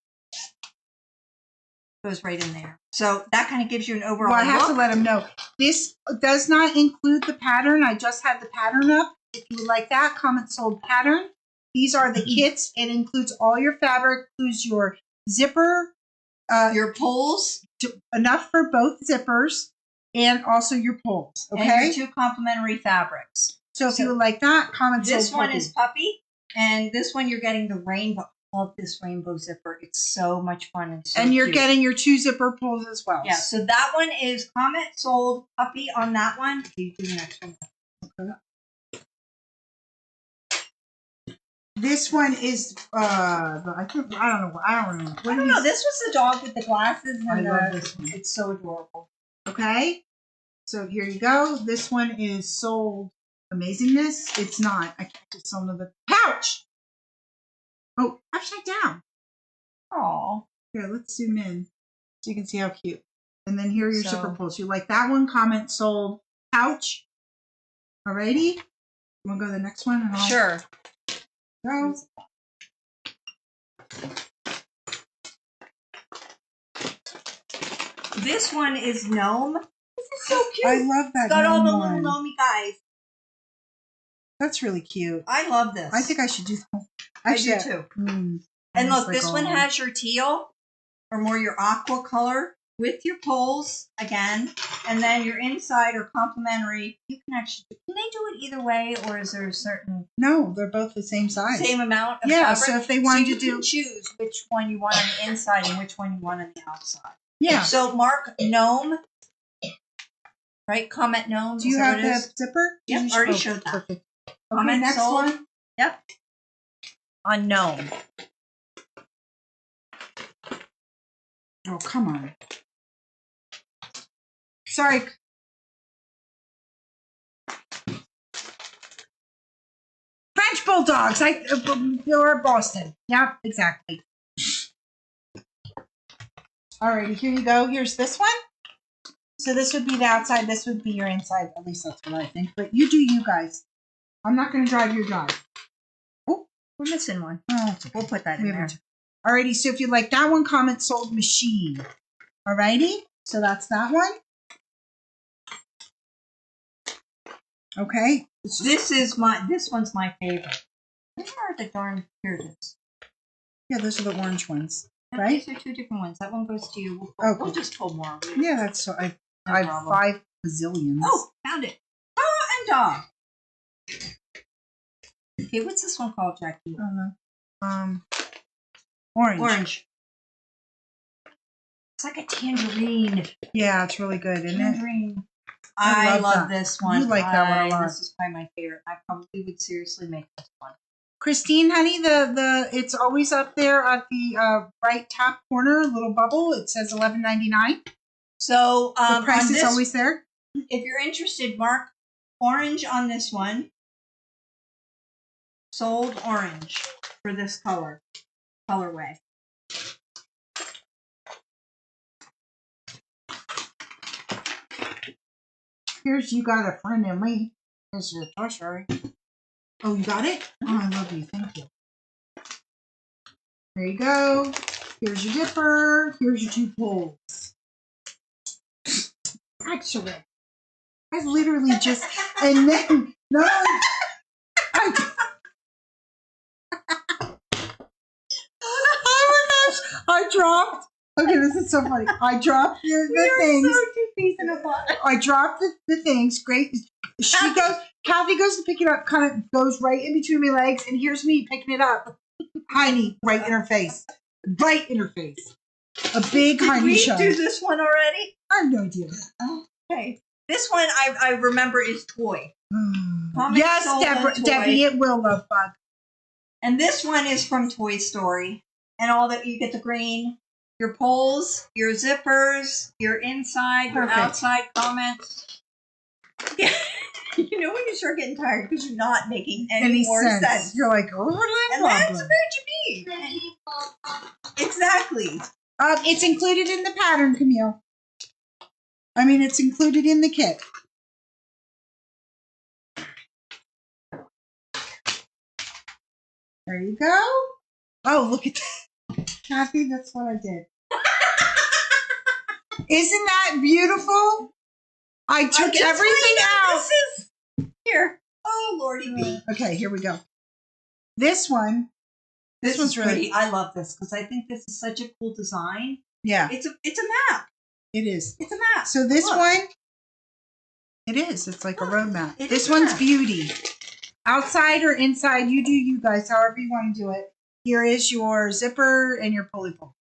goes right in there. So that kind of gives you an overall Well, I have look. to let them know. This does not include the pattern. I just had the pattern up. If you would like that, comment sold pattern. These are the kits. It includes all your fabric, includes your zipper, your pulls, enough for both zippers, and also your pulls. Okay. and your 2 complementary fabrics. So if you would like that, comment sold This one puppy. is puppy, and this one you're getting the rainbow. I love this rainbow zipper. It's so much fun and so and you're cute. getting your 2 zipper pulls as well. Yeah, so that one is comment sold puppy on that one. You do the next one. Okay. This one is I don't know. I don't know. I don't know. This was the dog with the glasses, I and love this one. it's so adorable. Okay. So here you go. This one is sold amazingness. It's not. I can't just sold the pouch. Oh, upside down. Aww. Here, let's zoom in so you can see how cute. And then here are your So- zipper pulls. You like that one? Comment sold pouch. Alrighty. You want to go to the next one? And I'll Sure. go. This one is gnome. This is so cute. I love that It's got all the gnome little one. gnomey guys. That's really cute. I love this. I think I should do that. I do too. And And look, this one has your teal, or more your aqua color, with your poles again, and then your inside are complementary. You can actually, can they do it either way, or is there a certain No, they're both the same size. same amount of Yeah, fabric? so if they wanted you to do can choose which one you want on the inside and which one you want on the outside. yeah. So mark gnome, right? Comment gnome. Do you is that have what it the is? zipper? Yep, You already oh, showed that. Perfect. Okay, Comment next sold. one. Yep. On gnome. Oh, come on. Sorry. French bulldogs. Or Boston. Yeah, exactly. Alrighty, here you go. Here's this one. So this would be the outside. This would be your inside. At least that's what I think. But you do you guys. I'm not going to drive your drive. We're missing one. Oh, We'll put that in we there. haven't- Alrighty, so if you like that one, comment sold machine. Alrighty, so that's that one. Okay. This one's my favorite. Where are the darn, here it is. Yeah, those are the orange ones, No, right? These are two different ones. That one goes to you. Okay. We'll just pull more. Yeah, that's so. I No have problem. 5 bazillions. Oh, found it. And dog. Okay, what's this one called, Jackie? I don't know. Orange. Orange. It's like a tangerine. Yeah, it's really good, isn't it? Tangerine. I I love love that. this one. You like that one a lot. This is probably my favorite. I probably would seriously make this one. Christine, honey, the it's always up there at the right top corner, little bubble. It says $11.99. So The price on is this, always there. if you're interested, mark orange on this one. Sold orange for this colorway. Here's you got a friend in me. Here's your treasury. Oh, you got it? Oh, I love you. Thank you. There you go. Here's your dipper. Here's your 2 poles. Actually, I literally just and then no, I dropped. Okay, this is so funny. I dropped the things. I dropped the things. Great. Kathy goes to pick it up, kind of goes right in between my legs, and here's me picking it up. Heiny, right in her face. Right in her face. A big Did Heiny we show. do this one already? I have no idea. Okay. This one I remember is toy. Comic Yes, sold Deborah, toy. Debbie, it will, love bug. And this one is from Toy Story. And all that you get the green, your poles, your zippers, your inside, your Perfect. outside comments. Yeah. You know when you start getting tired because you're not making any more sense. You're like, oh, what And do I that's problem? what you need. Exactly. It's included in the pattern, Camille. I mean, it's included in the kit. There you go. Oh, look at that. Kathy, that's what I did. Isn't that beautiful? I took everything out. This is here. Oh, Lordy me. Okay, here we go. This one. This one's is really pretty. I love this because I think this is such a cool design. Yeah, It's a map. it is. It's a map. So this Look. one, it is. It's like a road map. It This is. one's beauty. Outside or inside, you do you guys, however you want to do it. Here is your zipper and your pulley pull.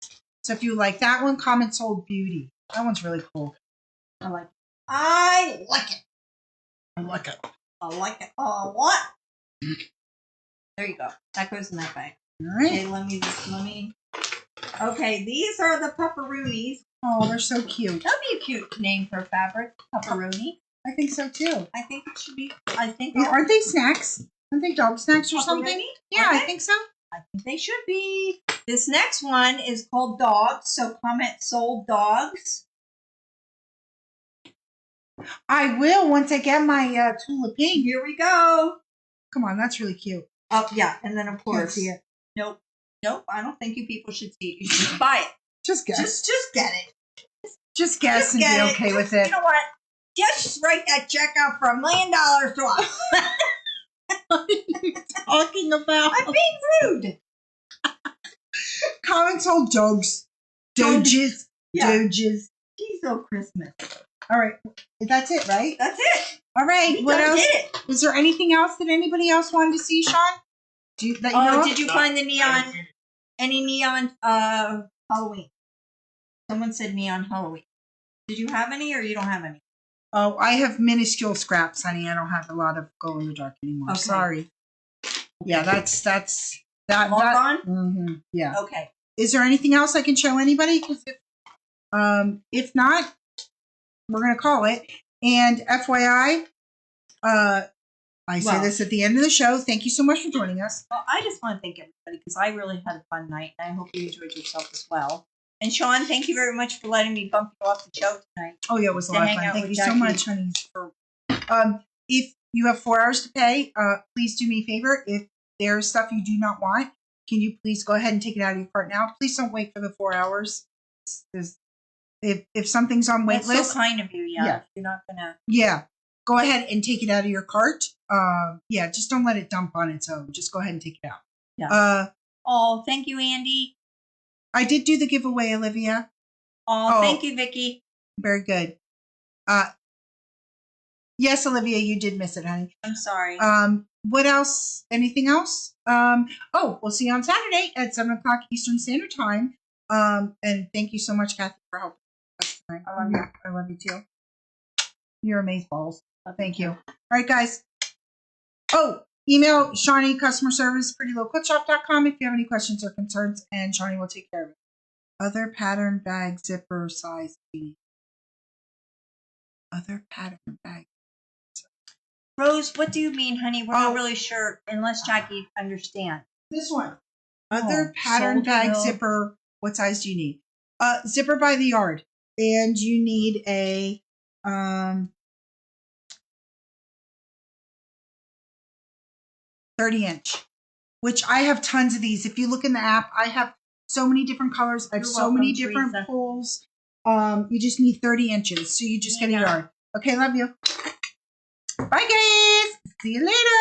So if you like that one, comment sold beauty. That one's really cool. I like it. I like it. I like it. I like it a lot. There you go. That goes in that bag. All right. Okay, let me. Okay, these are the pepperoonies. Oh, they're so cute. That'd be a cute name for fabric. Pepperoni. I think so too. I think it should be. I think. Yeah, aren't they snacks? Aren't they dog snacks or something? Pepperoni? Yeah, Are I they? think so. I think they should be. This next one is called dogs. So comment sold dogs. I will once I get my tulip pink. Here we go. Come on, that's really cute. Oh yeah, and then of Can't course. see it. Nope. I don't think you people should see it. You should just buy it. Just guess. Just get it. Just guess Just and get be it. okay with Just- it. You know what? Just write that check out for $1 million to us. What are you talking about? I'm being rude. Comment sold dogs. Doges. Yeah. Doges. She's so Christmas. All right. That's it, right? That's it. All right. We What done else? did it. Is there anything else that anybody else wanted to see, Sean? That you know of? Did you find the neon? Any neon Halloween? Someone said neon Halloween. Did you have any or you don't have any? Oh, I have minuscule scraps, honey. I don't have a lot of glow in the dark anymore. Okay. Sorry. Yeah, that's that. All gone? Mhm, yeah. Okay. Is there anything else I can show anybody? 'Cause if not, we're gonna call it. And FYI, I say Well- this at the end of the show. Thank you so much for joining us. Well, I just want to thank everybody because I really had a fun night and I hope you enjoyed yourself as well. And Sean, thank you very much for letting me bump you off the show tonight. Oh yeah, it was a To lot of hang fun. out Thank with you so Jackie. much, honey. If you have 4 hours to pay, please do me a favor. If there's stuff you do not want, can you please go ahead and take it out of your cart now? Please don't wait for the 4 hours. If something's on wait That's list, so kind of you. Yeah. You're not gonna. yeah, go ahead and take it out of your cart. Yeah, just don't let it dump on its own. Just go ahead and take it out. Yeah. Oh, thank you, Andy. I did do the giveaway, Olivia. Oh, thank you, Vicky. Very good. Yes, Olivia, you did miss it, honey. I'm sorry. What else? Anything else? We'll see you on Saturday at 7:00 Eastern Standard Time. And thank you so much, Kathy, for helping us tonight. I love you. I love you too. You're amazeballs. Thank you. All right, guys. Email Shawnee customer service prettylowquiltshop.com if you have any questions or concerns, and Shawnee will take care of it. Other pattern bag zipper size. Other pattern bag. Rose, what do you mean, honey? We're not really sure unless Jackie understands. This one. Other pattern shoulder bag hill. zipper. What size do you need? Zipper by the yard. And you need a 30-inch, which I have tons of these. If you look in the app, I have so many different colors. I have You're so many welcome, different Teresa. pulls. You just need 30 inches. So you just get a yard. Okay, love you. Bye, guys. See you later.